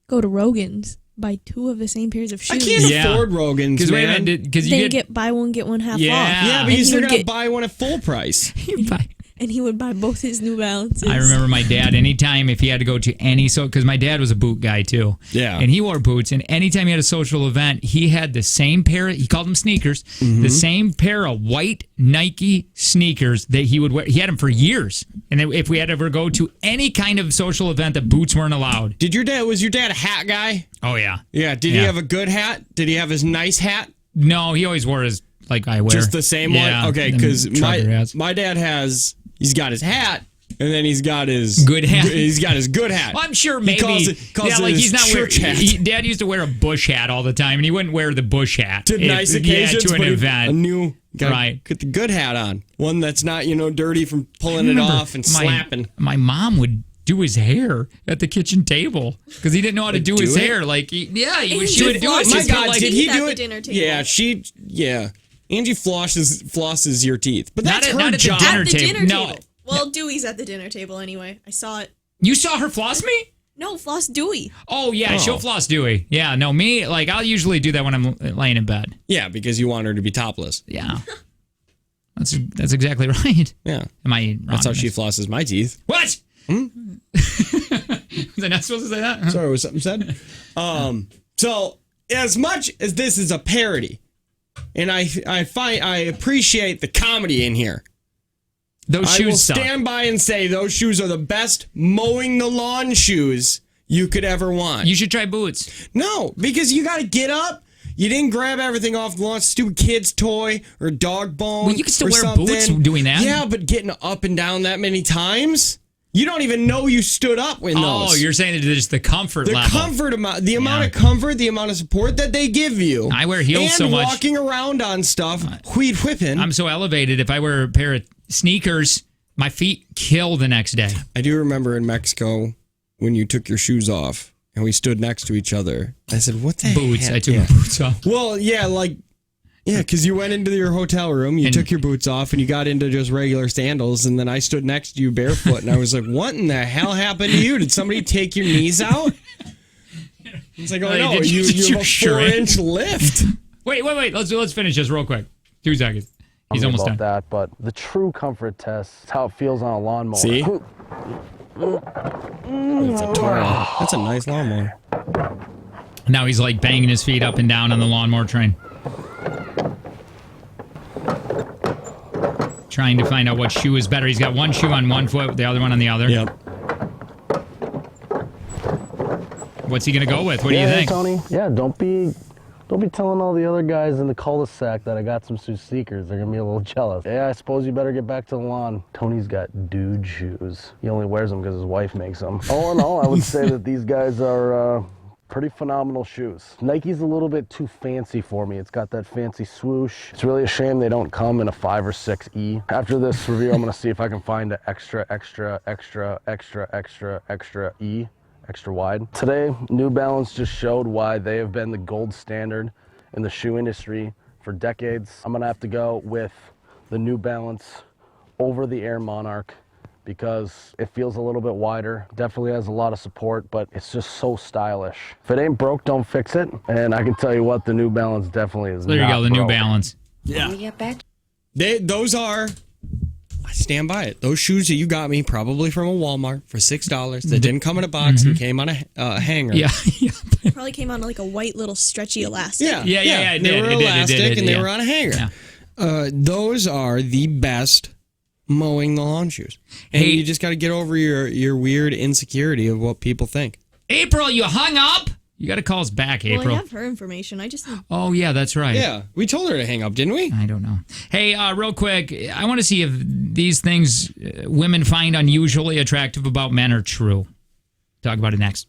Go to Rogan's, buy 2 of the same pairs of shoes. I can't afford Rogan's, man. Because you get buy one, get one half off. Yeah, because they're going to buy one at full price. And he would buy both his New Balances. I remember my dad, anytime if he had to go to any, because my dad was a boot guy too. Yeah. And he wore boots, and anytime he had a social event, he had the same pair, he called them sneakers, the same pair of white Nike sneakers that he would wear. He had them for years. And if we had to ever go to any kind of social event that boots weren't allowed. Was your dad a hat guy? Oh, yeah. Yeah. Did he have a good hat? Did he have his nice hat? No, he always wore his, like I wear. Just the same one? Okay, because my dad he's got his hat, and then he's got his good hat. He's got his good hat. Well, I'm sure maybe. He's not wearing. Dad used to wear a bush hat all the time, and he wouldn't wear the bush hat to nice occasions. To an event. A new right. Get the good hat on, one that's not dirty from pulling it off and slapping. My mom would do his hair at the kitchen table because he didn't know how to do his hair. She would do it. My God, did he do it? Dinner table. Yeah. Angie flosses your teeth, but that's her not job. At the dinner table. Well, Dewey's at the dinner table anyway. I saw it. You saw her floss me? No, floss Dewey. Oh yeah, she'll floss Dewey. Yeah, no, me I'll usually do that when I'm laying in bed. Yeah, because you want her to be topless. Yeah, that's exactly right. Yeah, am I wrong? That's how she flosses my teeth. What? Was I not supposed to say that? Sorry, was something said? So as much as this is a parody. And I appreciate the comedy in here. Those shoes I will suck. stand by and say those shoes are the best mowing the lawn shoes you could ever want. You should try boots. No, because you got to get up. You didn't grab everything off the lawn, stupid kid's toy or dog bone. Well, you can still wear boots doing that. Yeah, but getting up and down that many times. You don't even know you stood up in those. Oh, you're saying that just the comfort level. The amount of comfort, the amount of support that they give you. I wear heels so much. And walking around on stuff, whipping. I'm so elevated. If I wear a pair of sneakers, my feet kill the next day. I do remember in Mexico when you took your shoes off and we stood next to each other. I said, what the boots? heck? I took my boots off. Well, yeah, because you went into your hotel room, you took your boots off, and you got into just regular sandals, and then I stood next to you barefoot, and I was like, what in the hell happened to you? Did somebody take your knees out? It's like, oh, no, you have a 4-inch lift. Wait. Let's finish this real quick. 2 seconds. He's almost done. That, but the true comfort test is how it feels on a lawnmower. See? That's a nice lawnmower. Now he's like banging his feet up and down on the lawnmower train. Trying to find out what shoe is better. He's got one shoe on one foot, the other one on the other. Yep. What's he going to go with? What do you think? Tony? Yeah, don't be telling all the other guys in the cul-de-sac that I got some sneakers. They're going to be a little jealous. Yeah, I suppose you better get back to the lawn. Tony's got dude shoes. He only wears them because his wife makes them. All in all, I would say that these guys are pretty phenomenal shoes. Nike's a little bit too fancy for me. It's got that fancy swoosh. It's really a shame they don't come in a 5 or 6E. After this review, I'm going to see if I can find an extra E. Extra wide. Today, New Balance just showed why they have been the gold standard in the shoe industry for decades. I'm gonna have to go with the New Balance over the Air Monarch because it feels a little bit wider, definitely has a lot of support, but it's just so stylish. If it ain't broke, don't fix it. And I can tell you what, the New Balance definitely is. There you go, the broke. New Balance. Yeah. Those are. I stand by it. Those shoes that you got me probably from a Walmart for $6 that didn't come in a box and came on a hanger. Yeah. Probably came on like a white little stretchy elastic. Yeah. They were elastic and they were on a hanger. Yeah. Those are the best mowing the lawn shoes. And you just got to get over your weird insecurity of what people think. April, you hung up? You got to call us back, April. Well, I have her information. I just. Oh, yeah, that's right. Yeah, we told her to hang up, didn't we? I don't know. Hey, real quick, I want to see if these things women find unusually attractive about men are true. Talk about it next.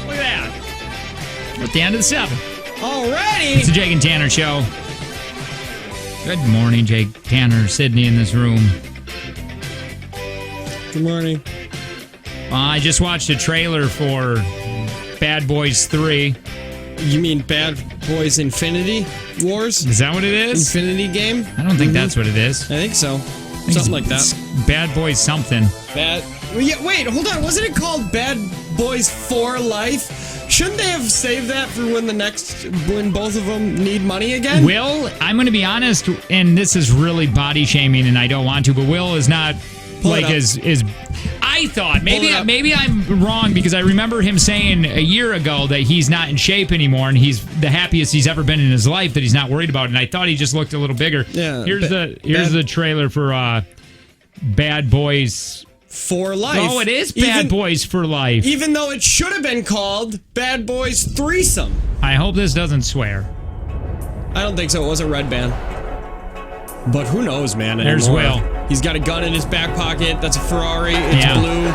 Look at that. We're at the end of the 7th. Already? It's the Jake and Tanner Show. Good morning, Jake, Tanner, Sydney in this room. Good morning. I just watched a trailer for Bad Boys 3. You mean Bad Boys Infinity Wars? Is that what it is? Infinity game? I don't think that's what it is. I think so. Something like that. Bad Boys something. Well, yeah, wait, hold on. Wasn't it called Bad Boys for Life? Shouldn't they have saved that for when both of them need money again? Will, I'm going to be honest, and this is really body shaming, and I don't want to, but Will is not is. I thought maybe I'm wrong because I remember him saying a year ago that he's not in shape anymore, and he's the happiest he's ever been in his life that he's not worried about it. And I thought he just looked a little bigger. Yeah. Here's the trailer for Bad Boys for Life. Oh, it is Bad Boys for Life. Even though it should have been called Bad Boys Threesome. I hope this doesn't swear. I don't think so. It was a red band. But who knows, man? There's Will. He's got a gun in his back pocket. That's a Ferrari. It's blue.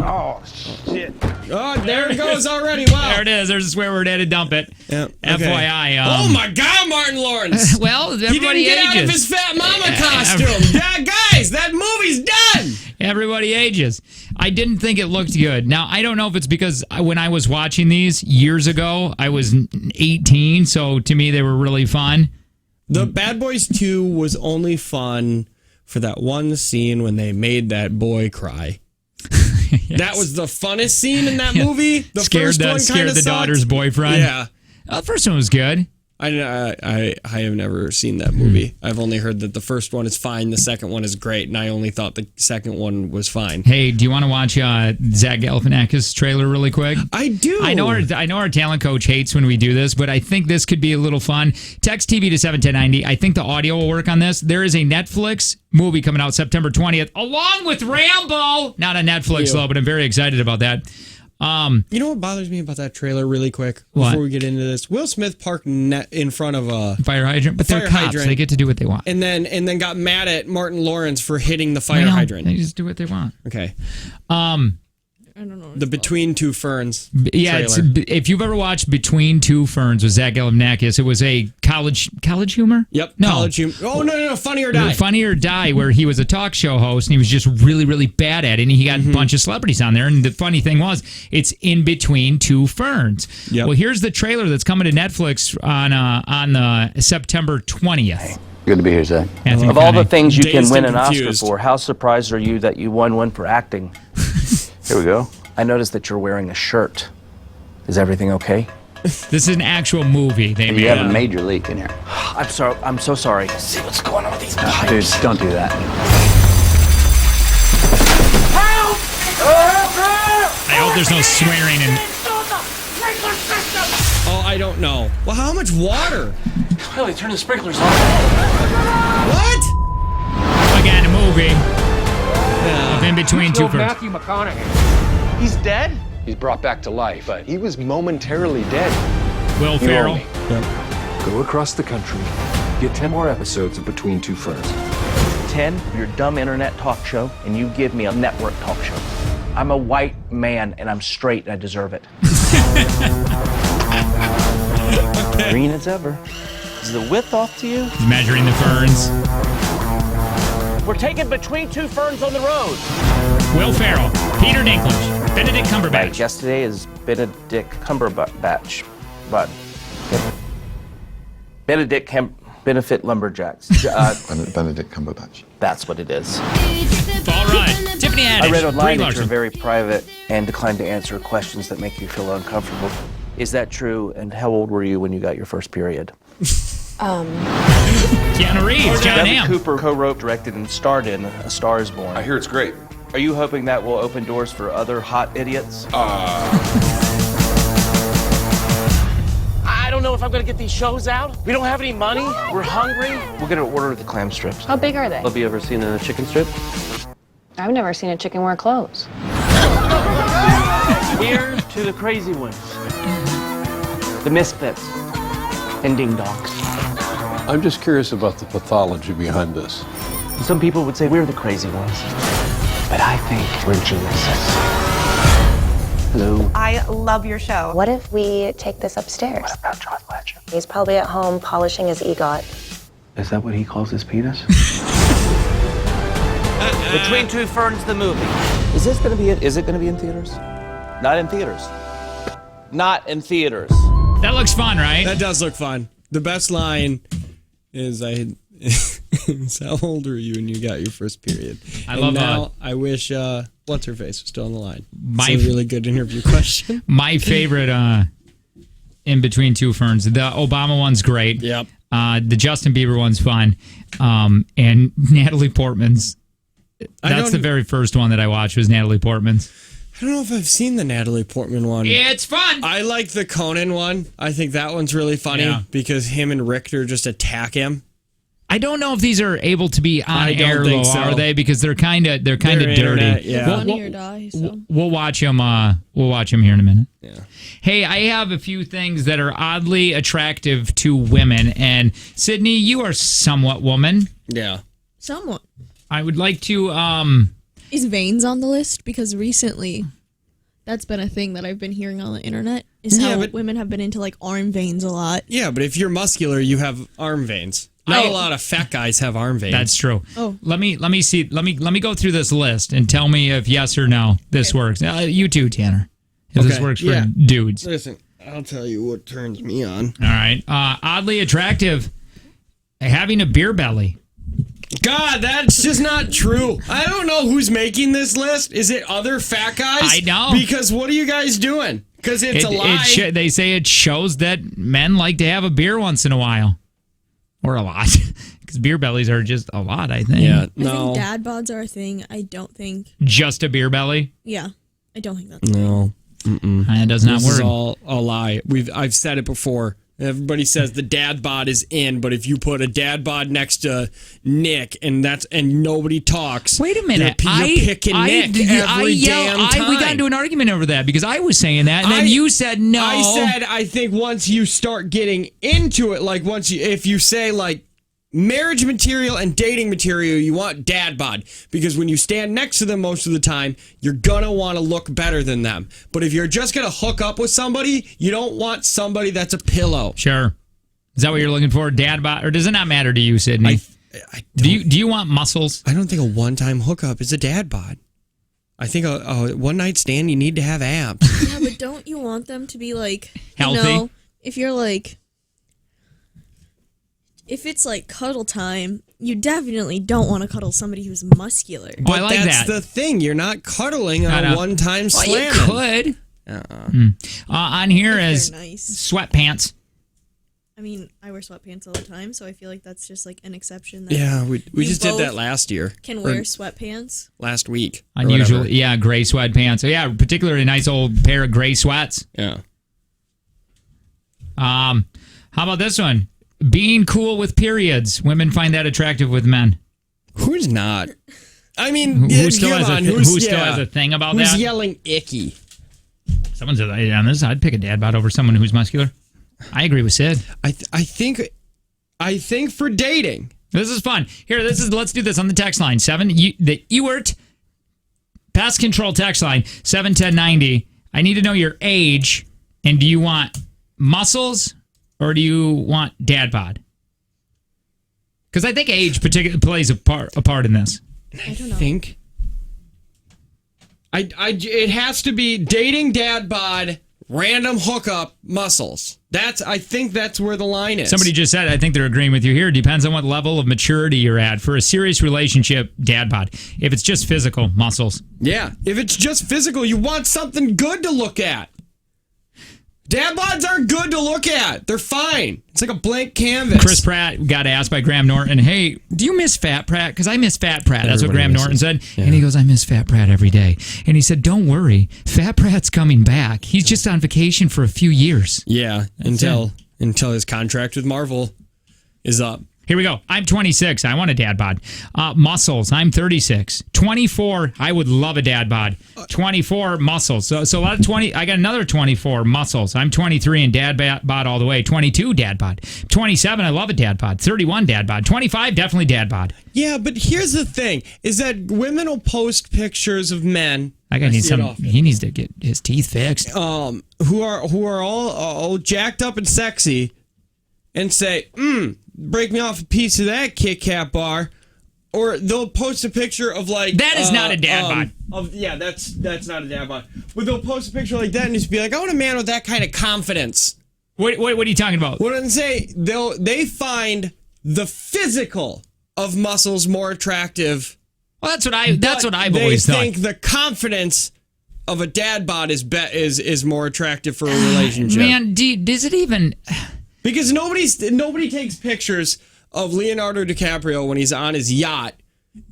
Oh, shit. Oh, there it goes already. Wow. There it is. There's a swear word. I had to dump it. Yep. FYI. Oh, my God, Martin Lawrence. Well, everybody he didn't get ages. out of his fat mama costume. Yeah, guys, that movie's done. Everybody ages. I didn't think it looked good. Now, I don't know if it's because when I was watching these years ago, I was 18, so to me they were really fun. The Bad Boys 2 was only fun for that one scene when they made that boy cry. Yes. That was the funnest scene in that movie. The scared the daughter's boyfriend. Yeah. The first one was good. I have never seen that movie. I've only heard that the first one is fine, the second one is great, and I only thought the second one was fine. Hey, do you want to watch Zach Galifianakis trailer really quick? I do. I know our talent coach hates when we do this, but I think this could be a little fun. Text TV to 71090. I think the audio will work on this. There is a Netflix movie coming out September 20th, along with Rambo. Not on Netflix, though, but I'm very excited about that. You know what bothers me about that trailer really quick before we get into this? Will Smith parked in front of a fire hydrant, but they're cops. They get to do what they want. And then got mad at Martin Lawrence for hitting the fire hydrant. They just do what they want. Okay. I don't know. The Between Two Ferns. Yeah, if you've ever watched Between Two Ferns with Zach Galifianakis, it was a college humor. Yep, college humor. Oh no, Funny or Die. Funny or Die, where he was a talk show host and he was just really, really bad at it, and he got a bunch of celebrities on there. And the funny thing was, it's in Between Two Ferns. Yep. Well, here's the trailer that's coming to Netflix on September 20th. Good to be here, Zach. Of all the things you can win an Oscar for, how surprised are you that you won one for acting? Here we go. I noticed that you're wearing a shirt. Is everything okay? This is an actual movie. You have a major leak in here. I'm sorry. I'm so sorry. See what's going on with these pipes. Dude, don't do that. I hope there's no swearing in. Oh, I don't know. Well, how much water? Well, they turned the sprinklers on. What? Again, a movie. In Between Two Ferns. Matthew McConaughey. He's dead? He's brought back to life, but he was momentarily dead. Will Ferrell. Go across the country. Get 10 more episodes of Between Two Ferns. 10, your dumb internet talk show, and you give me a network talk show. I'm a white man, and I'm straight, and I deserve it. Green as ever. Is the width off to you? He's measuring the ferns. We're taking Between Two Ferns on the road. Will Ferrell, Peter Dinklage, Benedict Cumberbatch. My guest today is Benedict Cumberbatch. Benefit Lumberjacks. Benedict Cumberbatch. That's what it is. All right. Tiffany Haddish. I read online that Larson. you're very private and declined to answer questions that make you feel uncomfortable. Is that true? And how old were you when you got your first period? Keanu Reeves, John Bradley Hamm. Cooper co-wrote, directed, and starred in A Star Is Born. I hear it's great. Are you hoping that will open doors for other hot idiots? I don't know if I'm gonna get these shows out. We don't have any money. We're hungry. We're gonna order the clam strips. How big are they? Have you ever seen a chicken strip? I've never seen a chicken wear clothes. Here's to the crazy ones. The misfits and ding dongs. I'm just curious about the pathology behind this. Some people would say we're the crazy ones, but I think we're geniuses. Hello. I love your show. What if we take this upstairs? What about John Legend? He's probably at home polishing his EGOT. Is that what he calls his penis? Between Two Ferns, the movie. Is it going to be in theaters? Not in theaters. Not in theaters. That looks fun, right? That does look fun. The best line is how old were you when you got your first period? I love that. I wish what's her face was still on the line. It's a really good interview question. My favorite in Between Two Ferns. The Obama one's great. Yep. The Justin Bieber one's fun. And Natalie Portman's. That's the very first one that I watched was Natalie Portman's. I don't know if I've seen the Natalie Portman one. It's fun. I like the Conan one. I think that one's really funny because him and Richter just attack him. I don't know if these are able to be on air, though, so. are they? Because they're kind of dirty. Internet, yeah. Funny or die, so. We'll watch them. We'll watch them here in a minute. Yeah. Hey, I have a few things that are oddly attractive to women, and Sydney, you are somewhat woman. Yeah. Somewhat. I would like to. Is veins on the list? Because recently, that's been a thing that I've been hearing on the internet. Is how women have been into like arm veins a lot. Yeah, but if you're muscular, you have arm veins. Not a lot of fat guys have arm veins. That's true. Oh. Let me see. Let me go through this list and tell me if yes or no this works. You too, Tanner. If this works for dudes. Listen, I'll tell you what turns me on. All right. Oddly attractive. Having a beer belly. God, that's just not true. I don't know who's making this list. Is it other fat guys? I know. Because what are you guys doing? Because it's a lie. They say it shows that men like to have a beer once in a while. Or a lot. Because beer bellies are just a lot, I think. Yeah, I think dad bods are a thing. I don't think. Just a beer belly? Yeah. I don't think that's No. It does not work. This is all a lie. I've said it before. Everybody says the dad bod is in, but if you put a dad bod next to Nick and nobody talks, wait a minute, you're picking Nick every damn time. We got into an argument over that because I was saying that, and then you said no. I said I think once you start getting into it, like if you say like marriage material and dating material, you want dad bod because when you stand next to them most of the time, you're gonna want to look better than them. But if you're just gonna hook up with somebody, you don't want somebody that's a pillow. Sure. Is that what you're looking for, dad bod, or does it not matter to you, Sydney? Do you want muscles? I don't think a one-time hookup is a dad bod. I think a one-night stand, you need to have abs. Yeah, but don't you want them to be like healthy? If you're like. If it's like cuddle time, you definitely don't want to cuddle somebody who's muscular. Oh, I like that's that. the thing. You're not cuddling on a one-time slam. You could. On here is nice. Sweatpants. I mean, I wear sweatpants all the time, so I feel like that's just like an exception. That Yeah, we just did that last year. Can wear sweatpants. Last week. Unusual. Yeah, gray sweatpants. So yeah, particularly a nice old pair of gray sweats. Yeah. How about this one? Being cool with periods. Women find that attractive with men. Who's not? I mean, who still has a thing about that? Who's yelling icky? Someone said on this. I'd pick a dad bod over someone who's muscular. I agree with Sid. I think for dating. This is fun. Here, let's do this on the text line. The Ewert Pest Control text line 71090. I need to know your age, and do you want muscles or do you want dad bod? Because I think age plays a part in this. I think it has to be dating, dad bod, random hookup, muscles. I think that's where the line is. Somebody just said, I think they're agreeing with you here. Depends on what level of maturity you're at. For a serious relationship, dad bod. If it's just physical, muscles. Yeah. If it's just physical, you want something good to look at. Dad bods aren't good to look at. They're fine. It's like a blank canvas. Chris Pratt got asked by Graham Norton, hey, do you miss Fat Pratt? Because I miss Fat Pratt. That's what Graham Norton said. Yeah. And he goes, I miss Fat Pratt every day. And he said, don't worry. Fat Pratt's coming back. He's just on vacation for a few years. Yeah, until his contract with Marvel is up. Here we go. I'm 26. I want a dad bod. Muscles. I'm 36. 24. I would love a dad bod. 24 muscles. So a lot of 20. I got another 24 muscles. I'm 23 and dad bod all the way. 22 dad bod. 27. I love a dad bod. 31 dad bod. 25 definitely dad bod. Yeah, but here's the thing: is that women will post pictures of men. He needs to get his teeth fixed. Who are all jacked up and sexy, and say, break me off a piece of that Kit Kat bar, or they'll post a picture of like that is not a dad bod. That's not a dad bod. But they'll post a picture like that and just be like, I want a man with that kind of confidence. What are you talking about? What did I say? They find the physical of muscles more attractive. Well, that's what I've always thought. They think the confidence of a dad bod is more attractive for a relationship. Man, does it even? Because nobody takes pictures of Leonardo DiCaprio when he's on his yacht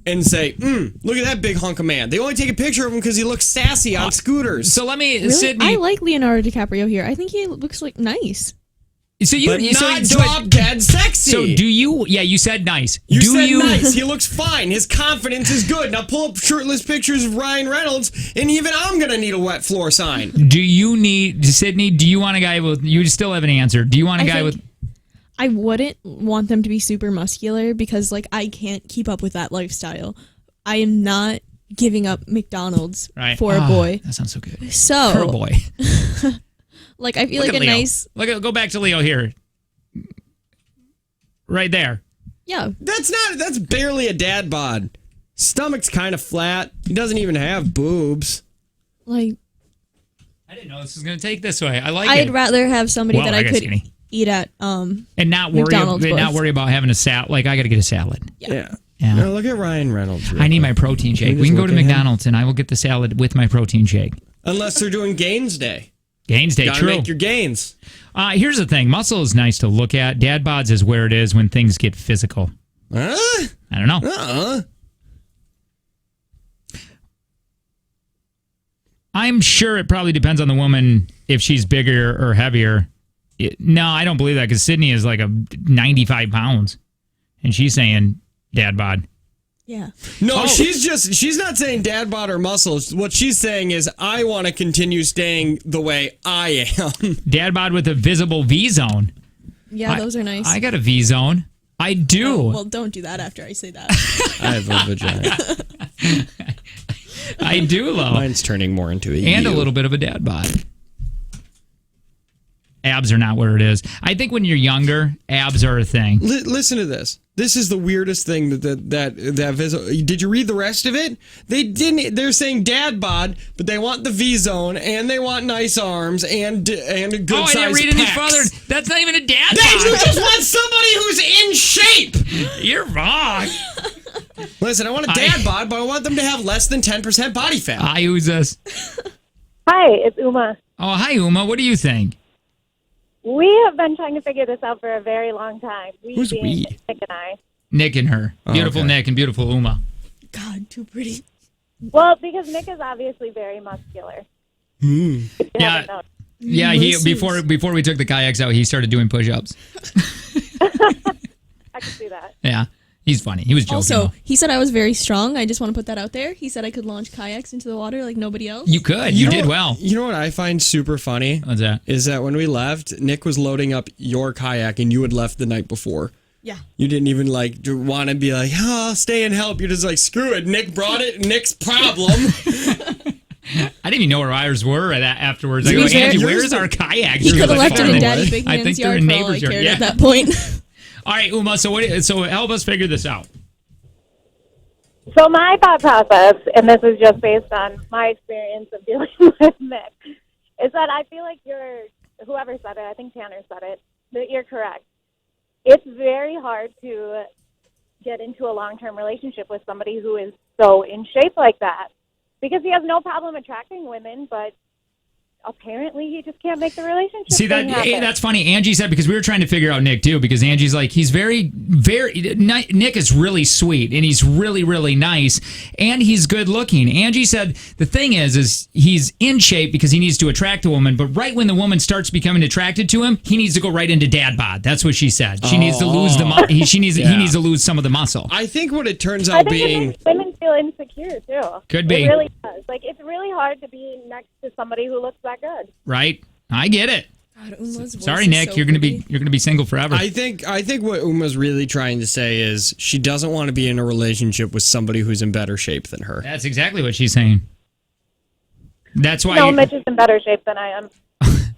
and say, look at that big hunk of man. They only take a picture of him because he looks sassy on scooters. So let me, really? Sydney. I like Leonardo DiCaprio here. I think he looks like nice. So drop dead sexy. So do you? Yeah, you said nice. You said nice. He looks fine. His confidence is good. Now pull up shirtless pictures of Ryan Reynolds, and even I'm gonna need a wet floor sign. Do you need Sydney? Do you want a guy with? You still haven't answered. Do you want a guy with? I wouldn't want them to be super muscular because I can't keep up with that lifestyle. I am not giving up McDonald's for a boy. That sounds so good. So for a boy. I feel like a Leo. nice. Go back to Leo here. Right there. Yeah. That's barely a dad bod. Stomach's kind of flat. He doesn't even have boobs. I didn't know this was going to take this way. I like I'd rather have somebody that I could eat at and not worry about having a salad. I got to get a salad. Yeah. Now look at Ryan Reynolds. I need my protein shake. We can go to McDonald's and I will get the salad with my protein shake. Unless they're doing Gains Day. Gains Day, Gotta true. make your gains. Here's the thing. Muscle is nice to look at. Dad bods is where it is when things get physical. I don't know. I'm sure it probably depends on the woman if she's bigger or heavier. No, I don't believe that because Sydney is like 95 pounds. And she's saying dad bod. Yeah. No, she's not saying dad bod or muscles. What she's saying is I want to continue staying the way I am. Dad bod with a visible V zone. Yeah, those are nice. I got a V zone. I do. Oh, well, don't do that after I say that. I have a vagina. I do, Lo. Mine's turning more into a a little bit of a dad bod. Abs are not where it is. I think when you're younger, abs are a thing. Listen to this. This is the weirdest thing that did you read the rest of it? They didn't. They're saying dad bod, but they want the V zone and they want nice arms and a good size. I didn't read any further. That's not even a dad bod. You just want somebody who's in shape. You're wrong. Listen, I want a dad bod, but I want them to have less than 10% body fat. Hi, who's this? Hi, it's Uma. Oh, hi, Uma. What do you think? We have been trying to figure this out for a very long time. Who's we? Nick and I. Nick and her. Beautiful Nick and beautiful Uma. God, too pretty. Well, because Nick is obviously very muscular. Yeah. Yeah, before we took the kayaks out, he started doing push-ups. I can see that. Yeah. He's funny. He was joking. Also, he said I was very strong. I just want to put that out there. He said I could launch kayaks into the water like nobody else. You could. You did well. You know what I find super funny? What's that? Is that when we left, Nick was loading up your kayak and you had left the night before. Yeah. You didn't even want to be like, I'll stay and help. You're just like, screw it. Nick brought it. Nick's problem. I didn't even know where ours were afterwards. I go, Angie, where's our kayak? He could have left it in Daddy Big Man's yard for all I cared at that point. All right, Uma, so help us figure this out. So my thought process, and this is just based on my experience of dealing with Nick, is that I feel like whoever said it, I think Tanner said it, that you're correct. It's very hard to get into a long-term relationship with somebody who is so in shape like that because he has no problem attracting women, but apparently he just can't make the relationship. See that? thing happen. That's funny. Angie said, because we were trying to figure out Nick too, because Angie's like, he's very, very. Nick is really sweet and he's really, really nice and he's good looking. Angie said the thing is he's in shape because he needs to attract a woman, but right when the woman starts becoming attracted to him, he needs to go right into dad bod. That's what she said. She needs to lose he needs to lose some of the muscle. I think what it turns I out think being it makes women feel insecure too. Could be. It really does. Like it's really hard to be next to somebody who looks that good. Right? I get it. God, Uma's voice Sorry, is Nick. so You're gonna pretty. be single forever. I think what Uma's really trying to say is she doesn't want to be in a relationship with somebody who's in better shape than her. That's exactly what she's saying. That's why. No, Mitch is in better shape than I am.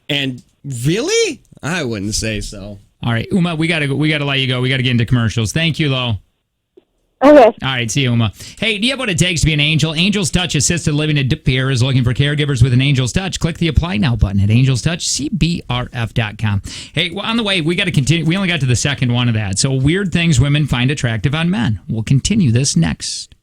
And really? I wouldn't say so. All right, Uma, we gotta let you go. We gotta get into commercials. Thank you, Lo. Okay. All right, see you, Uma. Hey, do you have what it takes to be an angel? Angel's Touch Assisted Living at De Pere is looking for caregivers with an Angel's Touch. Click the Apply Now button at angelstouchcbrf.com. Hey, well, on the way, we got to continue. We only got to the second one of that. So, weird things women find attractive on men. We'll continue this next.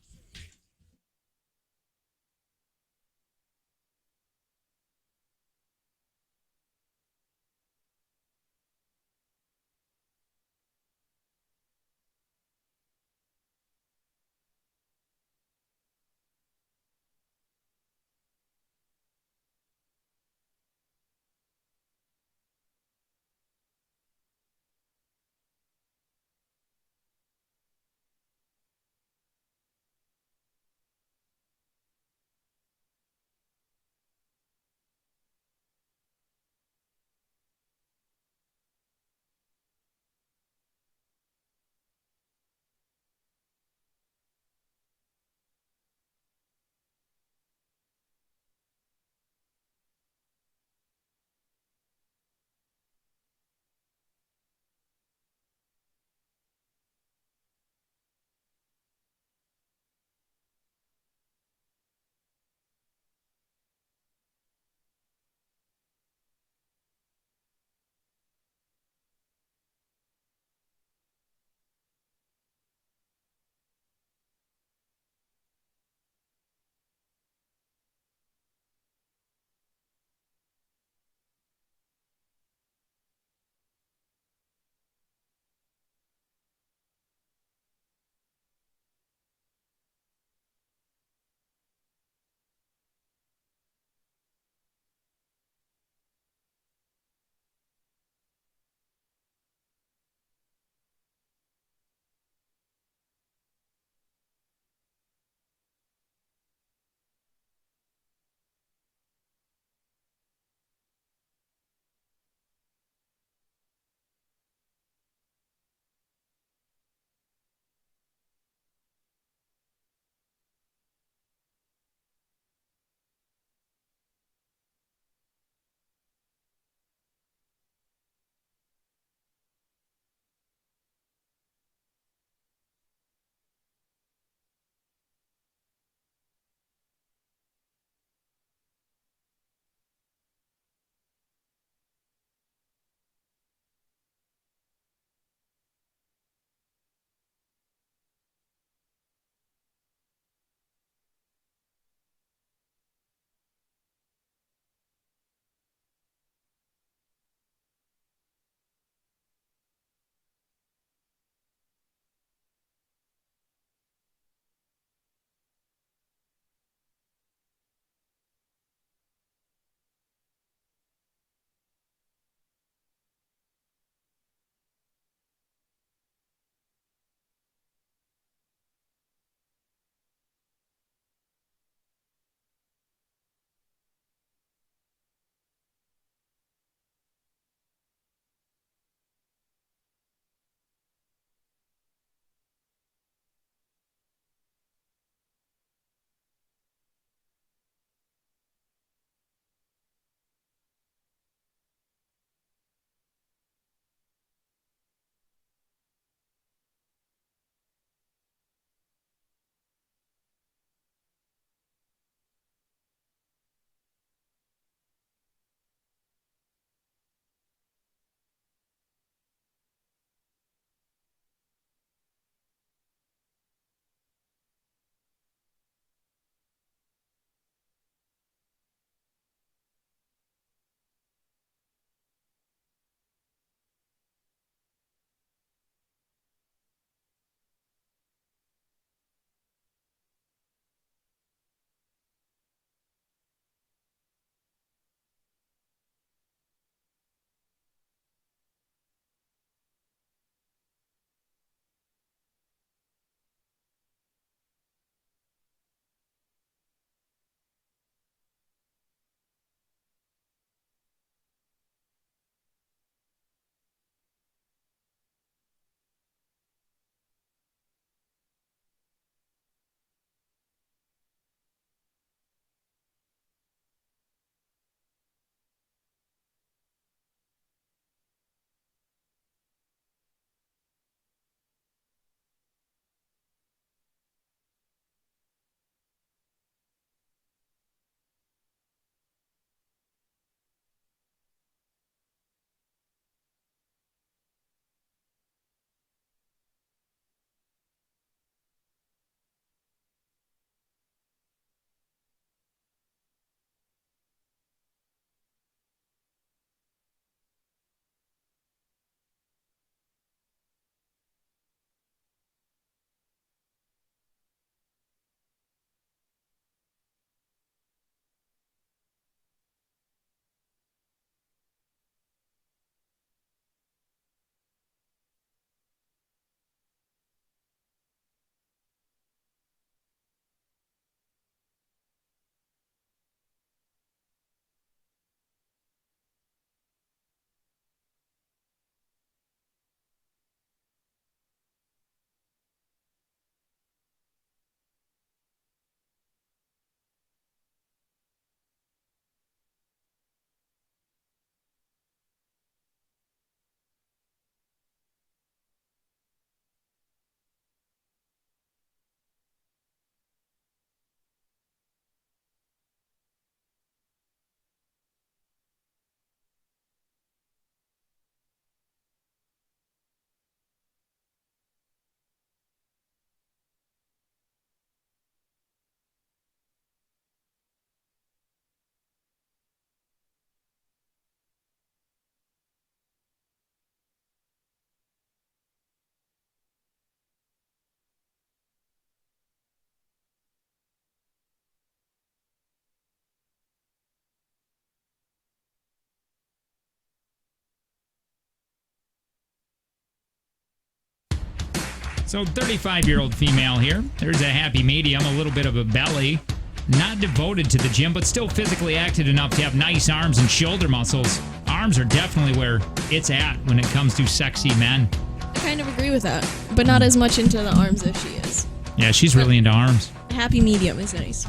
So 35-year-old female here. There's a happy medium, a little bit of a belly. Not devoted to the gym, but still physically active enough to have nice arms and shoulder muscles. Arms are definitely where it's at when it comes to sexy men. I kind of agree with that, but not as much into the arms as she is. Yeah, she's really into arms. Happy medium is nice.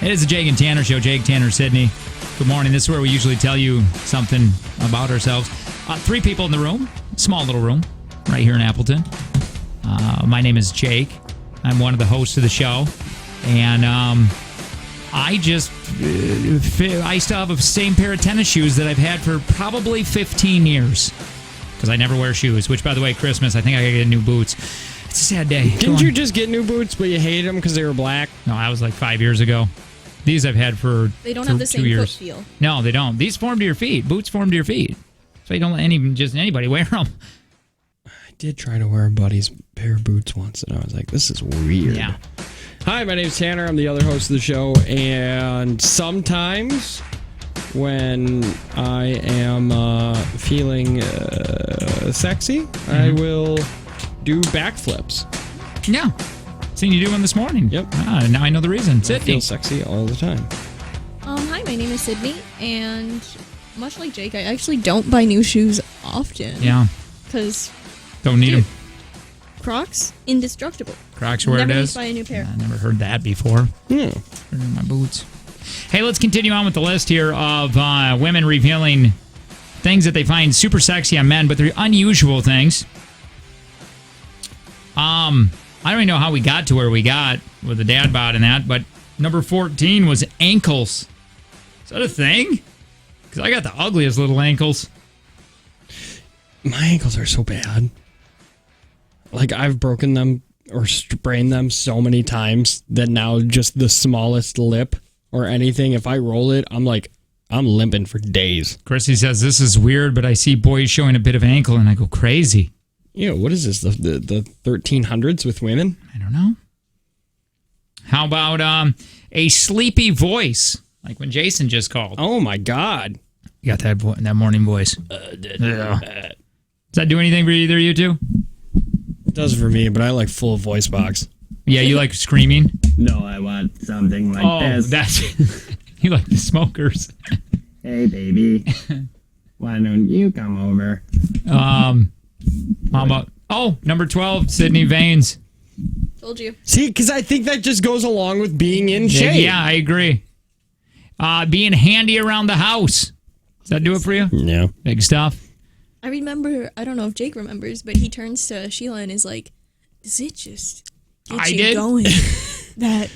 It is the Jake and Tanner Show. Jake, Tanner, Sydney. Good morning. This is where we usually tell you something about ourselves. 3 people in the room. Small little room right here in Appleton. My name is Jake. I'm one of the hosts of the show. And I still have the same pair of tennis shoes that I've had for probably 15 years. Because I never wear shoes. Which, by the way, Christmas, I think I gotta get new boots. It's a sad day. Didn't you just get new boots, but you hated them because they were black? No, that was like 5 years ago. These I've had for They don't have the 2 same years. foot feel. No, they don't. These form to your feet. Boots form to your feet. So you don't let anybody wear them. I did try to wear a buddy's pair of boots once, and I was like, this is weird. Yeah. Hi, my name's Tanner. I'm the other host of the show, and sometimes when I am feeling sexy, I will do backflips. Yeah. Seen you do one this morning. Yep. Now I know the reason. I Sydney. feel sexy all the time. Hi, my name is Sydney, and much like Jake, I actually don't buy new shoes often. Yeah. Because Don't need them. Crocs, indestructible. Crocs where Never it need is. to buy a new pair. I never heard that before. Yeah. My boots. Hey, let's continue on with the list here of women revealing things that they find super sexy on men, but they're unusual things. I don't even know how we got to where we got with the dad bod and that, but number 14 was ankles. Is that a thing? Because I got the ugliest little ankles. My ankles are so bad. Like, I've broken them or sprained them so many times that now just the smallest lip or anything, if I roll it, I'm limping for days. Chrissy says, this is weird, but I see boys showing a bit of ankle, and I go crazy. Yeah, what is this, the 1300s with women? I don't know. How about a sleepy voice, like when Jason just called? Oh, my God. You got that morning voice. Yeah. Does that do anything for either of you two? It does for me, but I like full voice box. Yeah, you like screaming? No, I want something like this. That's you like the smokers. Hey, baby. Why don't you come over? How about number 12, Sydney Vanes. Told you. See, because I think that just goes along with being in shape. Yeah, I agree. Being handy around the house. Does that do it for you? Yeah. Big stuff. I remember, I don't know if Jake remembers, but he turns to Sheila and is like, does it just get going that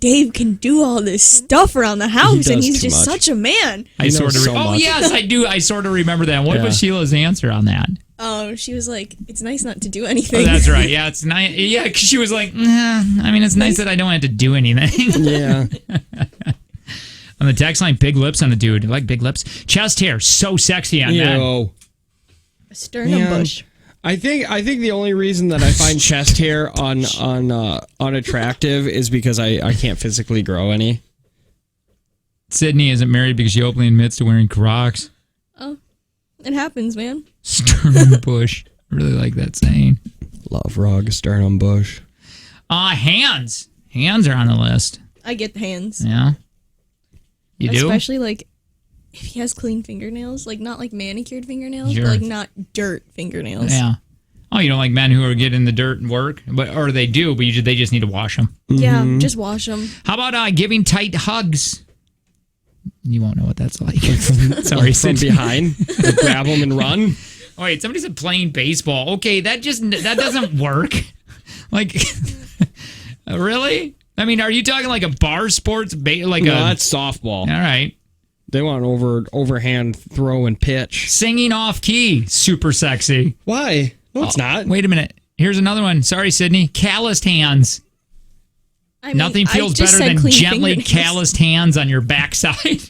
Dave can do all this stuff around the house and he's just such a man? I sort of yes, I do. I sort of remember that. What was Sheila's answer on that? Oh, she was like, it's nice not to do anything. Oh, that's right. Yeah, it's nice. Yeah, because she was like, it's nice that I don't have to do anything. Yeah. On the text line, big lips on the dude. I like big lips. Chest hair, so sexy on that. A sternum bush. I think the only reason that I find chest hair unattractive is because I can't physically grow any. Sydney isn't married because she openly admits to wearing Crocs. Oh, it happens, man. Sternum bush. I really like that saying. Love rug, sternum bush. Hands. Hands are on the list. I get the hands. Yeah. You do? Especially like if he has clean fingernails, like not like manicured fingernails, Sure. but like not dirt fingernails. Yeah. Oh, you don't like men who are getting in the dirt and work? Or they do, but they just need to wash them. Yeah, just wash them. How about giving tight hugs? You won't know what that's like. Sorry, from Sydney. behind. Grab them and run. Oh, wait, somebody said playing baseball. Okay, that doesn't work. Like, really? I mean, are you talking like a bar sports? That's softball. All right. They want overhand throw and pitch. Singing off key. Super sexy. Why? No, it's not. Wait a minute. Here's another one. Sorry, Sydney. Calloused hands. I mean, Nothing feels better than gently calloused hands on your backside.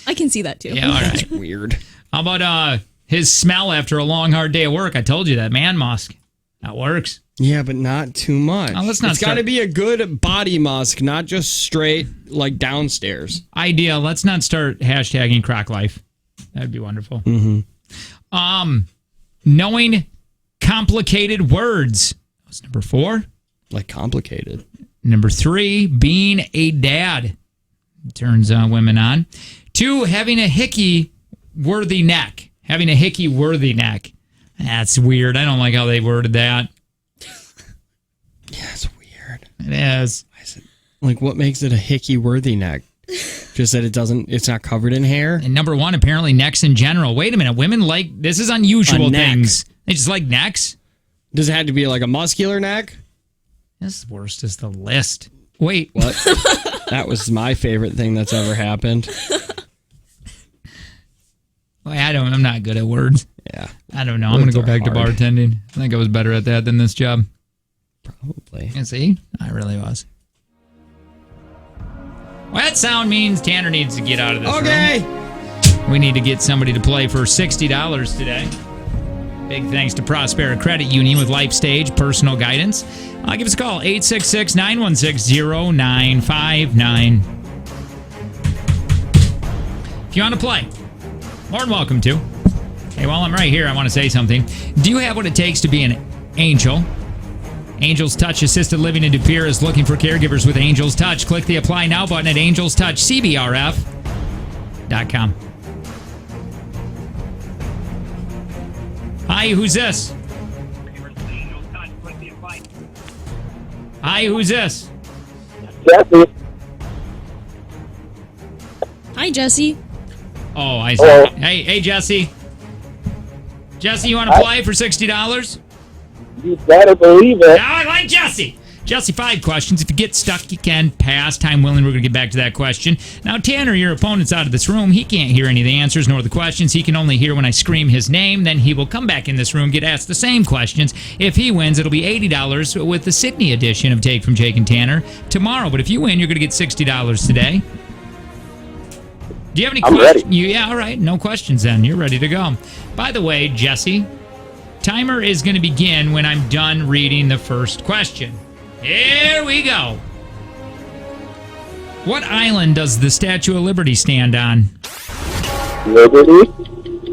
I can see that too. Yeah, all right. That's weird. How about his smell after a long, hard day of work? I told you that. Man musk. That works. Yeah, but not too much. Oh, let's not it's got to be a good body musk, not just straight, like, downstairs. Idea. Let's not start hashtagging Croc Life. That'd be wonderful. Mm-hmm. knowing complicated words. That was number 4. Like complicated. Number 3, being a dad. Turns women on. 2, having a hickey-worthy neck. Having a hickey-worthy neck. That's weird. I don't like how they worded that. Yeah, it's weird. It is. Like, what makes it a hickey-worthy neck? Just that it's not covered in hair? And number 1, apparently necks in general. Wait a minute. Women like, this is unusual things. They just like necks? Does it have to be like a muscular neck? This is worst is the list. Wait. What? That was my favorite thing that's ever happened. Well, I'm not good at words. Yeah. I don't know. I'm going to go back to bartending. I think I was better at that than this job. Probably. And see? I really was. Well, that sound means Tanner needs to get out of this room. We need to get somebody to play for $60 today. Big thanks to Prospera Credit Union with LifeStage Personal Guidance. Give us a call, 866-916-0959. If you want to play, more than welcome to. Hey, while I'm right here, I want to say something. Do you have what it takes to be an angel? Angels Touch Assisted Living in De Pere is looking for caregivers with Angels Touch. Click the Apply Now button at angelstouchcbrf.com. Hi, who's this? Hi, who's this? Jesse. Hi, Jesse. Oh, I see. Hey, Jesse. Jesse, you want to play for $60? You better believe it. I like Jesse. Jesse, 5 questions. If you get stuck, you can pass. Time willing, we're going to get back to that question. Now, Tanner, your opponent's out of this room. He can't hear any of the answers nor the questions. He can only hear when I scream his name. Then he will come back in this room, get asked the same questions. If he wins, it'll be $80 with the Sydney edition of Take from Jake and Tanner tomorrow. But if you win, you're going to get $60 today. Do you have any questions? Yeah, all right. No questions then. You're ready to go. By the way, Jesse, timer is going to begin when I'm done reading the first question. Here we go. What island does the Statue of Liberty stand on? Liberty.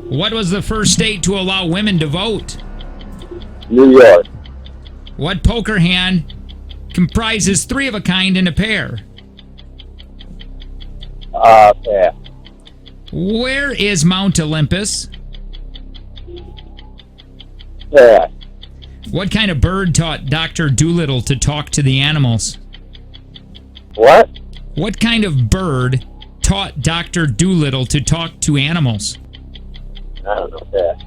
What was the first state to allow women to vote? New York. What poker hand comprises 3 of a kind in a pair? Pass. Where is Mount Olympus? Pass. What kind of bird taught Dr. Dolittle to talk to the animals? What? What kind of bird taught Dr. Dolittle to talk to animals? I don't know. Pass.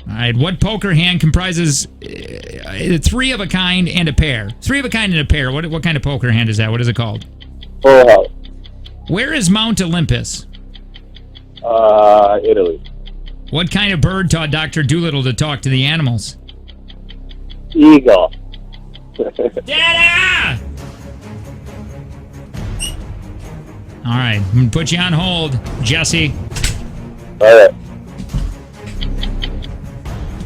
All right. What poker hand comprises 3 of a kind and a pair? 3 of a kind and a pair. What kind of poker hand is that? What is it called? Full house. Where is Mount Olympus? Italy. What kind of bird taught Dr. Dolittle to talk to the animals? Eagle. Dada! All right, I'm going to put you on hold, Jesse. All right.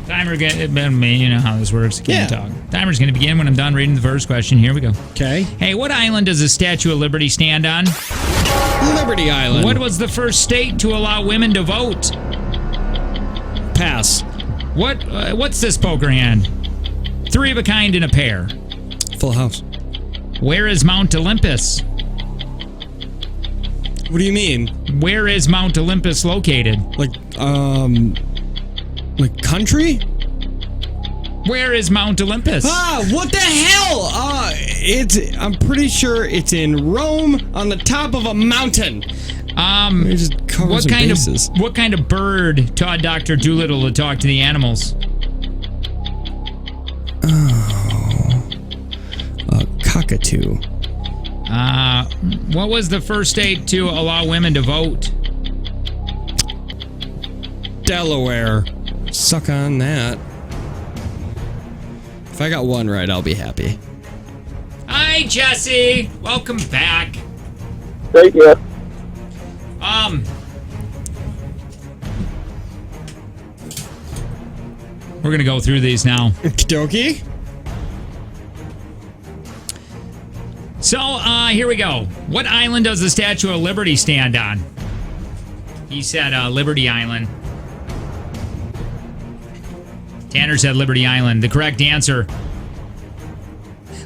Timer, you know how this works. Can't talk. Timer's going to begin when I'm done reading the first question. Here we go. Okay. Hey, what island does the Statue of Liberty stand on? Liberty Island. What was the first state to allow women to vote? Pass. What's this poker hand? 3 of a kind in a pair. Full house. Where is Mount Olympus? What do you mean? Where is Mount Olympus located? Like country? Where is Mount Olympus? What the hell? I'm pretty sure it's in Rome on the top of a mountain. What kind of bird taught Dr. Dolittle to talk to the animals? Cockatoo. What was the first state to allow women to vote? Delaware. Suck on that. If I got one right, I'll be happy. Hi, Jesse. Welcome back. Thank you. We're going to go through these now. Okie dokie. So, here we go. What island does the Statue of Liberty stand on? He said Liberty Island. Tanner said Liberty Island. The correct answer,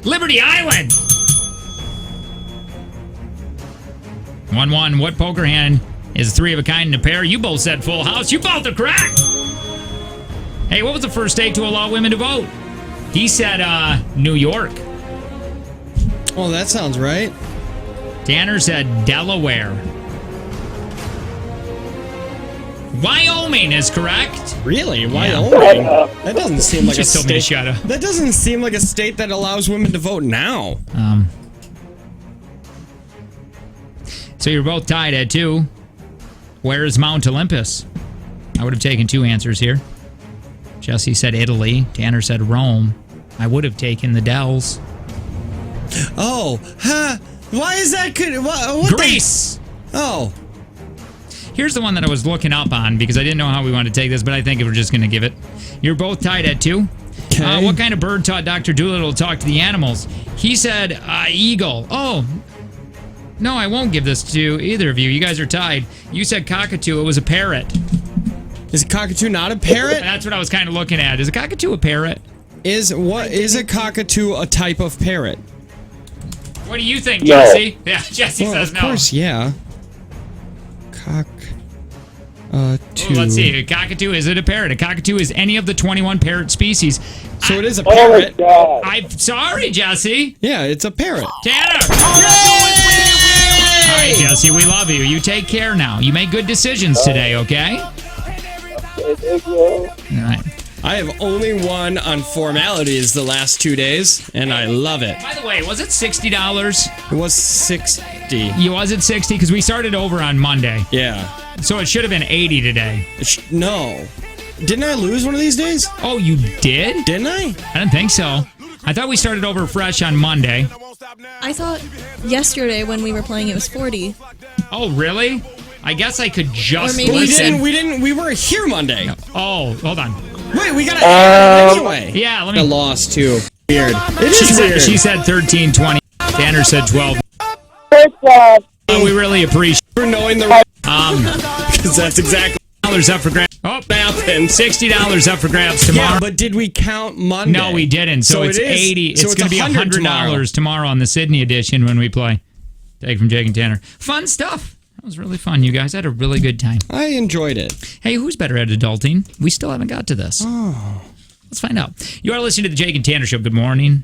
Liberty Island. 1-1. What poker hand is three of a kind in a pair? You both said Full House. You both are correct. Hey, what was the first state to allow women to vote? He said New York. Oh, that sounds right. Tanner said Delaware. Wyoming is correct. Really? Yeah. Wyoming? That doesn't seem like Just a told me to state. shut up. That doesn't seem like a state that allows women to vote now. So you're both tied at 2. Where is Mount Olympus? I would have taken 2 answers here. Jesse said Italy. Tanner said Rome. I would have taken the Dells. Oh, huh? Why is that good? What Greece. Oh. Here's the one that I was looking up on because I didn't know how we wanted to take this, but I think we're just going to give it. You're both tied at 2. Okay. What kind of bird taught Dr. Doolittle to talk to the animals? He said eagle. Oh, no, I won't give this to either of you. You guys are tied. You said cockatoo. It was a parrot. Is a cockatoo not a parrot? That's what I was kind of looking at. Is a cockatoo a parrot? Is a cockatoo a type of parrot? What do you think, Jesse? Yeah, Jesse says no. Of course, yeah. Let's see. A cockatoo, is it a parrot? A cockatoo is any of the 21 parrot species. So it is a parrot. God. I'm sorry, Jesse. Yeah, it's a parrot. Tanner! All right, Jesse, we love you. You take care now. You make good decisions today, okay? All right. I have only won on formalities the last 2 days, and I love it. By the way, was it $60? It was 60. Was it 60? Because we started over on Monday. Yeah. So it should have been 80 today. No. Didn't I lose one of these days? Oh, you did? Didn't I? I didn't think so. I thought we started over fresh on Monday. I thought yesterday when we were playing it was 40. Oh, really? I guess I could just maybe listen. We weren't here Monday. No. Oh, hold on. Wait, we gotta anyway. Yeah, let me. I lost too. Weird. She said 13:20. Tanner said 12. We really appreciate for knowing the because that's exactly $60 up for grabs. Oh, $60 up for grabs tomorrow. Yeah, but did we count Monday? No, we didn't. So it's 80. It's going to be $100 tomorrow on the Sydney edition when we play. Take from Jake and Tanner. Fun stuff. That was really fun, you guys. I had a really good time. I enjoyed it. Hey, who's better at adulting? We still haven't got to this. Oh. Let's find out. You are listening to the Jake and Tanner Show. Good morning.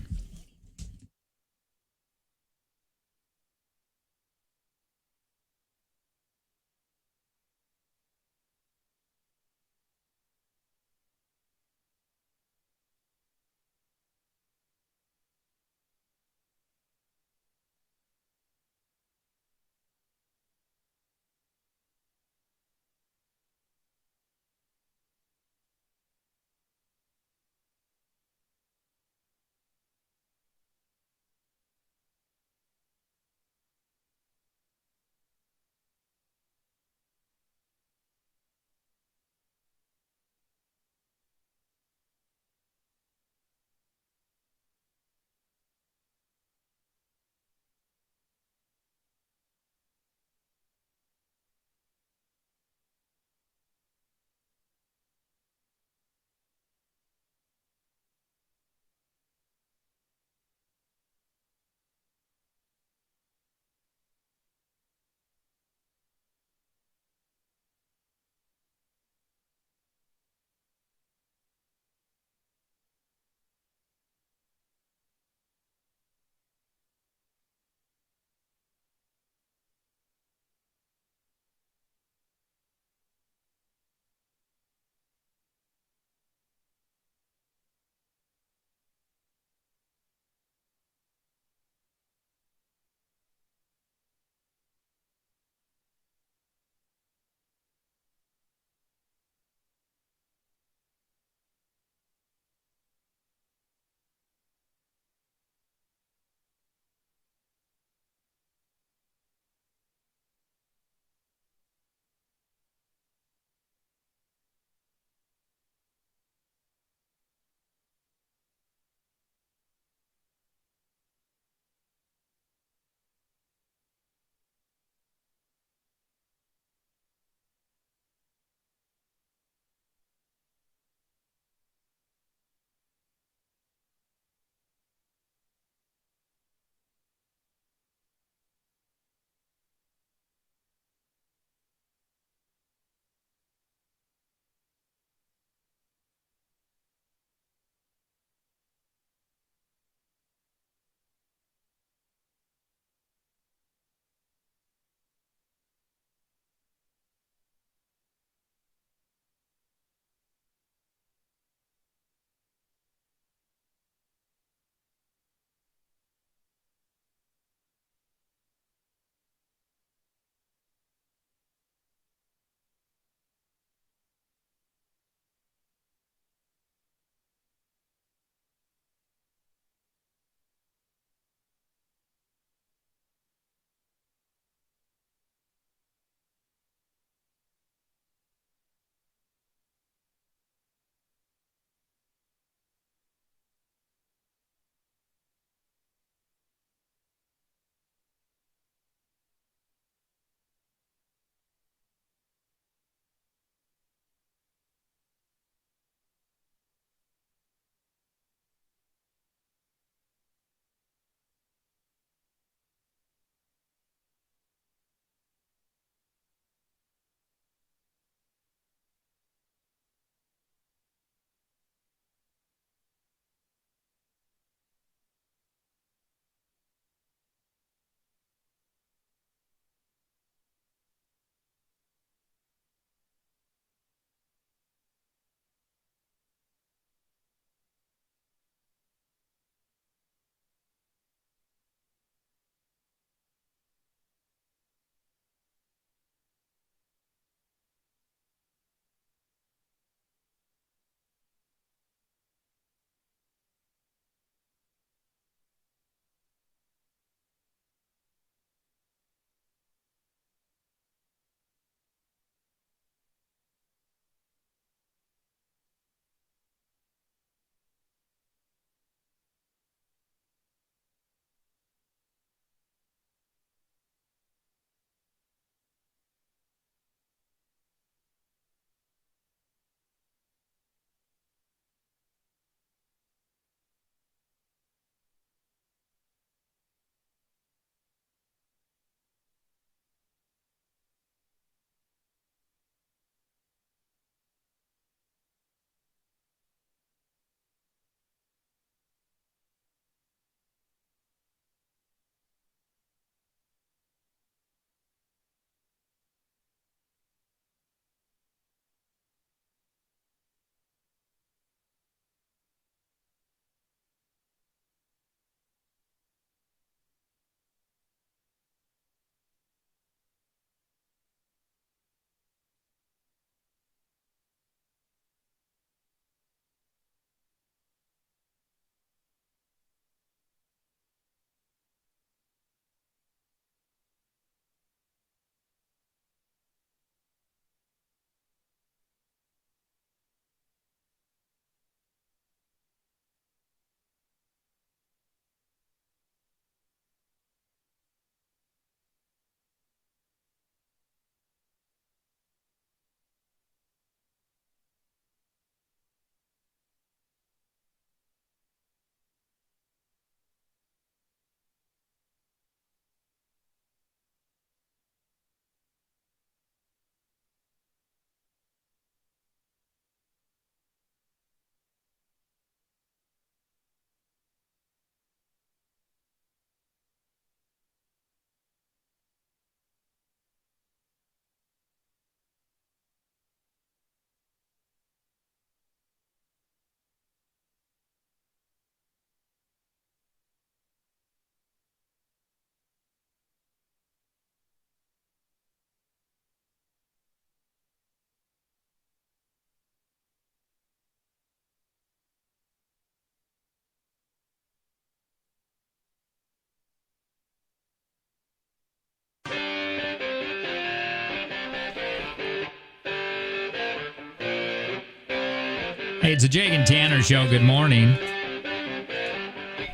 Hey, it's a Jake and Tanner show. Good morning.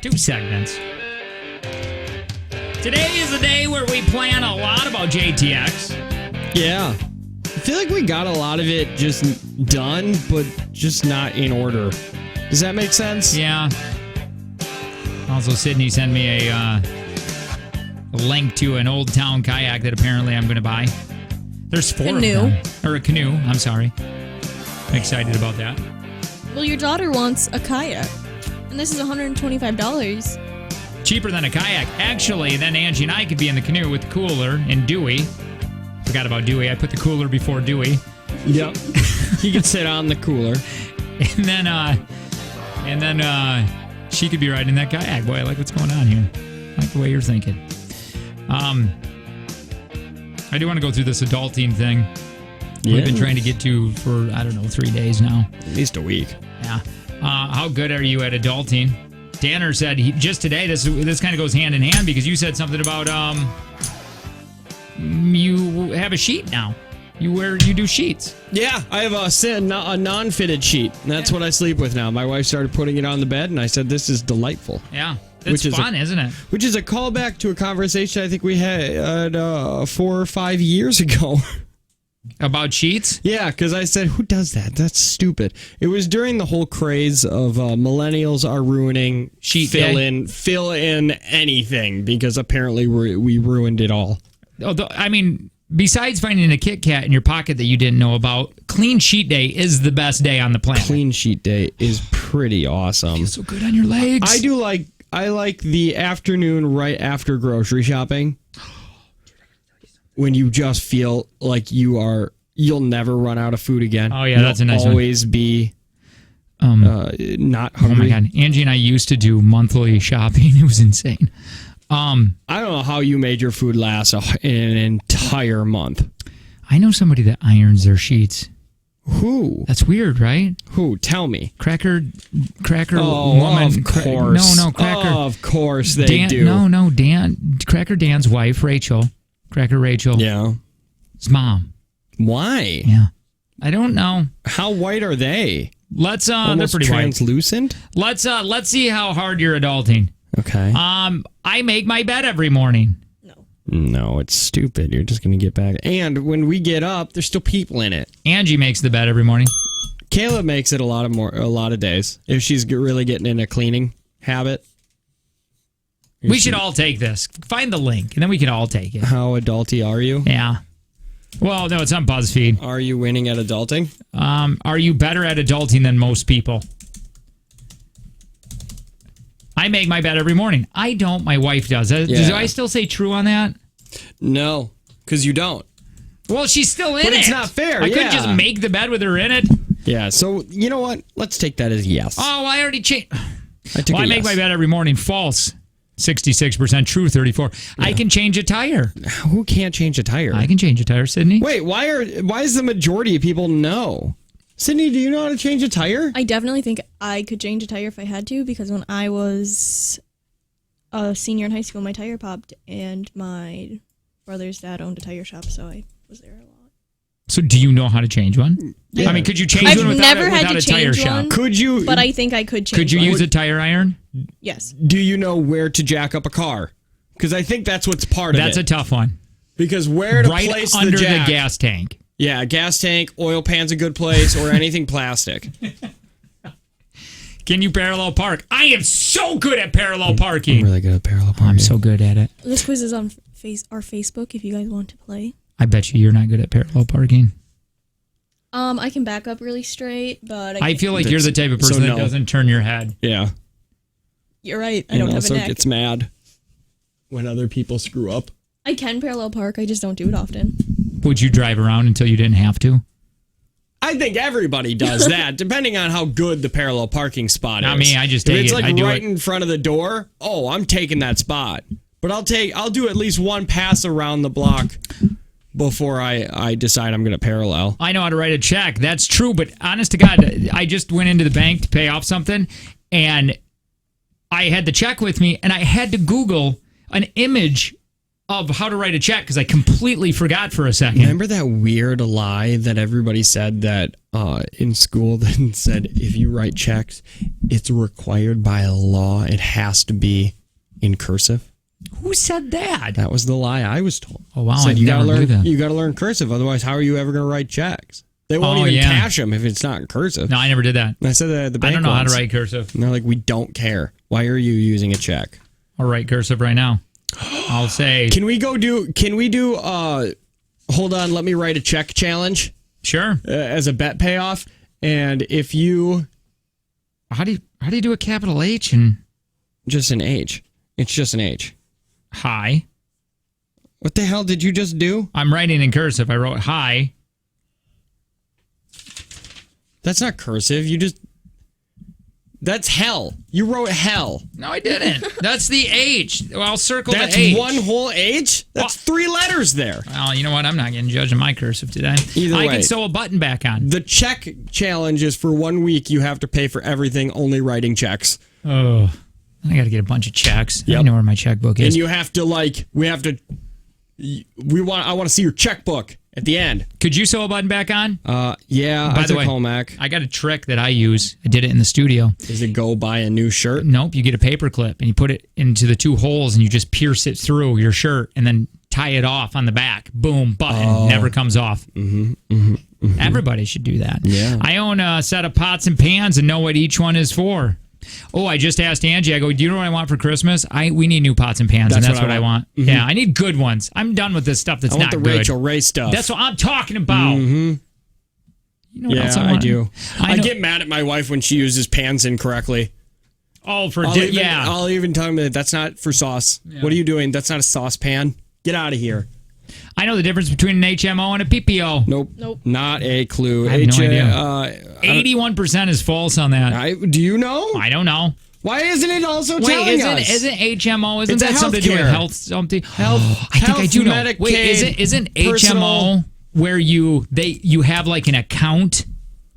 2 segments. Today is the day where we plan a lot about JTX. Yeah. I feel like we got a lot of it just done, but just not in order. Does that make sense? Yeah. Also, Sydney sent me a link to an Old Town kayak that apparently I'm going to buy. There's 4 Canoe. of them. Or a canoe, I'm sorry. I'm excited about that. Well, your daughter wants a kayak, and this is $125. Cheaper than a kayak. Actually, then Angie and I could be in the canoe with the cooler and Dewey. Forgot about Dewey. I put the cooler before Dewey. Yep. He could sit on the cooler. And then she could be riding that kayak. Boy, I like what's going on here. I like the way you're thinking. I do want to go through this adulting thing. We've been trying to get to for, 3 days now. At least a week. Yeah. How good are you at adulting? Tanner said just today, this kind of goes hand in hand because you said something about you have a sheet now. You do sheets. Yeah, I have a non-fitted sheet. That's what I sleep with now. My wife started putting it on the bed, and I said, this is delightful. Yeah, it's fun, isn't it? Which is a callback to a conversation I think we had 4 or 5 years ago. About sheets? Yeah, because I said, who does that? That's stupid. It was during the whole craze of millennials are ruining sheet fill in anything because apparently we ruined it all. Although, besides finding a Kit Kat in your pocket that you didn't know about, Clean Sheet Day is the best day on the planet. Clean Sheet Day is pretty awesome. Feels so good on your legs. I like the afternoon right after grocery shopping. When you just feel like you'll never run out of food again. Oh yeah, that's a nice one. Always be not hungry. Oh my God, Angie and I used to do monthly shopping. It was insane. I don't know how you made your food last an entire month. I know somebody that irons their sheets. Who? That's weird, right? Who? Tell me. Cracker oh, woman. Of course. Cracker. Of course they do. No, Cracker Dan's wife, Rachel. Cracker Rachel. Yeah. His mom. Why? Yeah. I don't know. How white are they? Let's Almost they're pretty translucent? White. Let's see how hard you're adulting. Okay. I make my bed every morning. No, it's stupid. You're just going to get back. And when we get up, there's still people in it. Angie makes the bed every morning. Kayla makes it a lot of days if she's really getting in a cleaning habit. We should all take this. Find the link, and then we can all take it. How adulty are you? Yeah. Well, no, it's on BuzzFeed. Are you winning at adulting? Are you better at adulting than most people? I make my bed every morning. I don't. My wife does. Do I still say true on that? No, because you don't. Well, she's still in it. But it's not fair. I couldn't just make the bed with her in it. Yeah, so you know what? Let's take that as yes. Oh, I already changed. I make my bed every morning. False. 66%, true 34. Yeah. I can change a tire. Who can't change a tire? I can change a tire, Sydney. Wait, why is the majority of people no? Sydney, do you know how to change a tire? I definitely think I could change a tire if I had to, because when I was a senior in high school, my tire popped, and my brother's dad owned a tire shop, so I was there a lot. So do you know how to change one? Yeah. Could you change one without a tire shop? Could you? But I think I could change Could you one. use a tire iron? Yes. Do you know where to jack up a car? Because I think that's what's part of it. That's a tough one. Because where to right place under the jack. The gas tank. Yeah, gas tank, oil pan's a good place, or anything plastic. Can you parallel park? I am so good at parallel parking. I'm really good at parallel parking. I'm so good at it. This quiz is on our Facebook if you guys want to play. I bet you're not good at parallel parking. I can back up really straight, but I feel like you're the type of person that doesn't turn your head. Yeah. You're right. I don't have a neck. Also gets mad when other people screw up. I can parallel park. I just don't do it often. Would you drive around until you didn't have to? I think everybody does that, depending on how good the parallel parking spot is. Not me. I just take it. If it's I do right it. in front of the door, I'm taking that spot. But I'll do at least one pass around the block before I decide I'm going to parallel. I know how to write a check. That's true, but honest to God, I just went into the bank to pay off something, and I had the check with me, and I had to Google an image of how to write a check because I completely forgot for a second. Remember that weird lie that everybody said that in school that said if you write checks, it's required by law. It has to be in cursive. Who said that? That was the lie I was told. Oh wow! Said I never knew that. You got to learn cursive, otherwise, how are you ever going to write checks? They won't even cash them if it's not in cursive. No, I never did that. And I said that at the bank. I don't know once. how to write cursive. And they're like, we don't care. Why are you using a check? I'll write cursive right now. I'll say. Can we do? Hold on, let me write a check challenge. Sure. As a bet payoff, and if you, how do you do a capital H and just an H? It's just an H. Hi. What the hell did you just do? I'm writing in cursive. I wrote hi. That's not cursive. You just. That's hell. You wrote hell. No, I didn't. That's the H. Well, I'll circle That's the H. one whole H? That's 3 letters there. Well, you know what? I'm not getting judged on my cursive today. Either way. I can sew a button back on. The check challenge is for 1 week. You have to pay for everything, only writing checks. Oh. I got to get a bunch of checks. Yep. I know where my checkbook is. And you have to I want to see your checkbook at the end. Could you sew a button back on? Yeah. By the way, home ec. I got a trick that I use. I did it in the studio. Does it go buy a new shirt? Nope. You get a paper clip and you put it into the 2 holes and you just pierce it through your shirt and then tie it off on the back. Boom, button. Never comes off. Everybody should do that. Yeah. I own a set of pots and pans and know what each one is for. Oh, I just asked Angie. I go, do you know what I want for Christmas? We need new pots and pans, and that's what I want. Mm-hmm. Yeah, I need good ones. I'm done with this stuff that's not good. I want the Rachel Ray stuff. That's what I'm talking about. Mm-hmm. You know what else I do. I know. get mad at my wife when she uses pans incorrectly. Oh, I'll even tell them that's not for sauce. Yeah. What are you doing? That's not a saucepan. Get out of here. I know the difference between an HMO and a PPO. Nope. Not a clue. I have no idea. 81% is false on that. Do you know? I don't know. Why isn't it also telling us? Isn't HMO? Isn't It's that something to do with health? Something. I think I do know. Medicaid, Wait, isn't personal- HMO where you have like an account,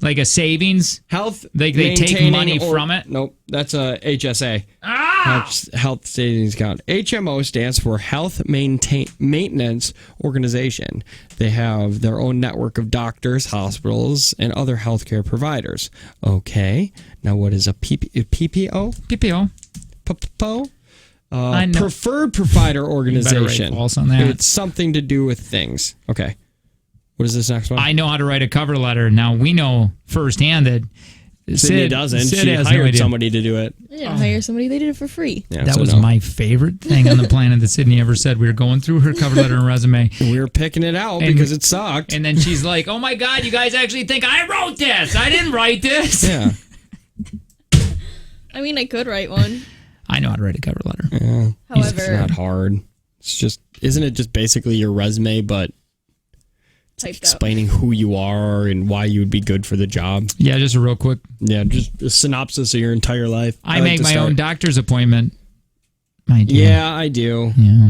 like a savings? Health. They take money from it. Nope. That's a HSA. Ah! Health Savings Account. HMO stands for Health Maintenance Organization. They have their own network of doctors, hospitals, and other healthcare providers. Okay. Now, what is a PPO? PPO. PPO? Preferred Provider Organization. False on that. It's something to do with things. Okay. What is this next one? I know how to write a cover letter. Now, we know firsthand that Sydney doesn't. Sid She has no hired idea. somebody to do it. They didn't hire somebody. They did it for free. Yeah, that so was no. my favorite thing on the planet that Sydney ever said. We were going through her cover letter and resume. We were picking it out because it sucked. And then she's like, oh my God, you guys actually think I wrote this. I didn't write this. Yeah. I mean, I could write one. I know how to write a cover letter. Yeah. However, It's not hard. It's just, isn't it just basically your resume, but typed explaining who you are and why you would be good for the job? Yeah, just a real quick. Yeah, just a synopsis of your entire life. I make my own doctor's appointment. I do. Yeah, I do. Yeah.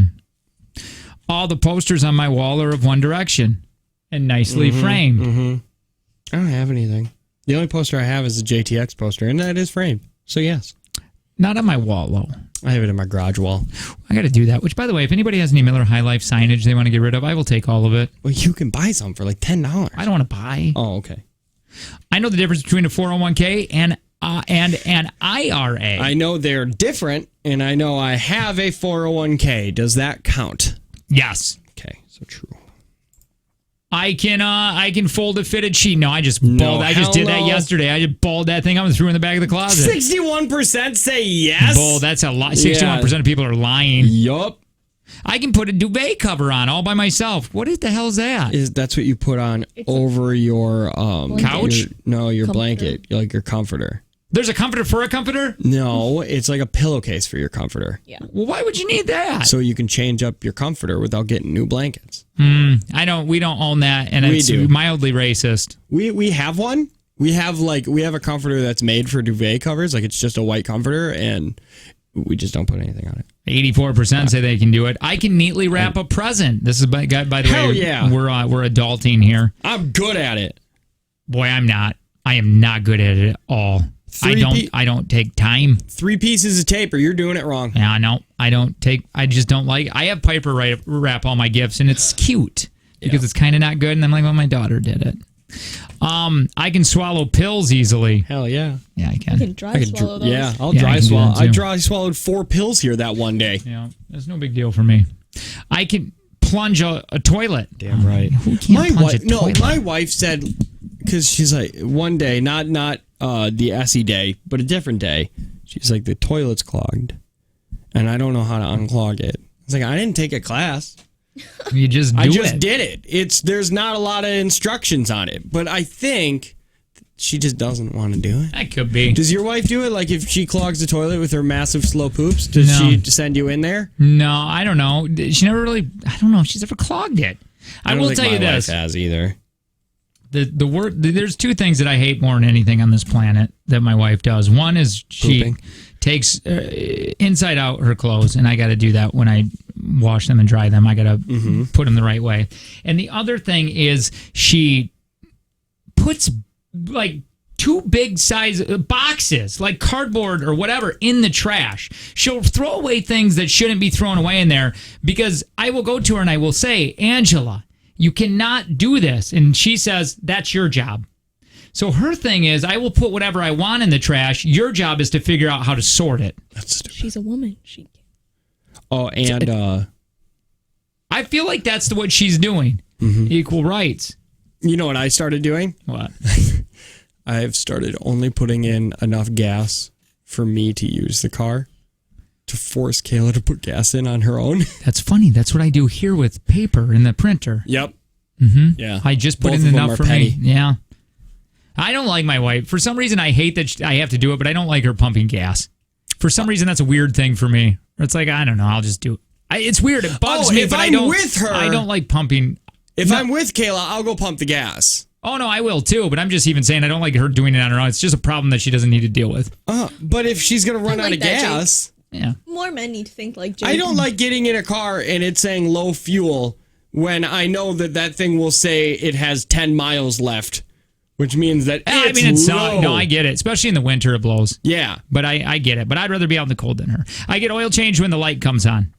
All the posters on my wall are of One Direction and nicely framed. Mm-hmm. I don't have anything. The only poster I have is a JTX poster, and that is framed. So, yes. Not on my wall, though. I have it in my garage wall. I got to do that. Which, by the way, if anybody has any Miller High Life signage they want to get rid of, I will take all of it. Well, you can buy some for like $10. I don't want to buy. Oh, okay. I know the difference between a 401k and an IRA. I know they're different, and I know I have a 401k. Does that count? Yes. Okay, so true. I can fold a fitted sheet. No, I just balled. I just did that yesterday. I just balled that thing up and threw it in the back of the closet. 61% say yes. Bull, that's a lot. 61% of people are lying. Yup. I can put a duvet cover on all by myself. What the hell is that? That's what you put on over your couch? Your blanket, like your comforter. There's a comforter for a comforter? No, it's like a pillowcase for your comforter. Yeah. Well, why would you need that? So you can change up your comforter without getting new blankets. I don't. We don't own that, and it's mildly racist. We have one. We have a comforter that's made for duvet covers. Like it's just a white comforter, and we just don't put anything on it. 84% say they can do it. I can neatly wrap a present. This is by the Hell way. Yeah. We're adulting here. I'm good at it. Boy, I'm not. I am not good at it at all. I don't take time. 3 pieces of tape or you're doing it wrong. Yeah, no, I just don't like. I have Piper wrap all my gifts, and it's cute because it's kind of not good. And I'm like, well, my daughter did it. I can swallow pills easily. Hell yeah. Yeah, I can. You can dry swallow those. Yeah, I'll dry swallow. I dry swallowed 4 pills here that one day. Yeah, that's no big deal for me. I can plunge a toilet. Damn right. Who can't plunge a toilet? My wife said, because she's like, one day, not the Essie day, but a different day, she's like, the toilet's clogged, and I don't know how to unclog it. It's like, I didn't take a class. You just I just did it. There's not a lot of instructions on it, but I think she just doesn't want to do it. That could be. Does your wife do it? Like if she clogs the toilet with her massive slow poops, does she send you in there? No, I don't know. She never really. I don't know if she's ever clogged it. I will tell you this. My wife has either. The word. There's 2 things that I hate more than anything on this planet that my wife does. One is she takes inside out her clothes, and I got to do that when I wash them and dry them. I got to put them the right way. And the other thing is she puts like 2 big size boxes, like cardboard or whatever, in the trash. She'll throw away things that shouldn't be thrown away in there because I will go to her and I will say, Angela, you cannot do this. And she says, that's your job. So her thing is, I will put whatever I want in the trash. Your job is to figure out how to sort it. That's stupid. She's a woman. Oh, and I feel like that's what she's doing. Equal rights. You know what I started doing? What? I've started only putting in enough gas for me to use the car to force Kayla to put gas in on her own. That's funny. That's what I do here with paper in the printer. Yep. Yeah. I just put in enough for me. Yeah. I don't like my wife. For some reason, I hate that I have to do it, but I don't like her pumping gas. For some reason, that's a weird thing for me. It's like, I don't know. I'll just do it. It's weird. It bugs me, but I don't. With her, I don't like pumping. If I'm with Kayla, I'll go pump the gas. Oh, no, I will too. But I'm just even saying I don't like her doing it on her own. It's just a problem that she doesn't need to deal with. But if she's going to run out of gas. Yeah. More men need to think like Jake. I don't like getting in a car and it's saying low fuel when I know that thing will say it has 10 miles left, which means that it's low. No, I get it. Especially in the winter, it blows. Yeah. But I get it. But I'd rather be out in the cold than her. I get oil change when the light comes on.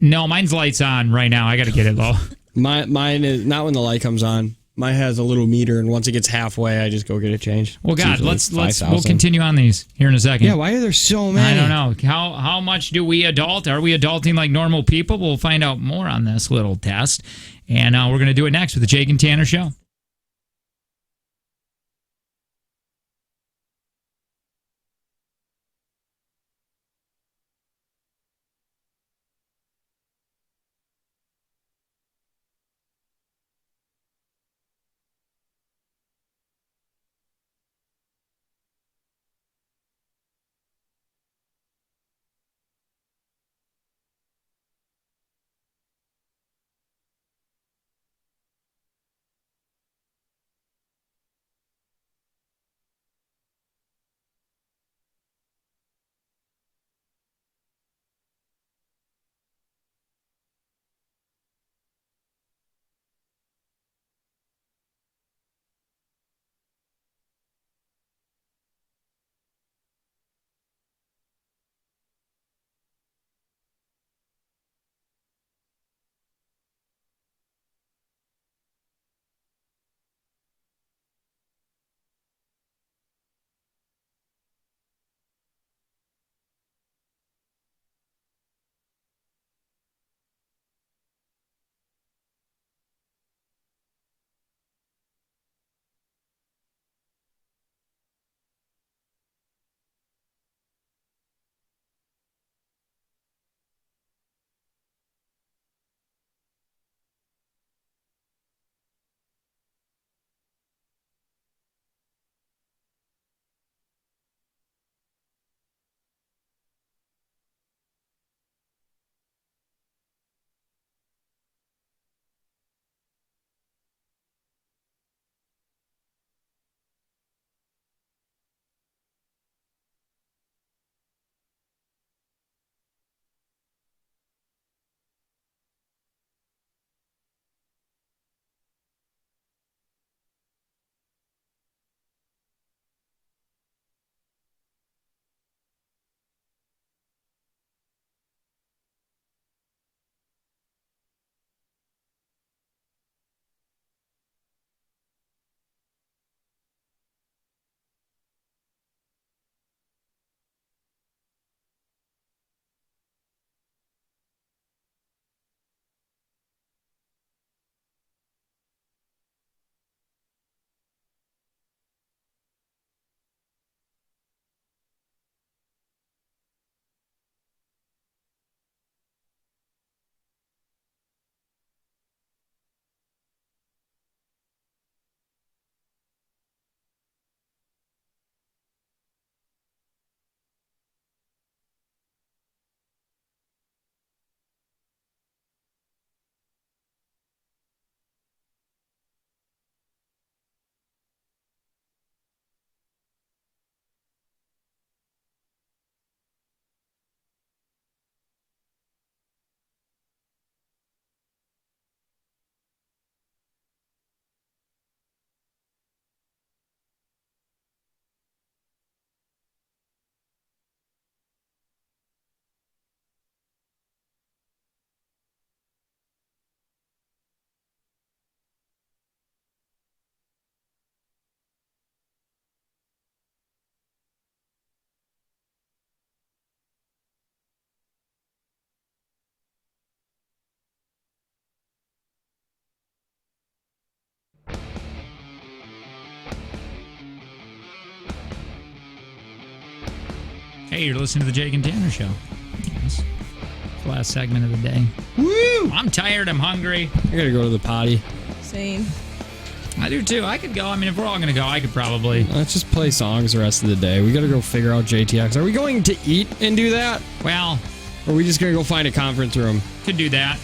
No, mine's light's on right now. I got to get it low. Mine is not when the light comes on. Mine has a little meter, and once it gets halfway, I just go get it changed. Well, God, we'll continue on these here in a second. Yeah, why are there so many? I don't know. How much do we adult? Are we adulting like normal people? We'll find out more on this little test, and we're going to do it next with the Jake and Tanner Show. Hey, you're listening to the Jake and Tanner Show. This last segment of the day. Woo! I'm tired. I'm hungry. I gotta go to the potty. Same. I do too. I could go. I mean, if we're all gonna go, I could probably. Let's just play songs the rest of the day. We gotta go figure out JTX. Are we going to eat and do that? Well, or are we just gonna go find a conference room? Could do that.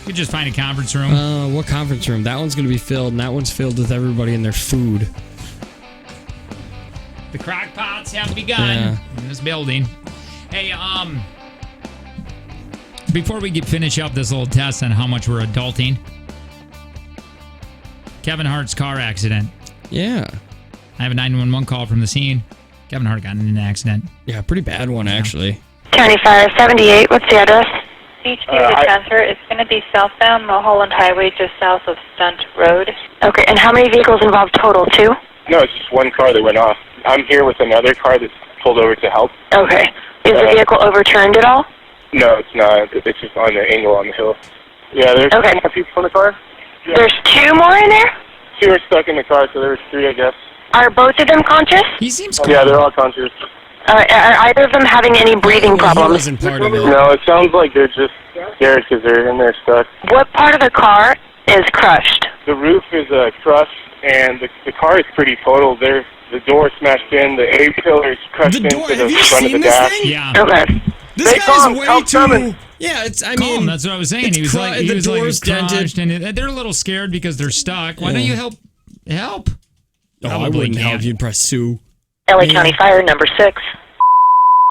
Could just find a conference room. What conference room? That one's gonna be filled, and that one's filled with everybody and their food. The crock pots have begun in this building. Hey, before we finish up this little test on how much we're adulting, Kevin Hart's car accident. Yeah. I have a 911 call from the scene. Kevin Hart got in an accident. Yeah, pretty bad one, actually. County Fire 78, what's the address? HQ to transfer. It's going to be southbound Mulholland Highway, just south of Stunt Road. Okay, and how many vehicles involved total? 2? No, it's just one car that went off. I'm here with another car that's pulled over to help. Okay. Is the vehicle overturned at all? No, it's not. It's just on the angle on the hill. Yeah, there's 2 more people in the car. Yeah. There's 2 more in there? 2 are stuck in the car, so there was 3, I guess. Are both of them conscious? He seems cool. Yeah, they're all conscious. Are either of them having any breathing problems? No, it sounds like they're just scared because they're in there stuck. What part of the car is crushed? The roof is crushed, and the car is pretty total. The door smashed in, the A-pillar is crushed into the front of the dash. Yeah. Okay. This guy's way too... Yeah, I mean, that's what I was saying. He was the door's dented, and they're a little scared because they're stuck. Why don't you help? Help? Oh, I wouldn't help. You'd press sue. LA County Fire, number 6.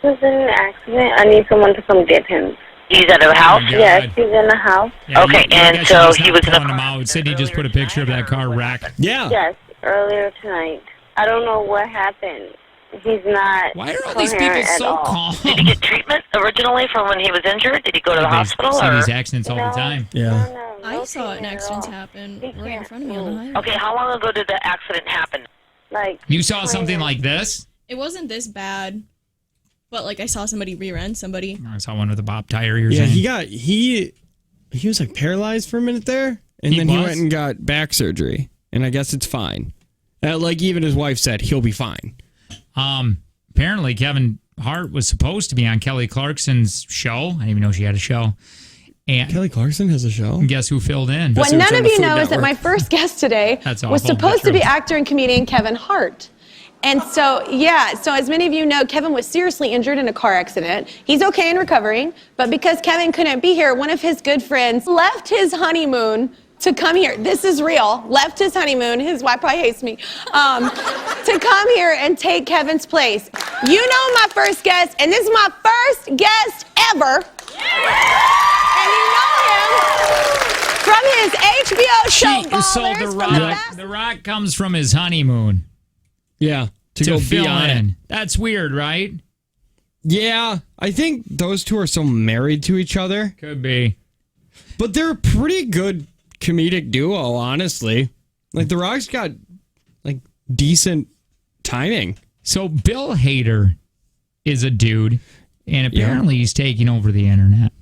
This is an accident. I need someone to come get him. He's out of the house? Yes, he's in the house. Yeah, okay, and so he was pulling him out. Sydney just put a picture of that car wrecked. Yeah. Yes, earlier tonight. I don't know what happened. He's not. Why are all these people so calm? Did he get treatment originally from when he was injured? Did he go to the hospital? See these accidents all the time. Yeah. I saw an accident happen right in front of me on the highway. Okay, how long ago did the accident happen? Like you saw something like this? It wasn't this bad, but like I saw somebody rear-end somebody. I saw one with a Bob tire. You're Yeah, saying? he was like paralyzed for a minute there, and then he went and got back surgery, and I guess it's fine. Like even his wife said, he'll be fine. Apparently, Kevin Hart was supposed to be on Kelly Clarkson's show. I didn't even know she had a show. And Kelly Clarkson has a show? Guess who filled in? What none of you know is that my first guest today was supposed to be actor and comedian Kevin Hart. And so as many of you know, Kevin was seriously injured in a car accident. He's okay and recovering, but because Kevin couldn't be here, one of his good friends left his honeymoon to come here. This is real. Left his honeymoon. His wife probably hates me. To come here and take Kevin's place. You know my first guest, and this is my first guest ever. And you know him from his HBO show Ballers. The Rock comes from his honeymoon. Yeah, to go be on in. it. That's weird, right? Yeah, I think those two are so married to each other. Could be. But they're a pretty good comedic duo, honestly. Like The Rock's got like decent timing. So Bill Hader is a dude, and apparently he's taking over the internet.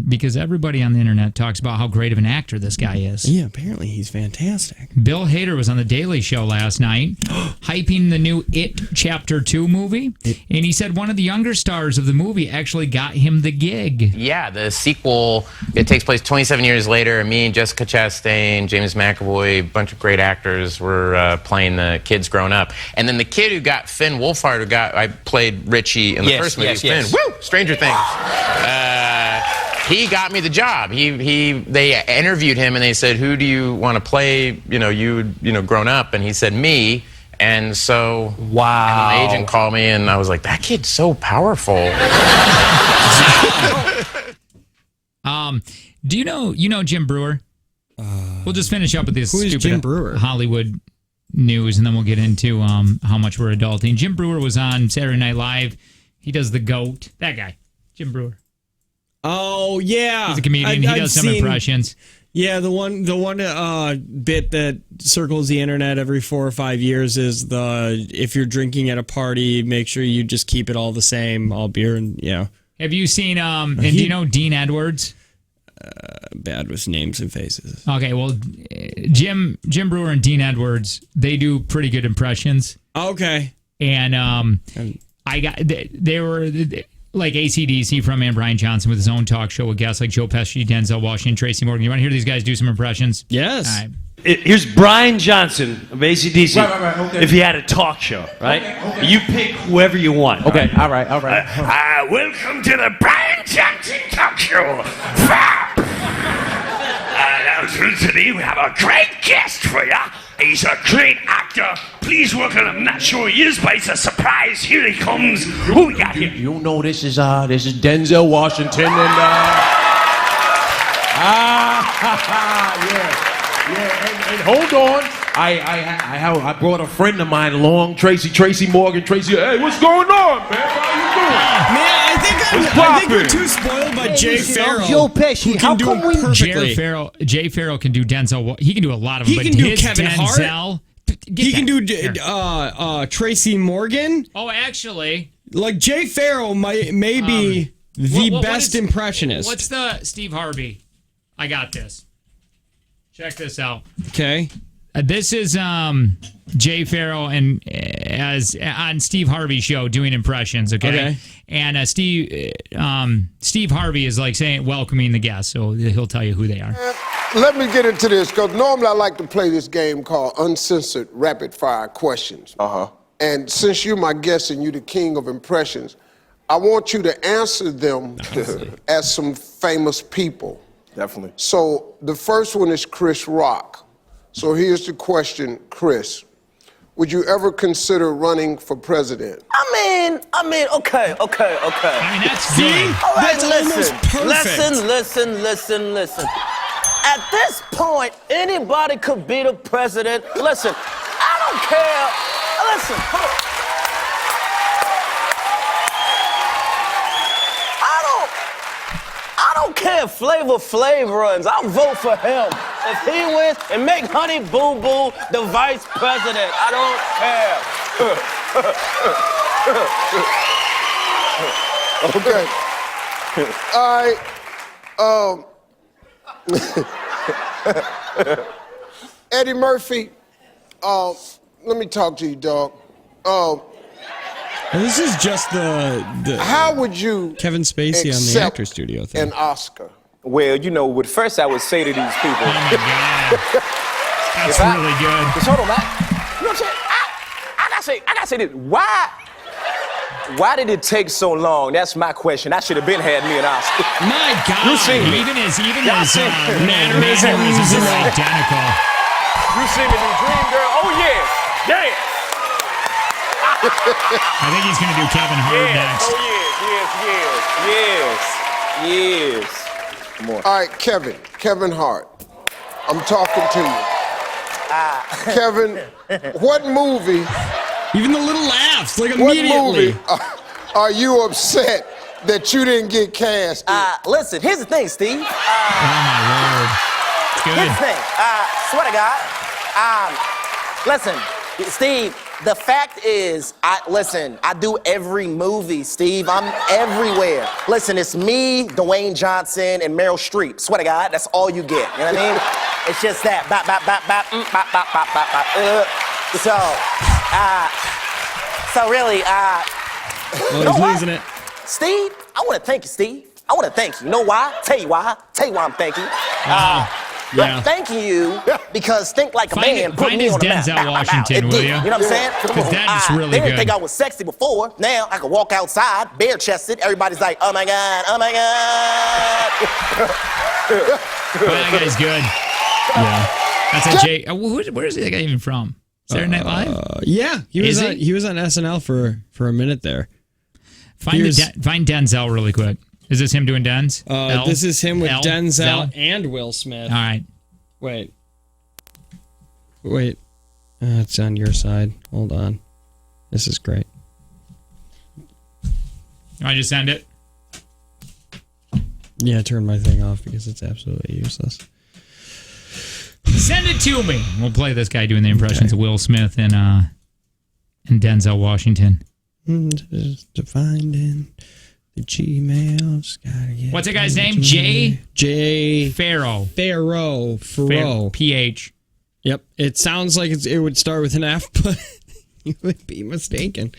Because everybody on the internet talks about how great of an actor this guy is. Yeah, apparently he's fantastic. Bill Hader was on The Daily Show last night, hyping the new It Chapter 2 movie. And he said one of the younger stars of the movie actually got him the gig. Yeah, the sequel, it takes place 27 years later. Me, Jessica Chastain, James McAvoy, a bunch of great actors were playing the kids grown up. And then the kid who got Finn Wolfhard, I played Richie in the first movie. Finn, woo, Stranger Things. He got me the job. They interviewed him and they said, "Who do you want to play? You grown up." And he said, "Me." And so, wow. And the agent called me, and I was like, "That kid's so powerful." Do you know Jim Brewer? We'll just finish up with this stupid Jim Brewer? Hollywood news, and then we'll get into how much we're adulting. Jim Brewer was on Saturday Night Live. He does the GOAT. That guy, Jim Brewer. Oh yeah, he's a comedian. He does some impressions. Yeah, the one bit that circles the internet every 4 or 5 years is if you're drinking at a party, make sure you just keep it all the same, all beer and yeah. Have you seen and do you know Dean Edwards? Bad with names and faces. Okay, well, Jim Brewer and Dean Edwards, they do pretty good impressions. Okay, and they were like AC/DC frontman Brian Johnson with his own talk show with guests like Joe Pesci, Denzel Washington, Tracy Morgan. You want to hear these guys do some impressions? Yes. All right. Here's Brian Johnson of AC/DC. Right, okay. If he had a talk show, right? Okay. You pick whoever you want. Okay, all right. Welcome to the Brian Johnson Talk Show. Today we have a great guest for you. He's a great actor. Please welcome him. I'm not sure he is, but it's a surprise. Here he comes. Who we got here? You know this is Denzel Washington and and hold on. I brought a friend of mine along, Tracy Morgan. Tracy, hey, what's going on, man? How you doing? Man, I think we're too spoiled by Jay Farrell. Joe Pesci. How come we perfectly? Jay Farrell can do Denzel. He can do a lot of them. He can do Kevin Hart. He can do Tracy Morgan. Oh, actually, like Jay Farrell may be the best impressionist. What's the Steve Harvey? I got this. Check this out. Okay. This is Jay Farrell and as on Steve Harvey's show doing impressions. Okay. And Steve Harvey is like welcoming the guests, so he'll tell you who they are. Let me get into this, because normally I like to play this game called Uncensored Rapid Fire Questions. And since you're my guest and you're the king of impressions, I want you to answer them as some famous people. Definitely. So the first one is Chris Rock. So here's the question, Chris. Would you ever consider running for president? I mean, okay. I mean, that's good. All right, almost perfect. Listen. At this point, anybody could be the president. Listen, I don't care. Listen, I don't care if Flavor Flav runs. I'll vote for him. If he wins, and make Honey Boo Boo the vice president. I don't care. All right. Eddie Murphy, let me talk to you, dog. This is just the how would you Kevin Spacey on the Actor Studio thing. An Oscar? Well, what first I would say to these people. Oh my God. That's really good. Just hold on, man. You know what I'm saying? I gotta say this. Why did it take so long? That's my question. I should have been had me an Oscar. My God. You seen me. Even his mannerisms are identical. You see me do Dream Girl? Oh, yes. I think he's going to do Kevin Hart next. Oh, yes. Come on. All right, Kevin Hart. I'm talking to you. Kevin, what movie? Even the little laughs, like immediately. What movie are you upset that you didn't get cast in? Listen, here's the thing, Steve. Oh, my Lord. It's good. Here's the thing. Swear to God. Listen, Steve, the fact is, I do every movie, Steve. I'm everywhere. Listen, it's me, Dwayne Johnson, and Meryl Streep. Swear to God, that's all you get. You know what I mean? It's just that. So really, he's losing it. Steve, I want to thank you, Steve. I want to thank you. You know why? Tell you why I'm thanking you. I'm thanking you because Think Like a Man put me on the map. Denzel Washington, will you? You know what I'm saying? Because that is really they good. didn't think I was sexy before. Now I can walk outside, bare-chested. Everybody's like, oh my God. That guy's good. Yeah. That's a Jay. Where is that guy even from? Saturday Night Live? Yeah. He was on SNL for a minute there. Find Denzel really quick. Is this him doing Denz? This is him with Denzel and Will Smith. All right. Wait. It's on your side. Hold on. This is great. I just send it? Yeah, turn my thing off because it's absolutely useless. Send it to me. We'll play this guy doing the impressions of Will Smith and Denzel Washington. To find in the Gmails. What's that guy's name? Jay Farrow. Farrow. PH. Yep. It sounds like it would start with an F, but you would be mistaken.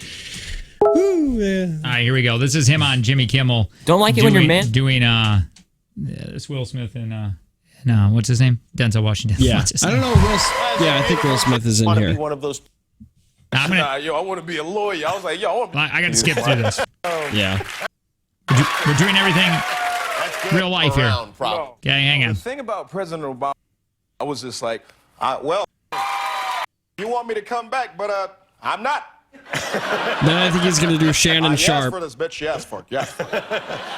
Woo. Yeah. All right, here we go. This is him on Jimmy Kimmel. Don't like it when you're man? Doing this Will Smith and what's his name? Denzel Washington. Yeah. What's his I don't name? know. I think Will Smith is in here. Be one of those. I'm gonna, I want to be a lawyer. I was like, yo, I got to skip through this. Yeah. We're doing everything real life here. Okay, hang on. The thing about President Obama, I was just like, you want me to come back, but I'm not. Then I think he's going to do Shannon Sharp. Asked for this bitch. Yes, for yes.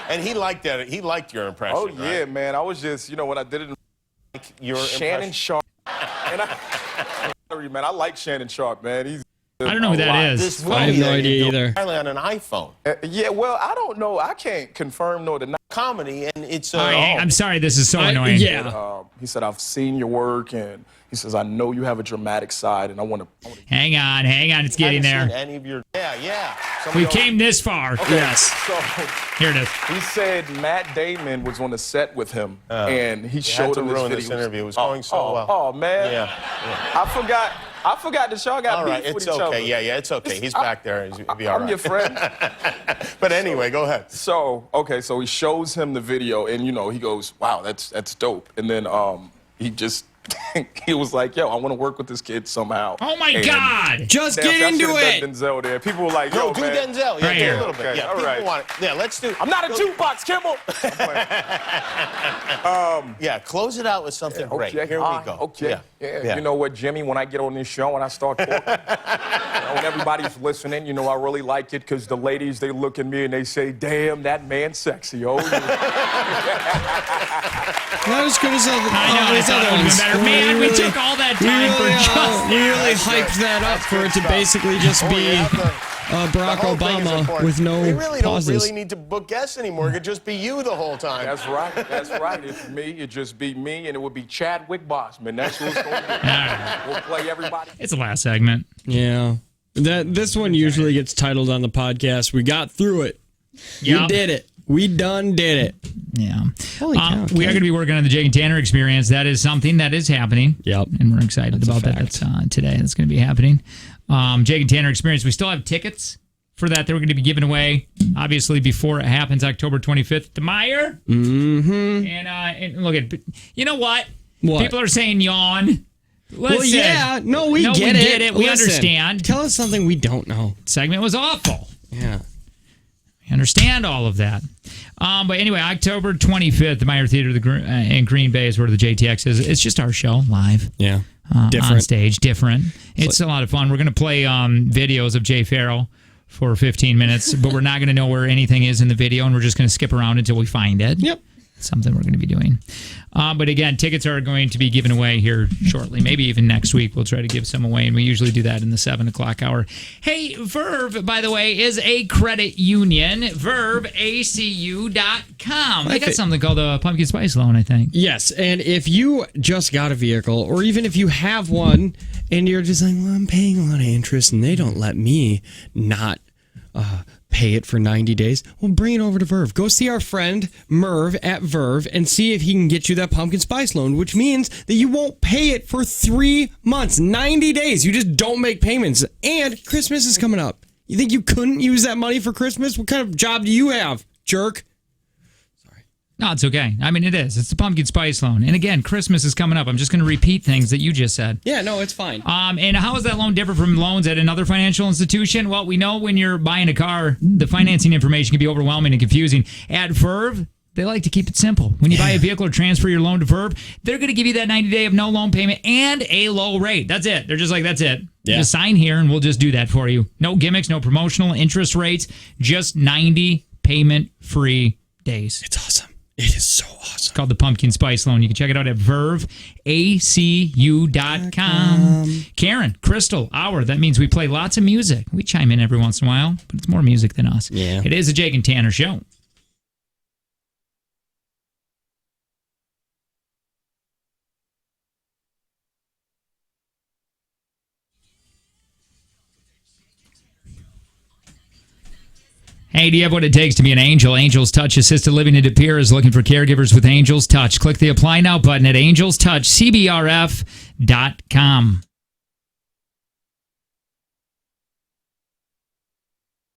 And he liked that. He liked your impression. Oh yeah, man. I was just, when I did it. Your Shannon Sharp. And man, I like Shannon Sharp, man. He's. I don't know who that is. This I have no idea either. Apparently on an iPhone. Yeah, well, I don't know. I can't confirm nor deny. Comedy, and it's. All right, I'm sorry. This is so annoying. Yeah. He said, I've seen your work, and he says, I know you have a dramatic side, and I want to. Hang on. It's getting there. Any of your, yeah. We came this far. Okay, yes. So here it is. He said Matt Damon was on the set with him, and he showed him this video. This interview. It was going so well. Oh man. Yeah. I forgot that y'all got beef with each other. Yeah, it's okay. He's back there. He'll be all right. I'm your friend. But anyway, go ahead. So he shows him the video, and he goes, "Wow, that's dope." And then he was like, "Yo, I want to work with this kid somehow." Oh my God! Just get into it. Denzel there. People were like, "Yo, "Yo, do man." Denzel." Yeah, right do here. a little bit. Okay, Yeah, all people right. want it. Yeah, let's do. I'm not a jukebox, Kimmel. Yeah, close it out with something great. Here we go. Okay. Yeah. You know what, Jimmy? When I get on this show and I start talking, when everybody's listening, I really like it because the ladies, they look at me and they say, "Damn, that man's sexy." Oh. Not as good as I know. I thought it would have been better. Man, we took all that time for just. We really hyped that up for it to basically just be Barack Obama with no We really pauses. don't really need to book guests anymore. It could just be you the whole time. That's right. It's me. It'd just be me, and it would be Chadwick Boseman. That's who it's going to be. We'll play everybody. It's the last segment. Yeah. This one usually gets titled on the podcast. We got through it. Yep. We did it. We done did it. Yeah. Holy cow, we are going to be working on the Jake and Tanner experience. That is something that is happening. Yep. And we're excited about that. That's today. That's going to be happening. Jake and Tanner experience. We still have tickets for that. They're going to be given away, obviously, before it happens, October 25th. The Meyer. Mm-hmm. And look at, you know what? What? People are saying yawn. Listen, well, yeah. No, we get it. We Listen, understand. Tell us something we don't know. Segment was awful. Yeah. I understand all of that. But anyway, October 25th, the Meyer Theater in Green Bay is where the JTX is. It's just our show live. Yeah. On stage. Different. It's a lot of fun. We're going to play videos of Jay Farrell for 15 minutes, but we're not going to know where anything is in the video, and we're just going to skip around until we find it. Yep. Something we're going to be doing. But again, tickets are going to be given away here shortly. Maybe even next week we'll try to give some away, and we usually do that in the 7 o'clock hour. Hey, Verve, by the way, is a credit union. VerveACU.com. They got something called a pumpkin spice loan, I think. Yes, and if you just got a vehicle, or even if you have one, and you're just like, well, I'm paying a lot of interest, and they don't let me not pay it for 90 days. Well, bring it over to Verve. Go see our friend Merv at Verve and see if he can get you that pumpkin spice loan, which means that you won't pay it for 3 months, 90 days. You just don't make payments. And Christmas is coming up. You think you couldn't use that money for Christmas? What kind of job do you have, jerk? No, it's okay. I mean, it is. It's the pumpkin spice loan. And again, Christmas is coming up. I'm just going to repeat things that you just said. Yeah, no, it's fine. And how is that loan different from loans at another financial institution? Well, we know when you're buying a car, the financing information can be overwhelming and confusing. At Verve, they like to keep it simple. When you buy a vehicle or transfer your loan to Verve, they're going to give you that 90-day of no loan payment and a low rate. That's it. They're just like, that's it. Yeah. Just sign here and we'll just do that for you. No gimmicks, no promotional interest rates, just 90 payment-free days. It's awesome. It is so awesome. It's called the Pumpkin Spice Loan. You can check it out at VerveACU.com. Karen, Crystal, Hour. That means we play lots of music. We chime in every once in a while, but it's more music than us. Yeah. It is a Jake and Tanner show. Hey, do you have what it takes to be an angel? Angels Touch Assisted Living in De Pere is looking for caregivers with Angels Touch. Click the Apply Now button at angelstouchcbrf.com.